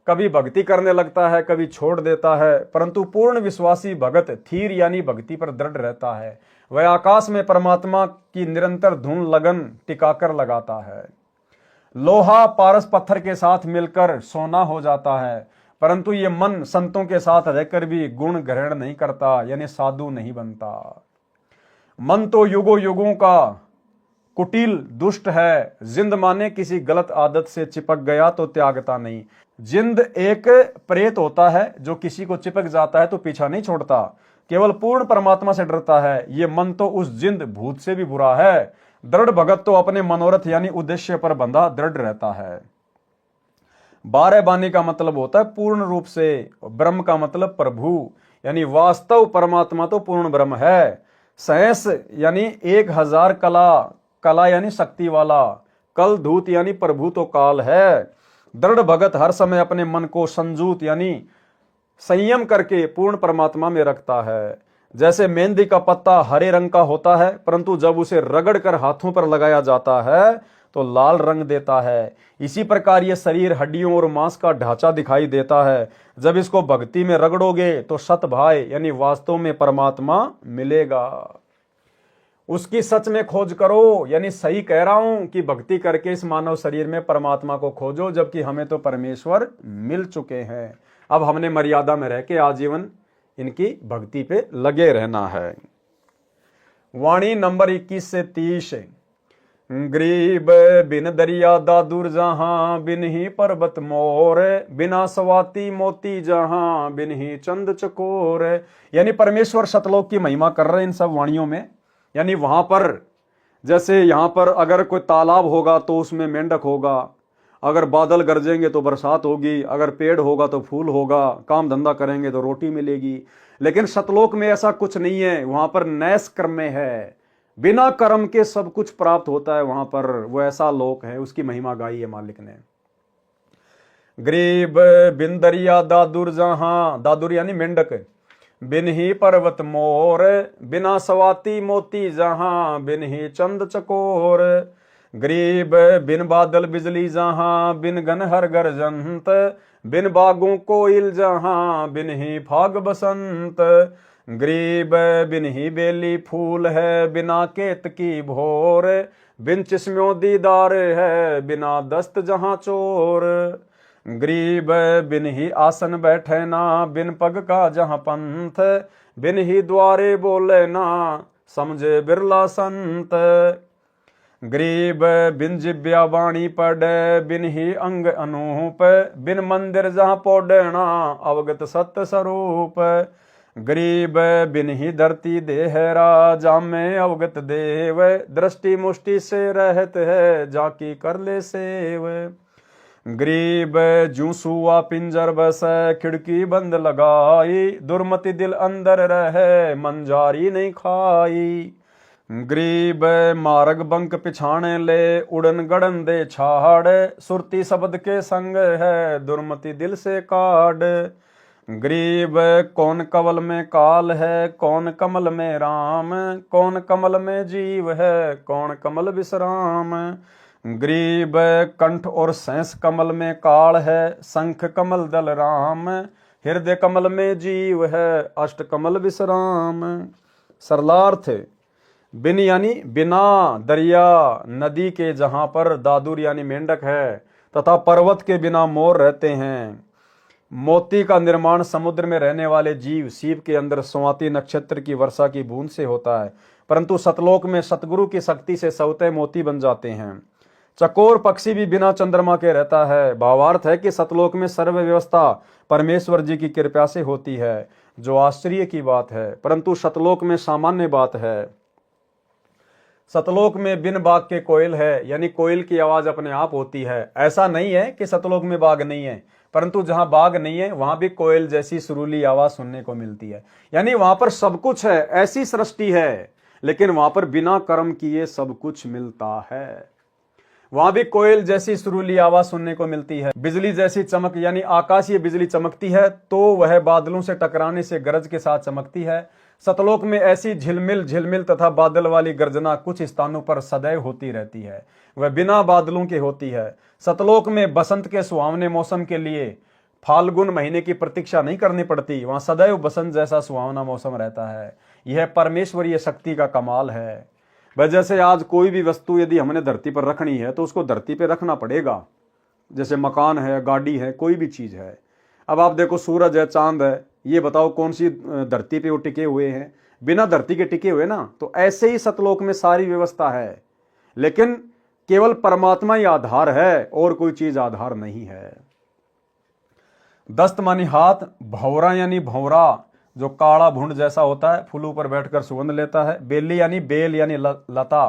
कभी भक्ति करने लगता है, कभी छोड़ देता है, परंतु पूर्ण विश्वासी भगत थीर यानी भक्ति पर दृढ़ रहता है। वह आकाश में परमात्मा की निरंतर धुन लगन टिकाकर लगाता है। लोहा पारस पत्थर के साथ मिलकर सोना हो जाता है, परंतु ये मन संतों के साथ रहकर भी गुण ग्रहण नहीं करता यानी साधु नहीं बनता। मन तो युगों युगों का कुटिल दुष्ट है, जिंद माने किसी गलत आदत से चिपक गया तो त्यागता नहीं। जिंद एक प्रेत होता है जो किसी को चिपक जाता है तो पीछा नहीं छोड़ता, केवल पूर्ण परमात्मा से डरता है। ये मन तो उस जिंद भूत से भी बुरा है। दृढ़ भगत तो अपने मनोरथ यानी उद्देश्य पर बंधा दृढ़ रहता है। 12 बानी का मतलब होता है पूर्ण रूप से, ब्रह्म का मतलब प्रभु यानी वास्तव परमात्मा तो पूर्ण ब्रह्म है। सहस यानी 1000 कला यानी शक्ति वाला, कल धूत यानी प्रभु तो काल है। दृढ़ भगत हर समय अपने मन को संजूत यानी संयम करके पूर्ण परमात्मा में रखता है। जैसे मेहंदी का पत्ता हरे रंग का होता है, परंतु जब उसे रगड़कर हाथों पर लगाया जाता है तो लाल रंग देता है। इसी प्रकार ये शरीर हड्डियों और मांस का ढांचा दिखाई देता है। जब इसको भक्ति में रगड़ोगे तो सत भाई यानी वास्तव में परमात्मा मिलेगा। उसकी सच में खोज करो, यानी सही कह रहा हूं कि भक्ति करके इस मानव शरीर में परमात्मा को खोजो, जबकि हमें तो परमेश्वर मिल चुके हैं। अब हमने मर्यादा में रह के आजीवन इनकी भक्ति पे लगे रहना है। वाणी नंबर 21 से 30। गरीब बिन दरिया दादुर जहां, बिन ही पर्वत मोर, बिना सवाती मोती जहां, बिन ही चंद चकोर। यानी परमेश्वर सतलोक की महिमा कर रहे हैं इन सब वाणियों में। यानी वहां पर जैसे यहां पर अगर कोई तालाब होगा तो उसमें मेंढक होगा, अगर बादल गरजेंगे तो बरसात होगी, अगर पेड़ होगा तो फूल होगा, काम धंधा करेंगे तो रोटी मिलेगी। लेकिन सतलोक में ऐसा कुछ नहीं है। वहां पर नैस कर्म में है, बिना कर्म के सब कुछ प्राप्त होता है। वहां पर वो ऐसा लोक है, उसकी महिमा गाई है मालिक ने। गरीब बिन दरिया दादुर जहां, दादुर यानी मेंढक, बिन ही पर्वत मोर, बिना सवाती मोती जहां, बिन ही चंद चकोर। गरीब बिन बादल बिजली जहां, बिन घन हर गर्जंत, बिन बागों कोयल जहां, बिन ही फाग बसंत। गरीब बिन ही बेली फूल है, बिना केत की भोर, बिन चिस्म्यों दीदार है, बिना दस्त जहां चोर। गरीब बिन ही आसन बैठे ना, बिन पग का जहां पंथ, बिन ही द्वारे बोले ना, समझे बिरला संत। गरीब बिन जिब्या वाणी पढ़े, बिन ही अंग अनूप, बिन मंदिर जहां पौडना, अवगत सत्य स्वरूप। गरीब बिन ही धरती देहरा, जामे अवगत देव, दृष्टि मुष्टि से रहत है, जाकी कर ले सेव। गरीब जू सुआ पिंजर बस, खिड़की बंद लगाई, दुर्मति दिल अंदर रहे, मंजारी नहीं खाई। गरीब मार्ग बंक पिछाने ले, उड़न गड़न दे छाड़, सुरती शब्द के संग है, दुर्मति दिल से काढ़। गरीब कौन कवल में काल है, कौन कमल में राम, कौन कमल में जीव है, कौन कमल विश्राम। गरीब कंठ और सैंस कमल में काल है, शंख कमल दल राम, हृदय कमल में जीव है, अष्ट कमल विश्राम। सरलार्थ बिन यानी बिना दरिया नदी के जहां पर दादुर यानी मेंढक है, तथा पर्वत के बिना मोर रहते हैं। मोती का निर्माण समुद्र में रहने वाले जीव सीप के अंदर स्वाति नक्षत्र की वर्षा की बूंद से होता है, परंतु सतलोक में सतगुरु की शक्ति से सवते मोती बन जाते हैं। चकोर पक्षी भी बिना चंद्रमा के रहता है। भावार्थ है कि सतलोक में सर्व व्यवस्था परमेश्वर जी की कृपा से होती है, जो आश्चर्य की बात है, परंतु सतलोक में सामान्य बात है। सतलोक में बिन बाग के कोयल है, यानी कोयल की आवाज अपने आप होती है। ऐसा नहीं है कि सतलोक में बाग नहीं है, परंतु जहां बाग नहीं है वहां भी कोयल जैसी सुरीली आवाज सुनने को मिलती है। यानी वहां पर सब कुछ है, ऐसी सृष्टि है, लेकिन वहां पर बिना कर्म किए सब कुछ मिलता है। वहां भी कोयल जैसी सुरीली आवाज सुनने को मिलती है। बिजली जैसी चमक, यानी आकाशीय बिजली चमकती है तो वह बादलों से टकराने से गरज के साथ चमकती है। सतलोक में ऐसी झिलमिल झिलमिल तथा बादल वाली गर्जना कुछ स्थानों पर सदैव होती रहती है, वह बिना बादलों के होती है। सतलोक में बसंत के सुहावने मौसम के लिए फाल्गुन महीने की प्रतीक्षा नहीं करनी पड़ती, वहां सदैव बसंत जैसा सुहावना मौसम रहता है। यह परमेश्वरीय शक्ति का कमाल है। वह जैसे आज कोई भी वस्तु यदि हमने धरती पर रखनी है तो उसको धरती पर रखना पड़ेगा, जैसे मकान है, गाड़ी है, कोई भी चीज है। अब आप देखो सूरज है, चांद है, ये बताओ कौन सी धरती पे वो टिके हुए हैं? बिना धरती के टिके हुए ना। तो ऐसे ही सतलोक में सारी व्यवस्था है, लेकिन केवल परमात्मा ही आधार है और कोई चीज आधार नहीं है। दस्त मानी हाथ, भौरा यानी भौरा जो काला भुंड जैसा होता है, फूलों पर बैठकर सुगंध लेता है। बेली यानी बेल यानी लता,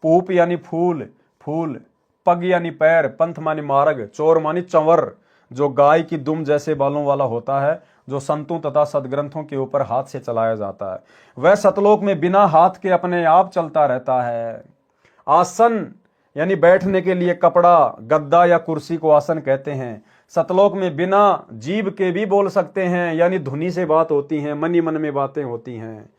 पूप यानी फूल फूल, पग यानी पैर, पंथ मानी मार्ग, चोर मानी चंवर जो गाय की दुम जैसे बालों वाला होता है, जो संतों तथा सदग्रंथों के ऊपर हाथ से चलाया जाता है। वह सतलोक में बिना हाथ के अपने आप चलता रहता है। आसन यानी बैठने के लिए कपड़ा, गद्दा या कुर्सी को आसन कहते हैं। सतलोक में बिना जीभ के भी बोल सकते हैं, यानी धुनी से बात होती है, मन ही मन में बातें होती हैं।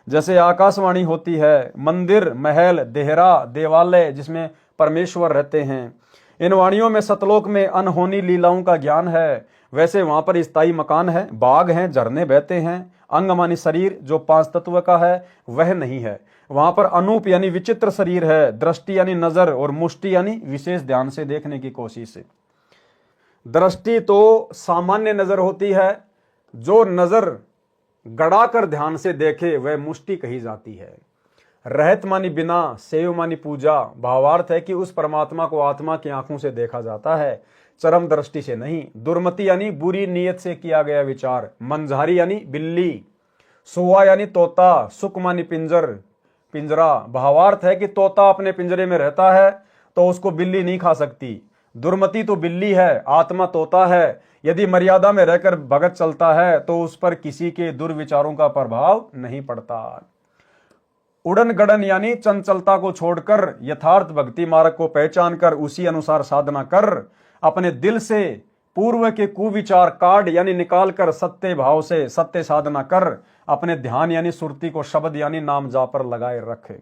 जैसे आकाशवाणी होती है, मंदिर, महल, देहरा, देवालय जिसमें परमेश्वर रहते हैं। इन वाणियों में सतलोक में अनहोनी लीलाओं का ज्ञान है। वैसे वहां पर स्थायी मकान है, बाग हैं, झरने बहते हैं। अंग मानी शरीर जो 5 तत्व का है वह नहीं है। वहां पर अनूप यानी विचित्र शरीर है। दृष्टि यानी नजर, और मुष्टि यानी विशेष ध्यान से देखने की कोशिश। दृष्टि तो सामान्य नजर होती है, जो नजर गड़ाकर ध्यान से देखे वह मुष्टि कही जाती है। रहत मानी बिना, सेव मानी पूजा। भावार्थ है कि उस परमात्मा को आत्मा की आंखों से देखा जाता है, चरम दृष्टि से नहीं। दुर्मति यानी बुरी नीयत से किया गया विचार। मंझारी यानी बिल्ली। सुआ यानी तोता। सुक मानी पिंजरा। भावार्थ है कि तोता अपने पिंजरे में रहता है तो उसको बिल्ली नहीं खा सकती। दुर्मति तो बिल्ली है, आत्मा तोता है। यदि मर्यादा में रहकर भगत चलता है तो उस पर किसी के दुर्विचारों का प्रभाव नहीं पड़ता। उड़न गड़न यानी चंचलता को छोड़कर यथार्थ भक्ति मार्ग को पहचान कर उसी अनुसार साधना कर अपने दिल से पूर्व के कुविचार काट यानी निकाल कर सत्य भाव से सत्य साधना कर अपने ध्यान यानी सुरती को शब्द यानी नाम जाप पर लगाए रखे।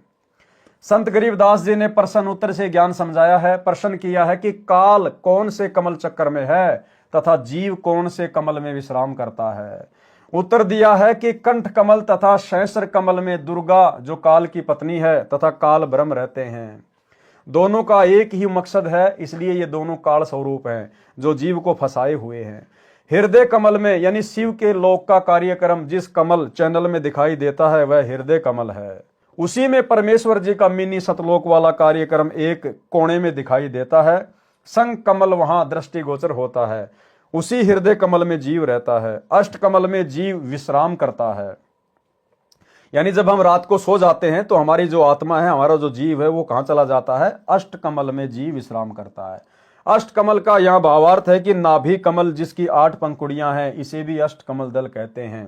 संत गरीबदास जी ने प्रश्न उत्तर से ज्ञान समझाया है। प्रश्न किया है कि काल कौन से कमल चक्कर में है तथा जीव कौन से कमल में विश्राम करता है। उत्तर दिया है कि कंठ कमल तथा सहस्र कमल में दुर्गा जो काल की पत्नी है तथा काल ब्रह्म रहते हैं। दोनों का एक ही मकसद है, इसलिए ये दोनों काल स्वरूप हैं जो जीव को फंसाए हुए हैं। हृदय कमल में यानी शिव के लोक का कार्यक्रम जिस कमल चैनल में दिखाई देता है वह हृदय कमल है। उसी में परमेश्वर जी का मिनी सतलोक वाला कार्यक्रम एक कोने में दिखाई देता है। संग कमल वहां दृष्टिगोचर होता है। उसी हृदय कमल में जीव रहता है। अष्ट कमल में जीव विश्राम करता है। यानी जब हम रात को सो जाते हैं तो हमारी जो आत्मा है, हमारा जो जीव है, वो कहां चला जाता है? अष्ट कमल में जीव विश्राम करता है। अष्ट कमल का यहां भावार्थ है कि नाभि कमल जिसकी 8 पंखुड़ियां हैं, इसे भी अष्ट कमल दल कहते हैं।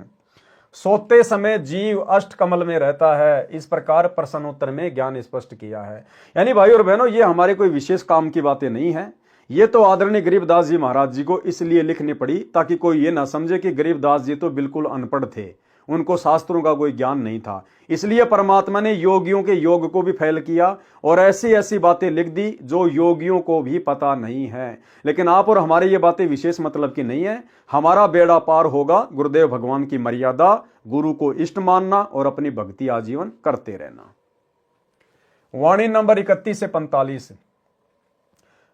सोते समय जीव अष्ट कमल में रहता है। इस प्रकार प्रश्नोत्तर में ज्ञान स्पष्ट किया है। यानी भाई और बहनों, ये हमारे कोई विशेष काम की बातें नहीं है। ये तो आदरणीय गरीबदास जी महाराज जी को इसलिए लिखनी पड़ी ताकि कोई ये ना समझे कि गरीबदास जी तो बिल्कुल अनपढ़ थे, उनको शास्त्रों का कोई ज्ञान नहीं था। इसलिए परमात्मा ने योगियों के योग को भी फैल किया और ऐसी ऐसी बातें लिख दी जो योगियों को भी पता नहीं है। लेकिन आप और हमारे ये बातें विशेष मतलब की नहीं है। हमारा बेड़ा पार होगा गुरुदेव भगवान की मर्यादा, गुरु को इष्ट मानना और अपनी भक्ति आजीवन करते रहना। वाणी नंबर 31 से 45।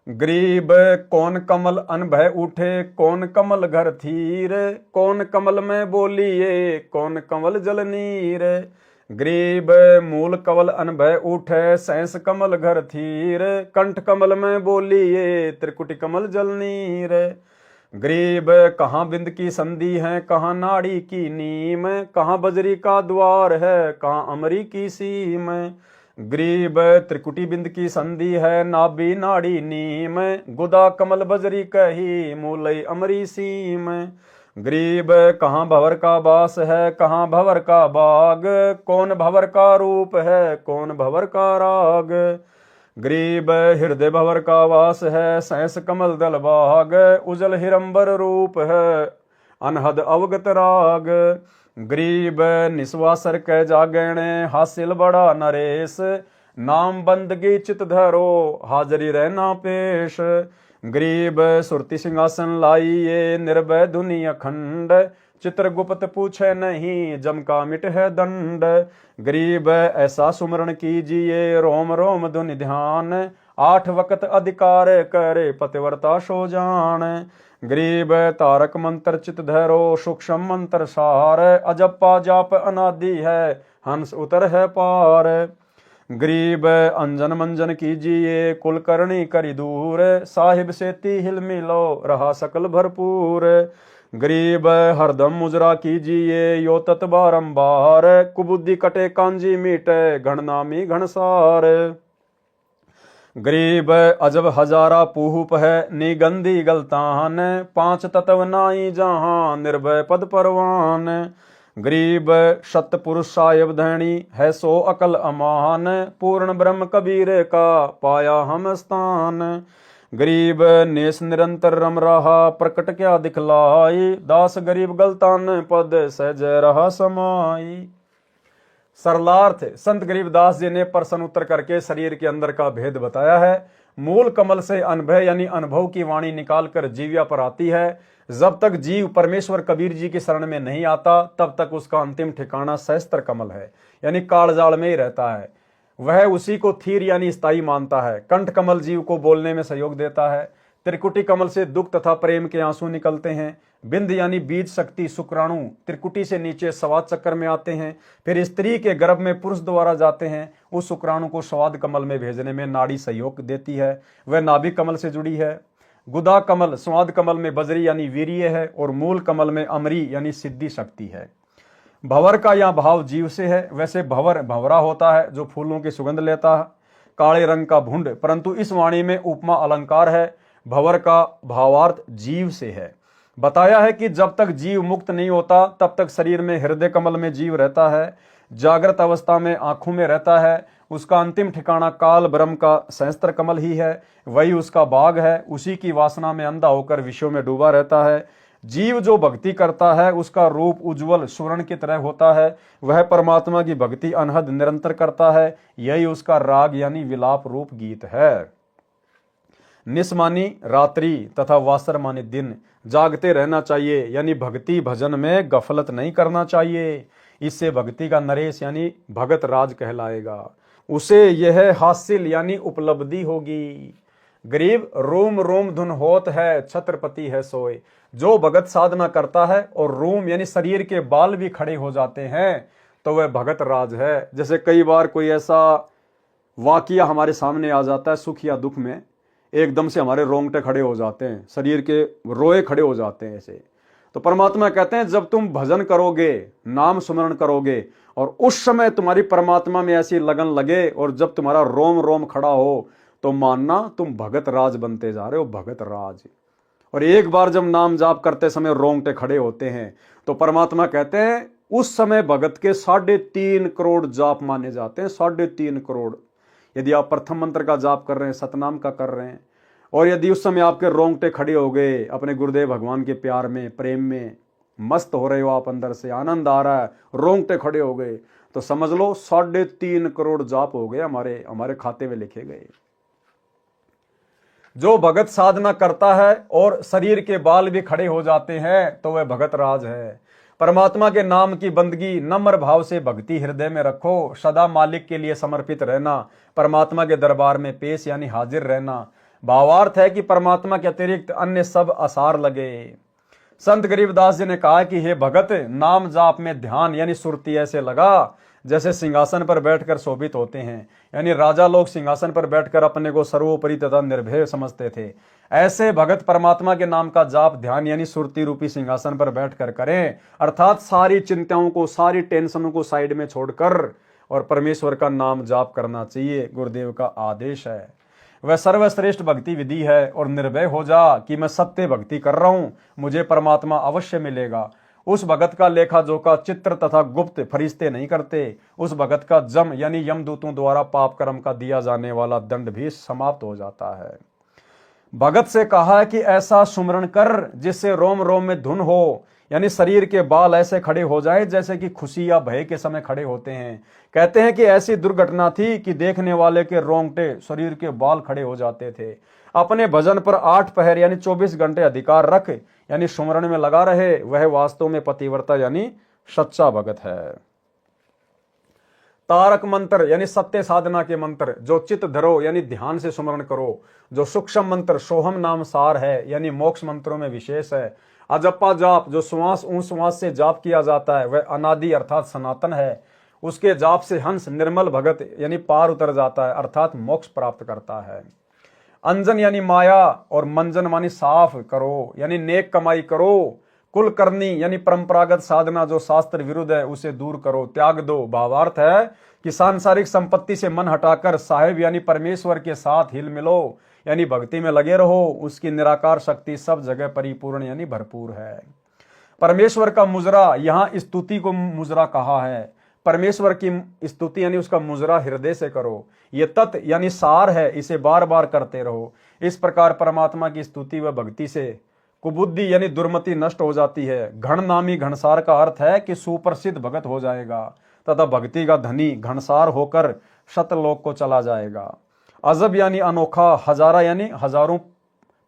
गरीब कौन कमल अनभय उठे, कौन कमल घर थीर, कौन कमल में बोलिए, कौन कमल जल नीर। गरीब मूल कवल अनभय उठे, सहस कमल घर थीर, कंठ कमल में बोलिए, त्रिकुटी कमल जल नीर। गरीब कहाँ बिंद की संधि है, कहाँ नाड़ी की नीम, कहाँ बजरी का द्वार है, कहाँ अमरी की सीम। गरीब त्रिकुटी बिंद की संधि है, नाभि नाड़ी नीम, गुदा कमल बजरी कही, मूलई अमरी सीम। गरीब कहाँ भंवर का वास है, कहाँ भंवर का बाग, कौन भंवर का रूप है, कौन भंवर का राग। गरीब हृदय भंवर का वास है, सहस कमल दल बाग, उजल हिरंबर रूप है, अनहद अवगत राग। गरीब निस्वासर कै जागणे, हासिल बड़ा नरेश, नाम बंदगी चित धरो, हाजरी रहना पेश। गरीब सुरति सिंहासन लाइए, निर्भय धुनि अखंड, चित्रगुप्त पूछे नहीं, जम का मिट है दंड। गरीब ऐसा सुमरण कीजिए, रोम रोम धुनि ध्यान, 8 वक्त अधिकार करे, पतिव्रता सो जान। गरीब तारक मंत्र चित धरो, सूक्ष्म मंत्र सार, अजप्पा जाप अनादि है, हंस उतर है पार। गरीब अंजन मंजन कीजिए, कुलकर्णी करी दूर, साहिब सेती हिल मिलो, रहा सकल भरपूर। गरीब हरदम मुजरा कीजिए, यो तत् बारंबार, कुबुद्धि कटे कांजी मीटे, घननामी घनसार। गरीब अजब हजारा पूप है, निगंधी गलतान, 5 तत्व नाई जहां, निर्भय पद परवान। गरीब सतपुरुष साहेब धैणी है, सो अकल अमान, पूर्ण ब्रह्म कबीर का पाया हम स्थान। गरीब नेस निरंतर रम रहा, प्रकट क्या दिखलाई, दास गरीब गलतान पद सहज रहा समाई। सरलार्थ संत गरीबदास जी ने प्रश्न उत्तर करके शरीर के अंदर का भेद बताया है। मूल कमल से अनभय यानी अनुभव की वाणी निकालकर जीविया पर आती है। जब तक जीव परमेश्वर कबीर जी की शरण में नहीं आता, तब तक उसका अंतिम ठिकाना सहस्त्र कमल है, यानी कालजाल में ही रहता है। वह उसी को थीर यानी स्थायी मानता है। कंठ कमल जीव को बोलने में सहयोग देता है। त्रिकुटी कमल से दुख तथा प्रेम के आंसू निकलते हैं। बिंद यानी बीज शक्ति शुक्राणु त्रिकुटी से नीचे स्वाद चक्कर में आते हैं, फिर स्त्री के गर्भ में पुरुष द्वारा जाते हैं। उस शुक्राणु को स्वाद कमल में भेजने में नाड़ी सहयोग देती है, वह नाभिक कमल से जुड़ी है। गुदा कमल स्वाद कमल में बजरी यानी वीर्य है, और मूल कमल में अमरी यानी सिद्धि शक्ति है। भंवर का यह भाव जीव से है। वैसे भंवर भंवरा होता है जो फूलों की सुगंध लेता है, काले रंग का भुंड, परंतु इस वाणी में उपमा अलंकार है। भंवर का भावार्थ जीव से है। बताया है कि जब तक जीव मुक्त नहीं होता, तब तक शरीर में हृदय कमल में जीव रहता है, जागृत अवस्था में आंखों में रहता है। उसका अंतिम ठिकाना काल ब्रह्म का सहस्त्र कमल ही है, वही उसका बाग है। उसी की वासना में अंधा होकर विषयों में डूबा रहता है। जीव जो भक्ति करता है, उसका रूप उज्जवल स्वर्ण की तरह होता है। वह परमात्मा की भक्ति अनहद निरंतर करता है। यही उसका राग यानी विलाप रूप गीत है। निस मानी रात्रि तथा वासर मानी दिन, जागते रहना चाहिए, यानी भक्ति भजन में गफलत नहीं करना चाहिए। इससे भक्ति का नरेश यानी भगत राज कहलाएगा। उसे यह हासिल यानी उपलब्धि होगी। गरीब रोम रोम धुन होत है, छत्रपति है सोए। जो भगत साधना करता है और रोम यानी शरीर के बाल भी खड़े हो जाते हैं, तो वह भगत राज है। जैसे कई बार कोई ऐसा वाकया हमारे सामने आ जाता है सुख या दुख में, एकदम से हमारे रोंगटे खड़े हो जाते हैं, शरीर के रोए खड़े हो जाते हैं ऐसे। तो परमात्मा कहते हैं जब तुम भजन करोगे, नाम सुमरण करोगे, और उस समय तुम्हारी परमात्मा में ऐसी लगन लगे और जब तुम्हारा रोम रोम खड़ा हो, तो मानना तुम भगत राज बनते जा रहे हो, भगत राज। और एक बार जब नाम जाप करते समय रोंगटे खड़े होते हैं, तो परमात्मा कहते हैं उस समय भगत के 3.5 करोड़ जाप माने जाते हैं। 3.5 करोड़। यदि आप प्रथम मंत्र का जाप कर रहे हैं, सतनाम का कर रहे हैं, और यदि उस समय आपके रोंगटे खड़े हो गए, अपने गुरुदेव भगवान के प्यार में, प्रेम में मस्त हो रहे हो आप, अंदर से आनंद आ रहा है, रोंगटे खड़े हो गए, तो समझ लो 3.5 करोड़ जाप हो गए, हमारे खाते में लिखे गए। जो भगत साधना करता है और शरीर के बाल भी खड़े हो जाते हैं, तो वह भगत राज है। परमात्मा के नाम की बंदगी नम्र भाव से भक्ति हृदय में रखो। सदा मालिक के लिए समर्पित रहना, परमात्मा के दरबार में पेश यानी हाजिर रहना। भावार्थ है कि परमात्मा के अतिरिक्त अन्य सब आसार लगे। संत गरीबदास जी ने कहा कि हे भगत, नाम जाप में ध्यान यानी सुरती ऐसे लगा जैसे सिंहासन पर बैठकर शोभित होते हैं, यानी राजा लोग सिंहासन पर बैठकर अपने को सर्वोपरि तथा निर्भय समझते थे, ऐसे भगत परमात्मा के नाम का जाप ध्यान यानी सुरती रूपी सिंहासन पर बैठकर करें, अर्थात सारी चिंताओं को, सारी टेंशनों को साइड में छोड़कर और परमेश्वर का नाम जाप करना चाहिए। गुरुदेव का आदेश है, वह सर्वश्रेष्ठ भक्ति विधि है। और निर्भय हो जा कि मैं सत्य भक्ति कर रहा हूं, मुझे परमात्मा अवश्य मिलेगा। उस भगत का लेखा जोखा चित्र तथा गुप्त फरिश्ते नहीं करते। उस भगत का जम यानी यमदूतों द्वारा पाप कर्म का दिया जाने वाला दंड भी समाप्त हो जाता है। भगत से कहा है कि ऐसा सुमरण कर जिससे रोम रोम में धुन हो, यानी शरीर के बाल ऐसे खड़े हो जाए जैसे कि खुशी या भय के समय खड़े होते हैं। कहते हैं कि ऐसी दुर्घटना थी कि देखने वाले के रोंगटे, शरीर के बाल खड़े हो जाते थे। अपने भजन पर 8 पहर यानी 24 घंटे अधिकार रख यानी सुमरण में लगा रहे, वह वास्तव में पतिव्रता यानी सच्चा भगत है। तारक मंत्र यानी सत्य साधना के मंत्र, जो चित धरो यानी ध्यान से सुमरण करो। जो सूक्ष्म मंत्र सोहम नाम सार है यानी मोक्ष मंत्रों में विशेष है। अजप्पा जाप, जो श्वास श्वास से जाप किया जाता है, वह अनादि अर्थात सनातन है। उसके जाप से हंस निर्मल भगत यानी पार उतर जाता है, अर्थात मोक्ष प्राप्त करता है। अंजन यानी माया और मंजन मानी साफ करो यानी नेक कमाई करो। कुल करनी यानी परंपरागत साधना जो शास्त्र विरुद्ध है उसे दूर करो, त्याग दो। भावार्थ है कि सांसारिक संपत्ति से मन हटाकर साहिब यानी परमेश्वर के साथ हिल मिलो, यानी भक्ति में लगे रहो। उसकी निराकार शक्ति सब जगह परिपूर्ण यानी भरपूर है। परमेश्वर का मुजरा, यहाँ स्तुति को मुजरा कहा है। परमेश्वर की स्तुति यानी उसका मुजरा हृदय से करो। ये तत् यानी सार है, इसे बार बार करते रहो। इस प्रकार परमात्मा की स्तुति व भक्ति से कुबुद्धि यानी दुर्मति नष्ट हो जाती है। घण नामी घनसार का अर्थ है कि सुप्रसिद्ध भगत हो जाएगा तथा भक्ति का धनी घनसार होकर शतलोक को चला जाएगा। अजब यानी अनोखा, हजारा यानी हजारों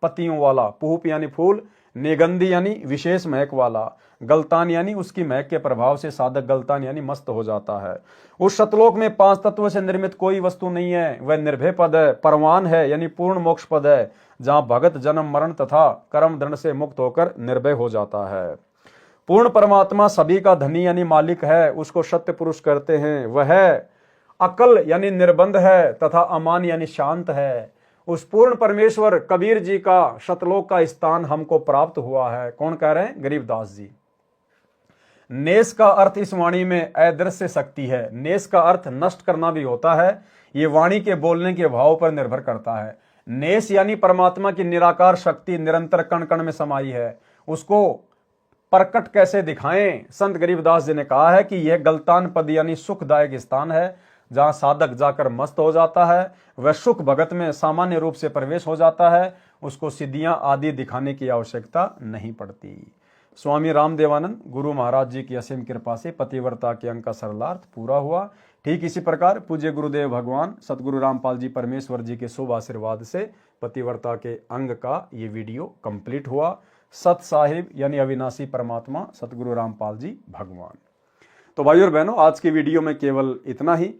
पत्तियों वाला, पूप यानी फूल, नेगंदी यानी विशेष महक वाला, गलतान यानी उसकी महक के प्रभाव से साधक गलतान यानी मस्त हो जाता है। उस शतलोक में 5 तत्व से निर्मित कोई वस्तु नहीं है, वह निर्भय पद है, परवान है यानी पूर्ण मोक्ष पद है, जहां भगत जन्म मरण तथा कर्म दंड से मुक्त होकर निर्भय हो जाता है। पूर्ण परमात्मा सभी का धनी यानी मालिक है, उसको सत्य पुरुष कहते हैं। वह अकल यानी निर्बंध है तथा अमान यानी शांत है। उस पूर्ण परमेश्वर कबीर जी का शतलोक का स्थान हमको प्राप्त हुआ है। कौन कह रहे हैं? गरीबदास जी। नेस का अर्थ इस वाणी में अदृश्य शक्ति है। नेस का अर्थ नष्ट करना भी होता है। ये वाणी के बोलने के भाव पर निर्भर करता है। नेस यानी परमात्मा की निराकार शक्ति निरंतर कण कण में समाई है, उसको प्रकट कैसे दिखाएं? संत गरीबदास जी ने कहा है कि यह गलतान पद यानी सुखदायक स्थान है, जहां साधक जाकर मस्त हो जाता है। वह सुख भगत में सामान्य रूप से प्रवेश हो जाता है, उसको सिद्धियां आदि दिखाने की आवश्यकता नहीं पड़ती। स्वामी रामदेवानंद गुरु महाराज जी की असीम कृपा से पतिव्रता के अंग का सरलार्थ पूरा हुआ। ठीक इसी प्रकार पूज्य गुरुदेव भगवान सतगुरु रामपाल जी परमेश्वर जी के शुभ आशीर्वाद से पतिव्रता के अंग का ये वीडियो कंप्लीट हुआ। सत साहिब यानी अविनाशी परमात्मा सतगुरु रामपाल जी भगवान। तो भाइयों और बहनों, आज की वीडियो में केवल इतना ही।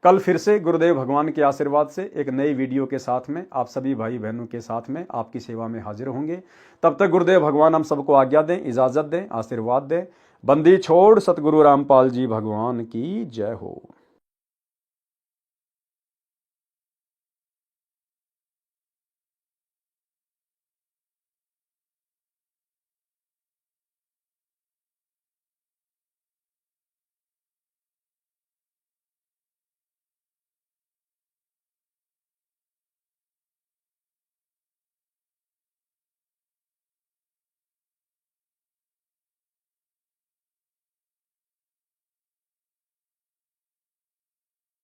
कल फिर से गुरुदेव भगवान के आशीर्वाद से एक नई वीडियो के साथ में आप सभी भाई बहनों के साथ में आपकी सेवा में हाजिर होंगे। तब तक गुरुदेव भगवान हम सबको आज्ञा दें, इजाजत दें, आशीर्वाद दें। बंदी छोड़ सतगुरु रामपाल जी भगवान की जय हो।